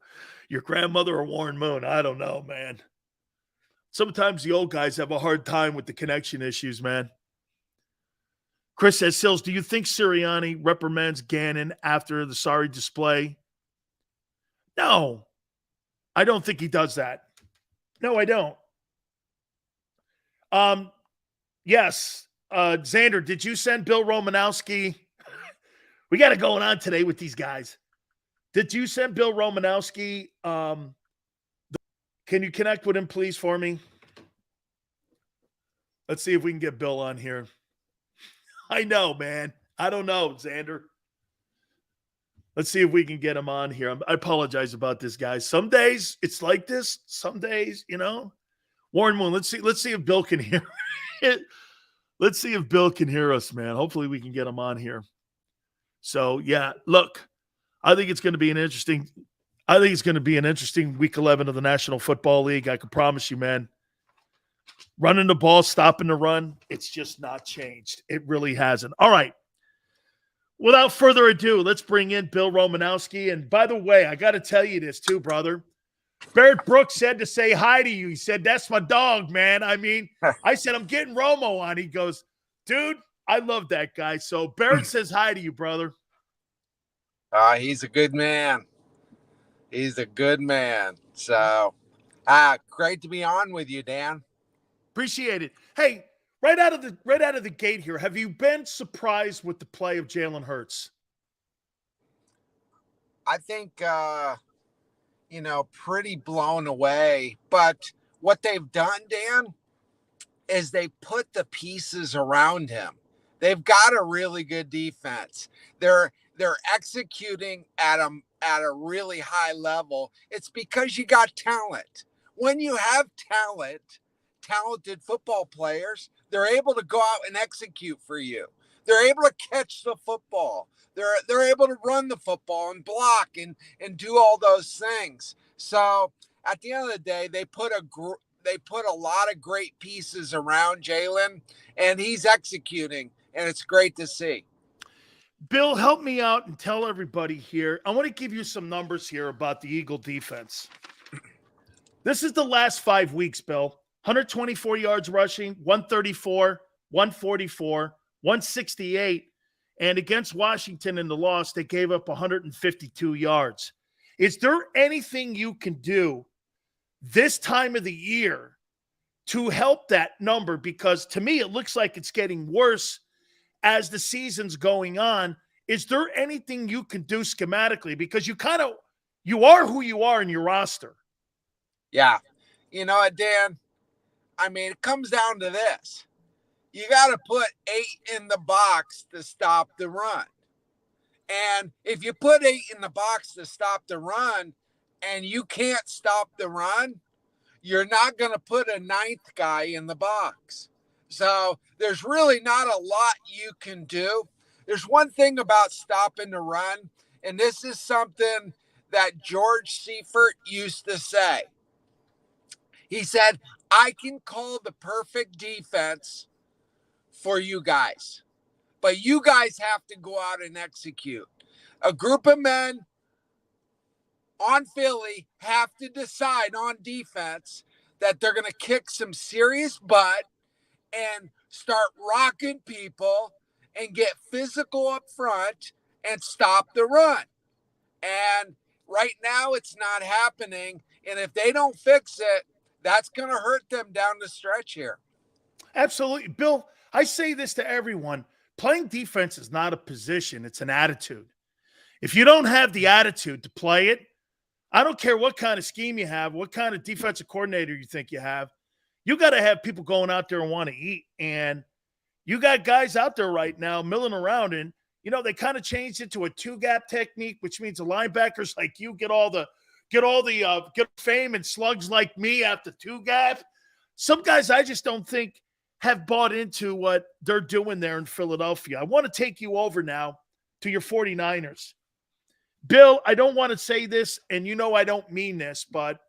your grandmother or Warren Moon? I don't know, man. Sometimes the old guys have a hard time with the connection issues, man. Chris says, Sills, do you think Sirianni reprimands Gannon after the sorry display? No, I don't think he does that. No, I don't. Yes. Xander, did you send Bill Romanowski? We got it going on today with these guys. Did you send Bill Romanowski? Can you connect with him, please, for me? Let's see if we can get Bill on here. I know, man. I don't know, Xander. Let's see if we can get him on here. I apologize about this, guys. Some days it's like this. Some days, Warren Moon, let's see if Bill can hear it. Let's see if Bill can hear us, man. Hopefully we can get him on here. So, yeah, look, I think it's going to be an interesting week 11 of the National Football League. I can promise you, man. Running the ball, stopping the run, it's just not changed. It really hasn't. All right. Without further ado, let's bring in Bill Romanowski. And by the way, I got to tell you this too, brother. Barrett Brooks said to say hi to you. He said, that's my dog, man. I mean, I said, I'm getting Romo on. He goes, Dude, I love that guy. So Barrett says hi to you, brother. He's a good man. He's a good man. So, great to be on with you, Dan. Appreciate it. Hey, right out of the gate here, have you been surprised with the play of Jalen Hurts? I think, pretty blown away. But what they've done, Dan, is they put the pieces around him. They've got a really good defense. They're executing at a really high level. It's because you got talent. When you have talented football players, they're able to go out and execute for you. They're able to catch the football. They're able to run the football and block and do all those things. So at the end of the day, they put a lot of great pieces around Jalen, and he's executing, and it's great to see. Bill, help me out and tell everybody here. I want to give you some numbers here about the Eagle defense. This is the last 5 weeks, Bill. 124 yards rushing, 134, 144, 168. And against Washington in the loss, they gave up 152 yards. Is there anything you can do this time of the year to help that number? Because to me, it looks like it's getting worse as the season's going on. Is there anything you can do schematically? Because you are who you are in your roster. Yeah. You know what, Dan? I mean, it comes down to this. You got to put 8 in the box to stop the run. And if you put 8 in the box to stop the run and you can't stop the run, you're not going to put a 9th guy in the box. So there's really not a lot you can do. There's one thing about stopping the run, and this is something that George Seifert used to say. He said, I can call the perfect defense for you guys, but you guys have to go out and execute. A group of men on Philly have to decide on defense that they're going to kick some serious butt and start rocking people and get physical up front and stop the run. And right now it's not happening. And if they don't fix it, that's going to hurt them down the stretch here. Absolutely. Bill, I say this to everyone. Playing defense is not a position. It's an attitude. If you don't have the attitude to play it, I don't care what kind of scheme you have, what kind of defensive coordinator you think you have. You got to have people going out there and want to eat. And you got guys out there right now milling around. And, they kind of changed it to a 2-gap technique, which means the linebackers like you get fame and slugs like me at the 2-gap. Some guys I just don't think have bought into what they're doing there in Philadelphia. I want to take you over now to your 49ers. Bill, I don't want to say this, and I don't mean this, but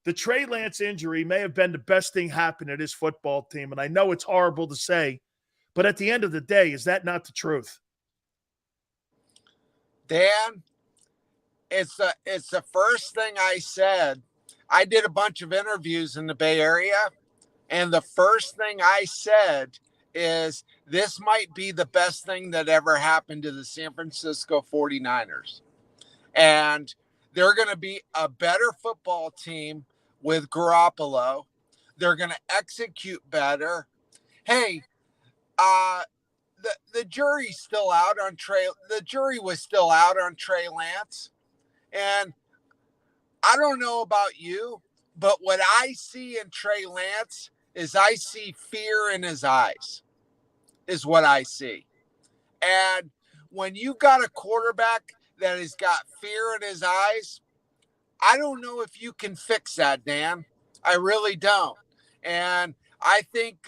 the Trey Lance injury may have been the best thing happened to this football team, and I know it's horrible to say, but at the end of the day, is that not the truth? Dan, it's the first thing I said. I did a bunch of interviews in the Bay Area, and the first thing I said is this might be the best thing that ever happened to the San Francisco 49ers. And they're going to be a better football team with Garoppolo. They're going to execute better. Hey, the jury's still out on Trey. The jury was still out on Trey Lance. And I don't know about you, but what I see in Trey Lance is I see fear in his eyes, is what I see. And when you got a quarterback that has got fear in his eyes, I don't know if you can fix that, Dan. I really don't. And I think,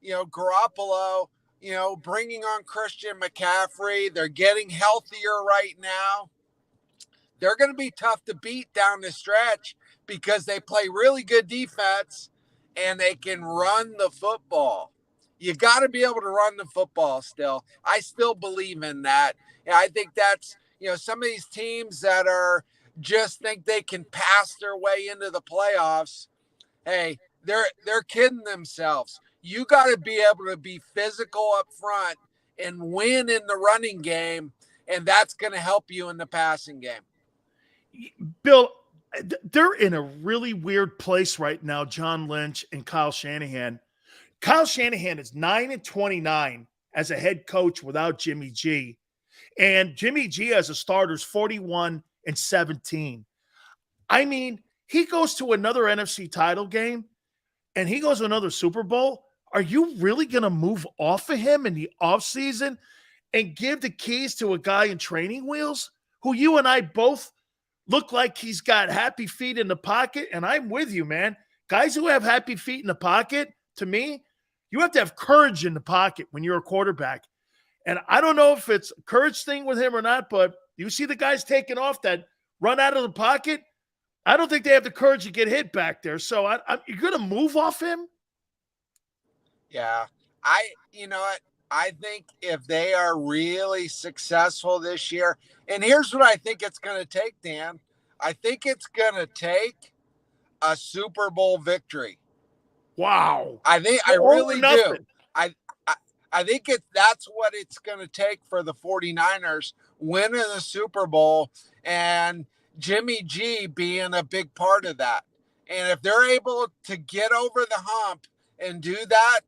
Garoppolo, bringing on Christian McCaffrey, they're getting healthier right now. They're going to be tough to beat down the stretch because they play really good defense and they can run the football. You got to be able to run the football still. I still believe in that. And I think that's, some of these teams that are just think they can pass their way into the playoffs. Hey, they're kidding themselves. You got to be able to be physical up front and win in the running game, and that's going to help you in the passing game. Bill, they're in a really weird place right now, John Lynch and Kyle Shanahan. Kyle Shanahan is 9-29 as a head coach without Jimmy G. And Jimmy G as a starter is 41-17. I mean, he goes to another NFC title game and he goes to another Super Bowl. Are you really going to move off of him in the offseason and give the keys to a guy in training wheels who you and I both look like he's got happy feet in the pocket? And I'm with you, man. Guys who have happy feet in the pocket, to me, you have to have courage in the pocket when you're a quarterback. And I don't know if it's a courage thing with him or not, but you see the guys taking off that run out of the pocket. I don't think they have the courage to get hit back there. So you're going to move off him? Yeah. You know what? I think if they are really successful this year, and here's what I think it's going to take, Dan. I think it's going to take a Super Bowl victory. Wow. I really do. I think that's what it's going to take for the 49ers winning the Super Bowl and Jimmy G being a big part of that. And if they're able to get over the hump and do that,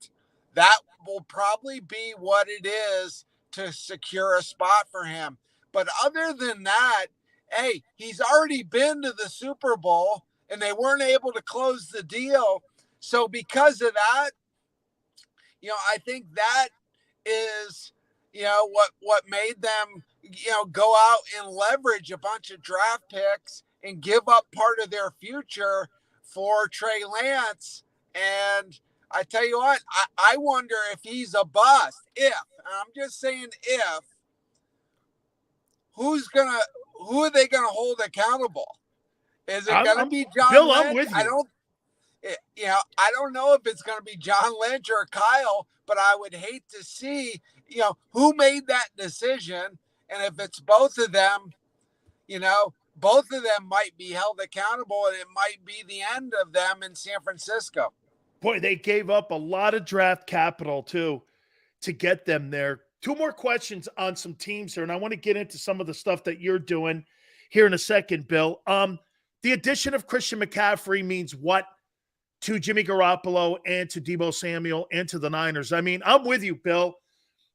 that will probably be what it is to secure a spot for him. But other than that, hey, he's already been to the Super Bowl and they weren't able to close the deal. So because of that, I think that is, what made them, go out and leverage a bunch of draft picks and give up part of their future for Trey Lance. And I tell you what, I wonder if he's a bust. I'm just saying if, who are they going to hold accountable? Is it going to be John Bill, Lynch? I'm with you. I don't know if it's going to be John Lynch or Kyle, but I would hate to see, who made that decision. And if it's both of them, both of them might be held accountable and it might be the end of them in San Francisco. Boy, they gave up a lot of draft capital, too, to get them there. Two more questions on some teams here, and I want to get into some of the stuff that you're doing here in a second, Bill. The addition of Christian McCaffrey means what to Jimmy Garoppolo and to Deebo Samuel and to the Niners? I mean, I'm with you, Bill.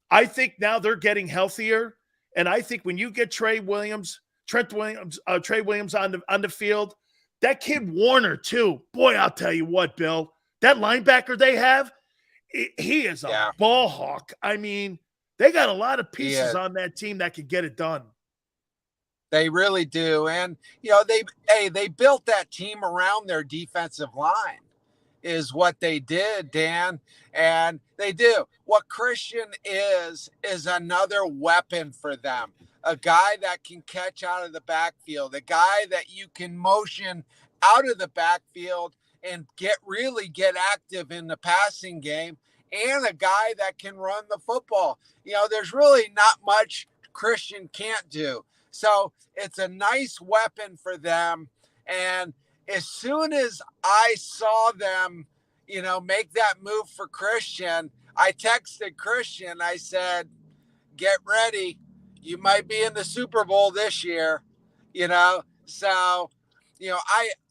I think now they're getting healthier, and I think when you get Trey Williams on the field, that kid Warner, too. Boy, I'll tell you what, Bill. That linebacker they have, he is a ball hawk. I mean, they got a lot of pieces on that team that could get it done. They really do. And, they built that team around their defensive line is what they did, Dan. And they do. What Christian is another weapon for them. A guy that can catch out of the backfield, a guy that you can motion out of the backfield and get active in the passing game, and a guy that can run the football. There's really not much Christian can't do. So it's a nice weapon for them. And as soon as I saw them, make that move for Christian, I texted Christian. I said, get ready. You might be in the Super Bowl this year, So,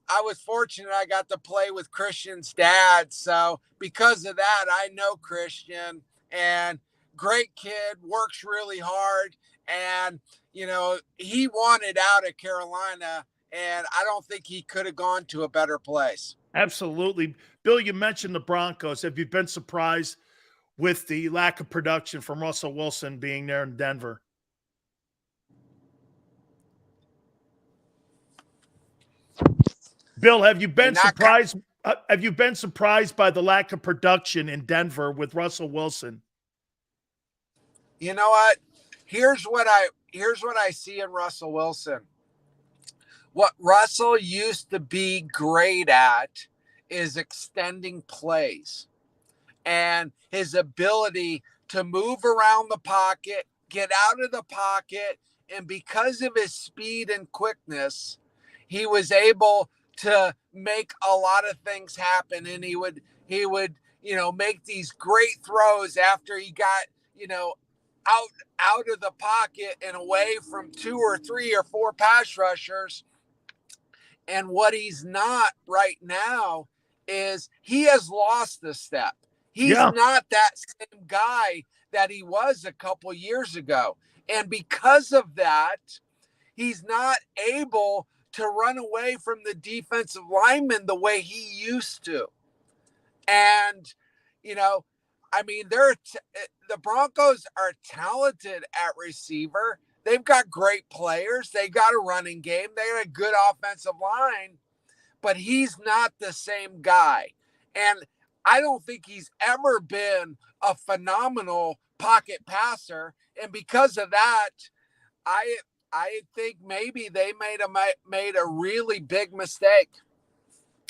I was fortunate I got to play with Christian's dad. So because of that, I know Christian, and great kid, works really hard. And, he wanted out of Carolina, and I don't think he could have gone to a better place. Absolutely. Bill, you mentioned the Broncos. Have you been surprised with the lack of production from Russell Wilson being there in Denver? Bill, have you been surprised? Have you been surprised by the lack of production in Denver with Russell Wilson? You know what? Here's what I see in Russell Wilson. What Russell used to be great at is extending plays, and his ability to move around the pocket, get out of the pocket, and because of his speed and quickness, he was able to make a lot of things happen. And he would make these great throws after he got, out of the pocket and away from 2 or 3 or 4 pass rushers. And what he's not right now is he has lost a step. He's not that same guy that he was a couple years ago. And because of that, he's not able to run away from the defensive lineman the way he used to. And, the Broncos are talented at receiver. They've got great players. They got a running game. They got a good offensive line, but he's not the same guy. And I don't think he's ever been a phenomenal pocket passer. And because of that, I think maybe they made a really big mistake.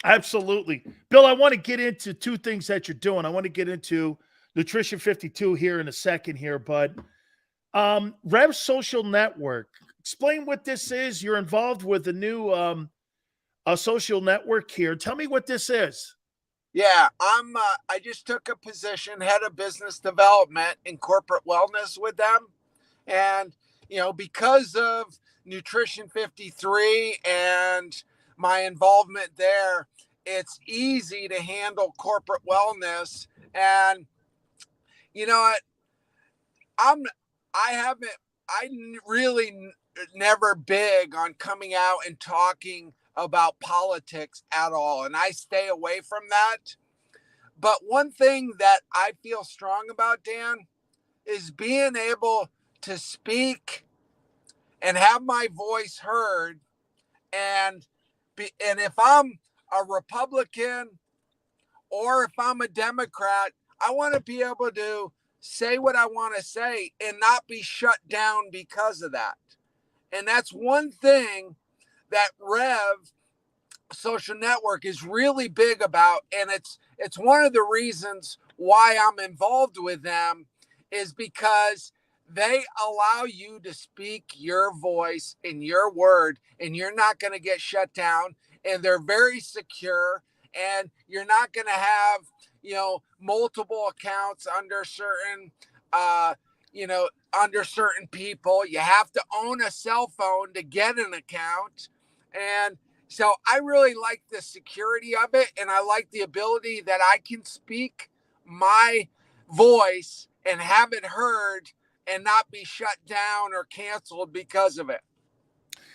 Absolutely. Bill, I want to get into 2 things that you're doing. I want to get into Nutrition 52 here in a second here, but Rev Social Network, explain what this is. You're involved with a new a social network here. Tell me what this is. Yeah, I just took a position, head of business development and corporate wellness with them. And, because of Nutrition 53 and my involvement there, it's easy to handle corporate wellness. And, never big on coming out and talking about politics at all. And I stay away from that. But one thing that I feel strong about, Dan, is being able to speak and have my voice heard. And if I'm a Republican or if I'm a Democrat, I want to be able to say what I want to say and not be shut down because of that. And that's one thing that Rev Social Network is really big about. And it's one of the reasons why I'm involved with them, is because they allow you to speak your voice and your word, and you're not going to get shut down. And they're very secure, and you're not going to have, multiple accounts under certain, under certain people. You have to own a cell phone to get an account. And so I really like the security of it. And I like the ability that I can speak my voice and have it heard and not be shut down or canceled because of it.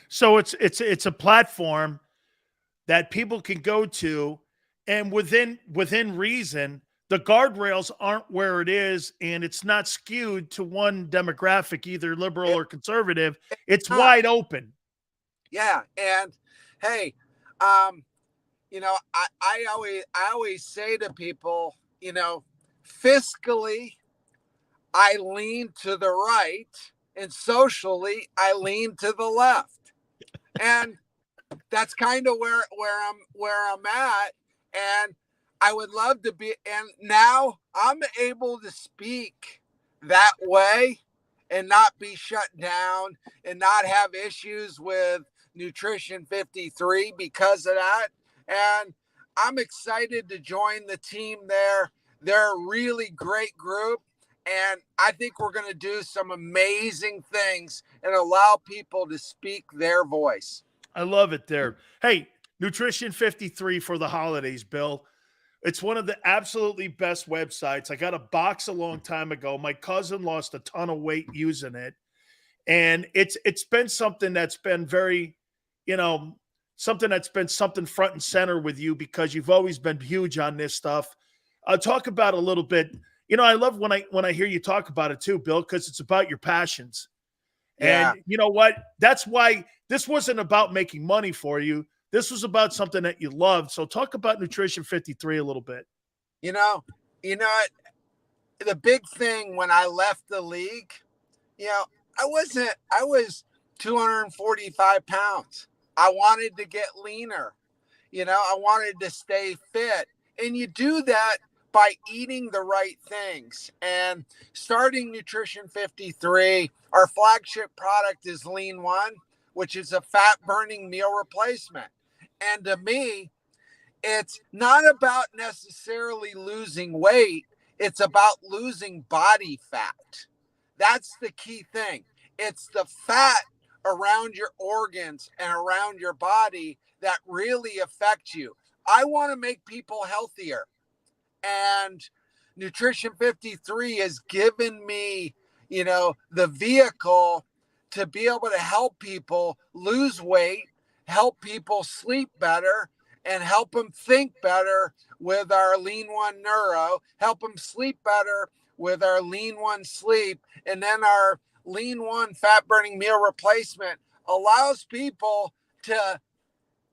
So it's a platform that people can go to, and within reason, the guardrails aren't where it is, and it's not skewed to one demographic, either liberal or conservative. It's wide open. Yeah. And hey, I always say to people, fiscally, I lean to the right, and socially, I lean to the left. And that's kind of where I'm at. And I would love to be, and now I'm able to speak that way and not be shut down and not have issues with Nutrition 53 because of that. And I'm excited to join the team there. They're a really great group. And I think we're going to do some amazing things and allow people to speak their voice. I love it there. Hey, Nutrition 53 for the holidays, Bill. It's one of the absolutely best websites. I got a box a long time ago. My cousin lost a ton of weight using it. And it's been something that's been very, something front and center with you, because you've always been huge on this stuff. I'll talk about a little bit. I love when I hear you talk about it too, Bill, because it's about your passions. Yeah. And you know what? That's why this wasn't about making money for you. This was about something that you loved. So talk about Nutrition 53 a little bit. The big thing when I left the league, I was 245 pounds. I wanted to get leaner. I wanted to stay fit. And you do that by eating the right things. And starting Nutrition 53, our flagship product is Lean One, which is a fat burning meal replacement. And to me, it's not about necessarily losing weight. It's about losing body fat. That's the key thing. It's the fat around your organs and around your body that really affect you. I want to make people healthier. And Nutrition 53 has given me, the vehicle to be able to help people lose weight, help people sleep better, and help them think better with our Lean One Neuro, help them sleep better with our Lean One Sleep, and then our Lean One Fat Burning Meal Replacement allows people to,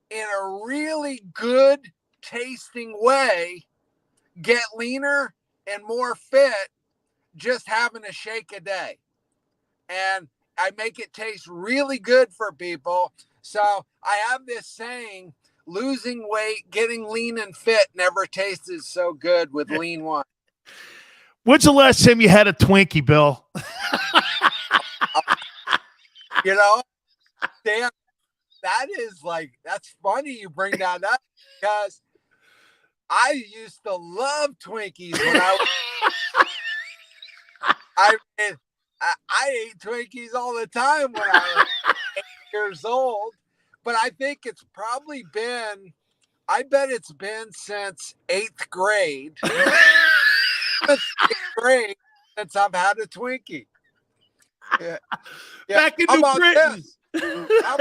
in a really good tasting way, get leaner and more fit just having a shake a day. And I make it taste really good for people. So I have this saying, losing weight, getting lean and fit never tasted so good with Lean One. When's the last time you had a Twinkie, Bill? Dan, that's funny you bring that up, because I used to love Twinkies when I ate Twinkies all the time when I was 8 years old. But I think it's probably been, I bet it's been since 8th grade. Since I've had a Twinkie. Yeah. Back in New Britain. How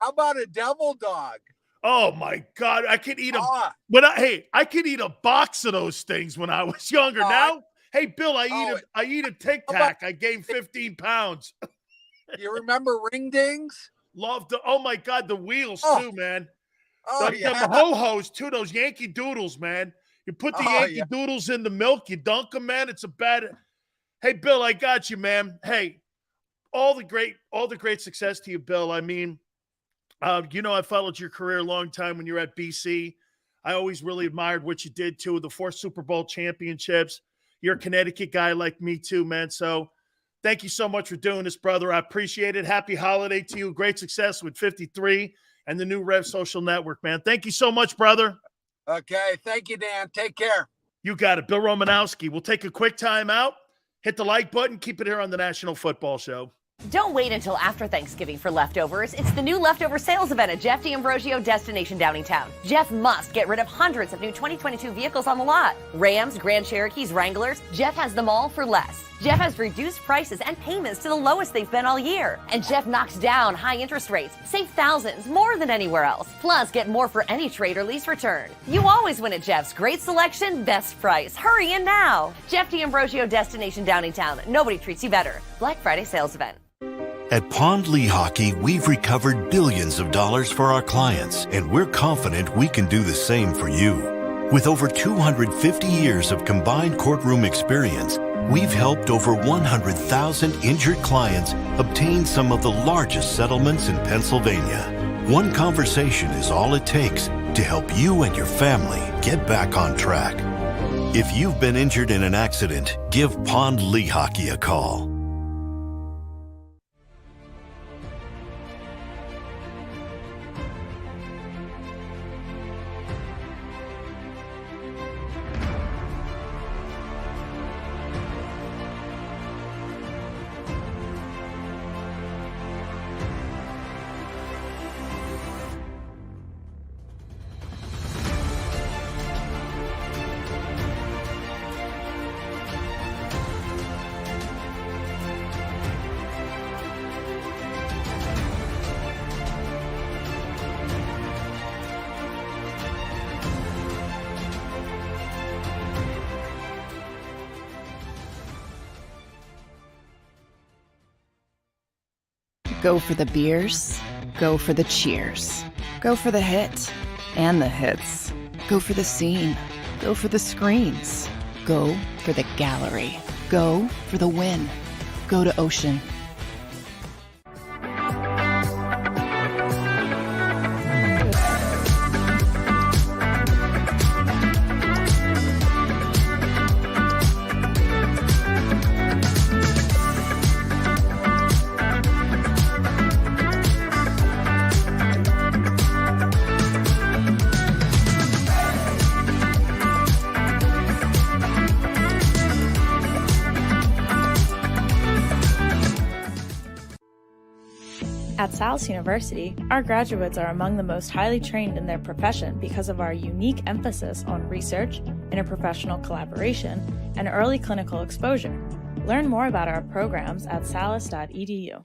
about a devil dog? Oh my God! I could eat I could eat a box of those things when I was younger. Now, hey Bill, I eat a Tic Tac. I gained 15 pounds. You remember ring dings? Love the. Oh my God, the wheels too, man. The ho-hos too. Those Yankee Doodles, man. You put the Yankee Doodles in the milk, you dunk them, man. It's a bad. Hey Bill, I got you, man. Hey, all the great success to you, Bill. I mean, I followed your career a long time when you were at BC. I always really admired what you did too. The 4 Super Bowl championships. You're a Connecticut guy like me too, man. So thank you so much for doing this, brother. I appreciate it. Happy holiday to you. Great success with 53 and the new Rev Social Network, man. Thank you so much, brother. Okay. Thank you, Dan. Take care. You got it. Bill Romanowski. We'll take a quick time out. Hit the like button. Keep it here on the National Football Show. Don't wait until after Thanksgiving for leftovers. It's the new leftover sales event at Jeff D'Ambrosio Destination Downingtown. Jeff must get rid of hundreds of new 2022 vehicles on the lot. Rams, Grand Cherokees, Wranglers. Jeff has them all for less. Jeff has reduced prices and payments to the lowest they've been all year. And Jeff knocks down high interest rates. Save thousands, more than anywhere else. Plus, get more for any trade or lease return. You always win at Jeff's. Great selection, best price. Hurry in now. Jeff D'Ambrosio Destination Downingtown. Nobody treats you better. Black Friday sales event. At Pond Lehocky, we've recovered billions of dollars for our clients, and we're confident we can do the same for you. With over 250 years of combined courtroom experience, we've helped over 100,000 injured clients obtain some of the largest settlements in Pennsylvania. One conversation is all it takes to help you and your family get back on track. If you've been injured in an accident, give Pond Lehocky a call. Go for the beers, go for the cheers, go for the hit and the hits, go for the scene, go for the screens, go for the gallery, go for the win, go to Ocean. At Salus University, our graduates are among the most highly trained in their profession because of our unique emphasis on research, interprofessional collaboration, and early clinical exposure. Learn more about our programs at salus.edu.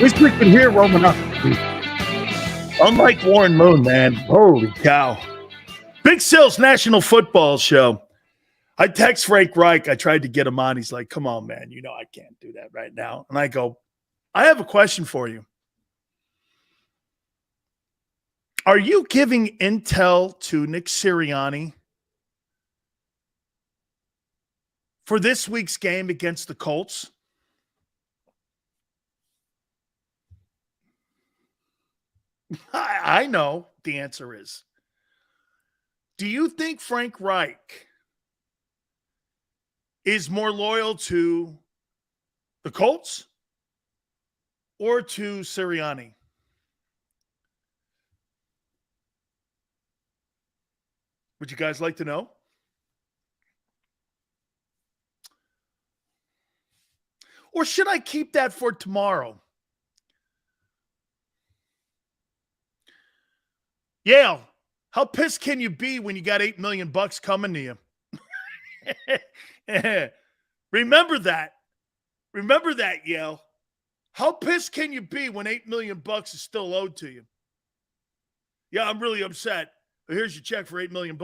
Wish we could hear Romanowski. Unlike Warren Moon, man. Holy cow. Big Sil's National Football Show. I text Frank Reich. I tried to get him on. He's like, come on, man. You know I can't do that right now. And I go, I have a question for you. Are you giving intel to Nick Sirianni for this week's game against the Colts? I know the answer is. Do you think Frank Reich is more loyal to the Colts or to Sirianni? Would you guys like to know? Or should I keep that for tomorrow? Yale, how pissed can you be when you got $8 million coming to you? Remember that. Remember that, Yale. How pissed can you be when $8 million is still owed to you? Yeah, I'm really upset. But here's your check for $8 million.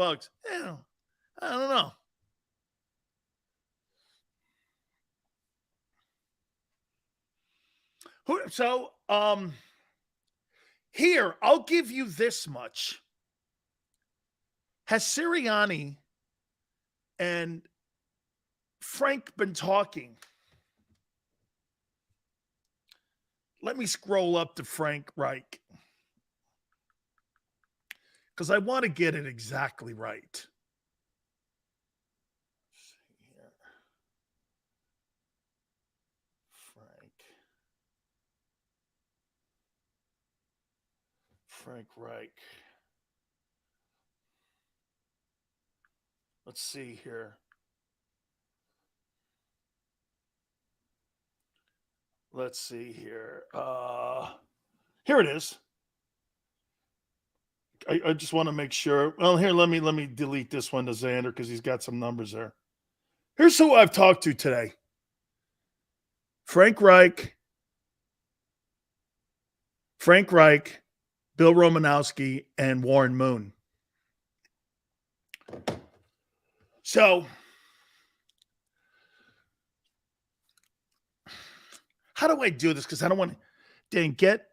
Yeah, I don't know. So, here, I'll give you this much. Has Sirianni and Frank been talking? Let me scroll up to Frank Reich, because I want to get it exactly right. Let's see here. Frank Reich. Let's see here. Let's see here. Here it is. I just want to make sure. Well, here, let me delete this one to Xander because he's got some numbers there. Here's who I've talked to today. Frank Reich, Bill Romanowski, and Warren Moon. So, how do I do this? Because I don't want to get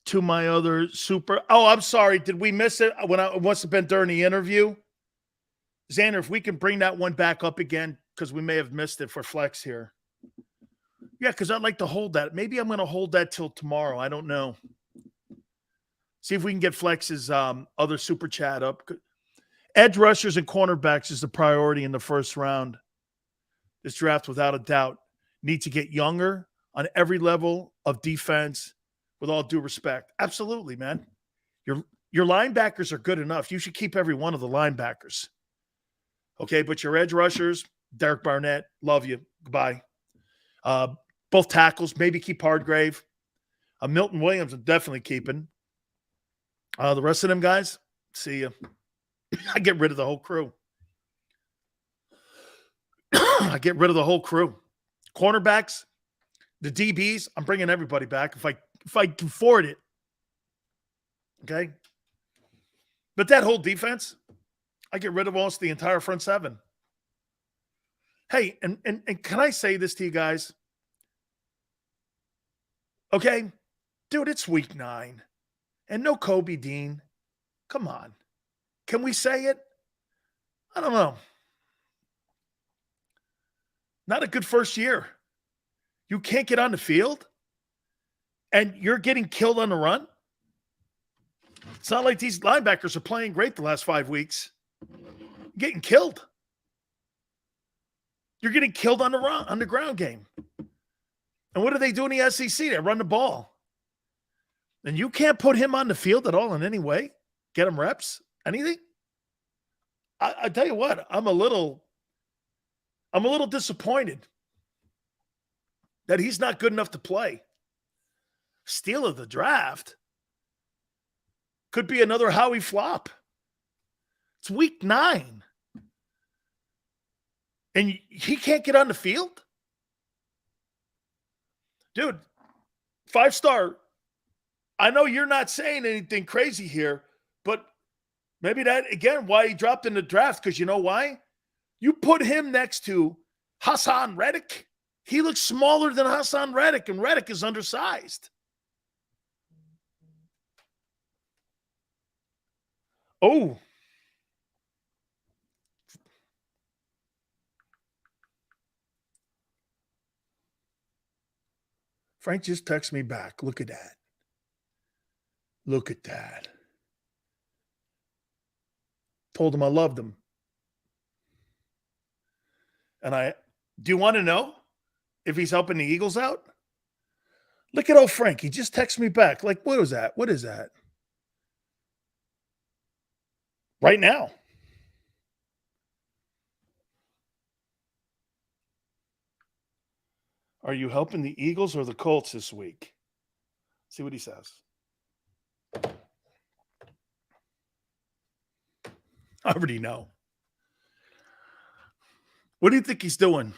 to my other super. Oh, I'm sorry. Did we miss it? It must have been during the interview. Xander, if we can bring that one back up again, because we may have missed it for Flex here. Yeah, because I'd like to hold that. Maybe I'm going to hold that till tomorrow. I don't know. See if we can get Flex's other super chat up. Edge rushers and cornerbacks is the priority in the first round. This draft, without a doubt, needs to get younger on every level of defense, with all due respect. Absolutely, man. Your linebackers are good enough. You should keep every one of the linebackers. Okay, but your edge rushers, Derek Barnett, love you. Goodbye. Both tackles, maybe keep Hardgrave. Milton Williams, I'm definitely keeping. The rest of them guys, see you. I get rid of the whole crew. Cornerbacks, the DBs, I'm bringing everybody back if I can afford it. Okay? But that whole defense, I get rid of almost the entire front seven. Hey, and can I say this to you guys? Okay? Dude, it's week 9. And no Nakobe Dean. Come on. Can we say it? I don't know. Not a good first year. You can't get on the field, and you're getting killed on the run. It's not like these linebackers are playing great the last 5 weeks. You're getting killed. You're getting killed on the ground game. And what do they do in the SEC? They run the ball. And you can't put him on the field at all in any way? Get him reps? Anything? I tell you what, I'm a little disappointed that he's not good enough to play. Steal of the draft. Could be another Howie flop. It's week 9. And he can't get on the field? Dude, 5-star. I know you're not saying anything crazy here, but maybe that, again, why he dropped in the draft, because you know why? You put him next to Hassan Reddick. He looks smaller than Hassan Reddick, and Reddick is undersized. Oh. Frank just texted me back. Look at that. Look at that. Told him I loved him. And do you want to know if he's helping the Eagles out? Look at old Frank. He just texted me back. Like, what was that? What is that? Right now. Are you helping the Eagles or the Colts this week? See what he says. I already know. What do you think he's doing?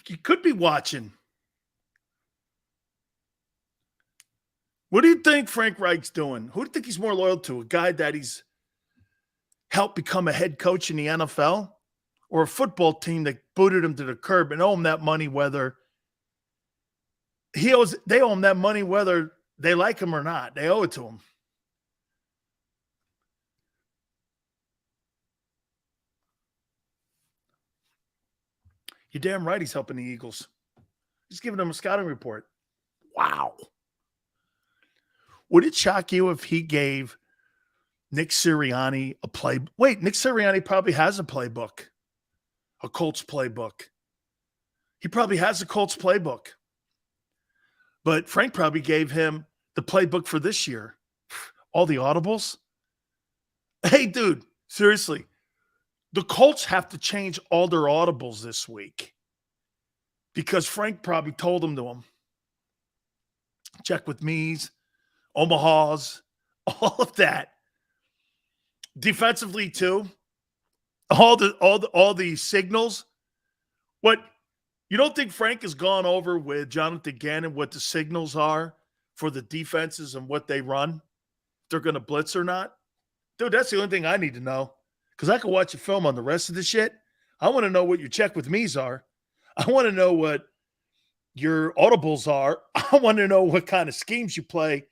You could be watching. What do you think Frank Reich's doing? Who do you think he's more loyal to? A guy that he's helped become a head coach in the NFL? Or a football team that booted him to the curb and owe him that money whether they owe him that money whether they like him or not. They owe it to him. You're damn right he's helping the Eagles. He's giving them a scouting report. Wow. Would it shock you if he gave Nick Sirianni a play? Wait, Nick Sirianni probably has a playbook. A Colts playbook. He probably has a Colts playbook. But Frank probably gave him the playbook for this year. All the audibles. Hey, dude, seriously. The Colts have to change all their audibles this week because Frank probably told them to them. Check with me's, Omaha's, all of that. Defensively, too. All the signals. What you don't think Frank has gone over with Jonathan Gannon what the signals are for the defenses and what they run? If they're going to blitz or not? Dude, that's the only thing I need to know. Because I can watch a film on the rest of the shit. I want to know what your check with me's are. I want to know what your audibles are. I want to know what kind of schemes you play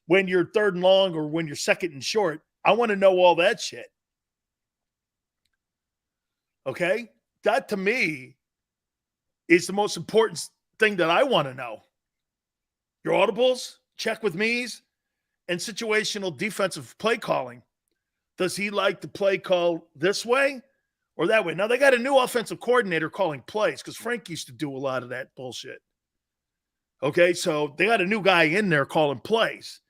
when you're 3rd and long or when you're 2nd and short. I want to know all that shit. Okay? That, to me, is the most important thing that I want to know. Your audibles, check with me's, and situational defensive play calling. Does he like to play call this way or that way? Now, they got a new offensive coordinator calling plays because Frank used to do a lot of that bullshit. Okay? So they got a new guy in there calling plays.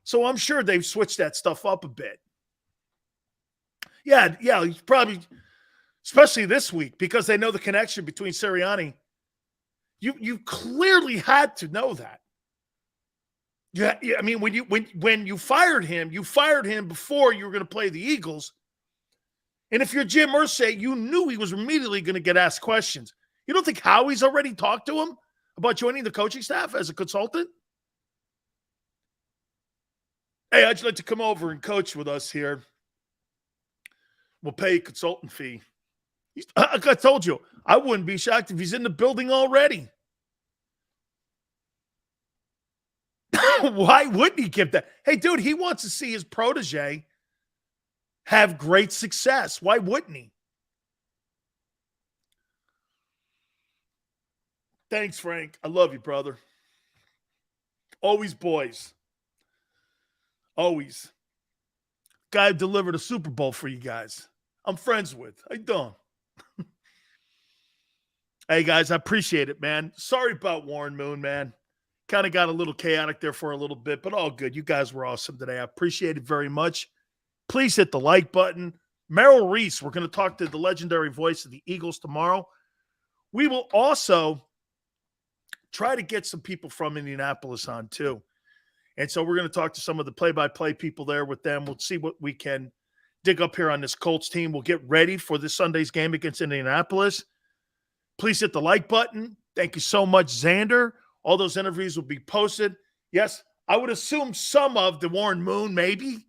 So I'm sure they've switched that stuff up a bit. Yeah, he's probably – especially this week, because they know the connection between Sirianni. You clearly had to know that. Yeah, I mean, when you fired him before you were going to play the Eagles. And if you're Jim Irsay, you knew he was immediately going to get asked questions. You don't think Howie's already talked to him about joining the coaching staff as a consultant? Hey, I'd like to come over and coach with us here. We'll pay a consultant fee. Like I told you, I wouldn't be shocked if he's in the building already. Why wouldn't he give that? Hey, dude, he wants to see his protege have great success. Why wouldn't he? Thanks, Frank. I love you, brother. Always boys. Always. Guy who delivered a Super Bowl for you guys. I'm friends with. How you doing? Hey, guys, I appreciate it, man. Sorry about Warren Moon, man. Kind of got a little chaotic there for a little bit, but all good. You guys were awesome today. I appreciate it very much. Please hit the like button. Merrill Reese, we're going to talk to the legendary voice of the Eagles tomorrow. We will also try to get some people from Indianapolis on too. And so we're going to talk to some of the play-by-play people there with them. We'll see what we can dig up here on this Colts team. We'll get ready for this Sunday's game against Indianapolis. Please hit the like button. Thank you so much, Xander. All those interviews will be posted. Yes, I would assume some of the Warren Moon, maybe,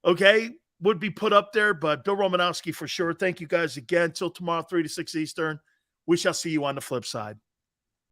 okay, would be put up there, but Bill Romanowski for sure. Thank you guys again. Till tomorrow, 3 to 6 Eastern. We shall see you on the flip side.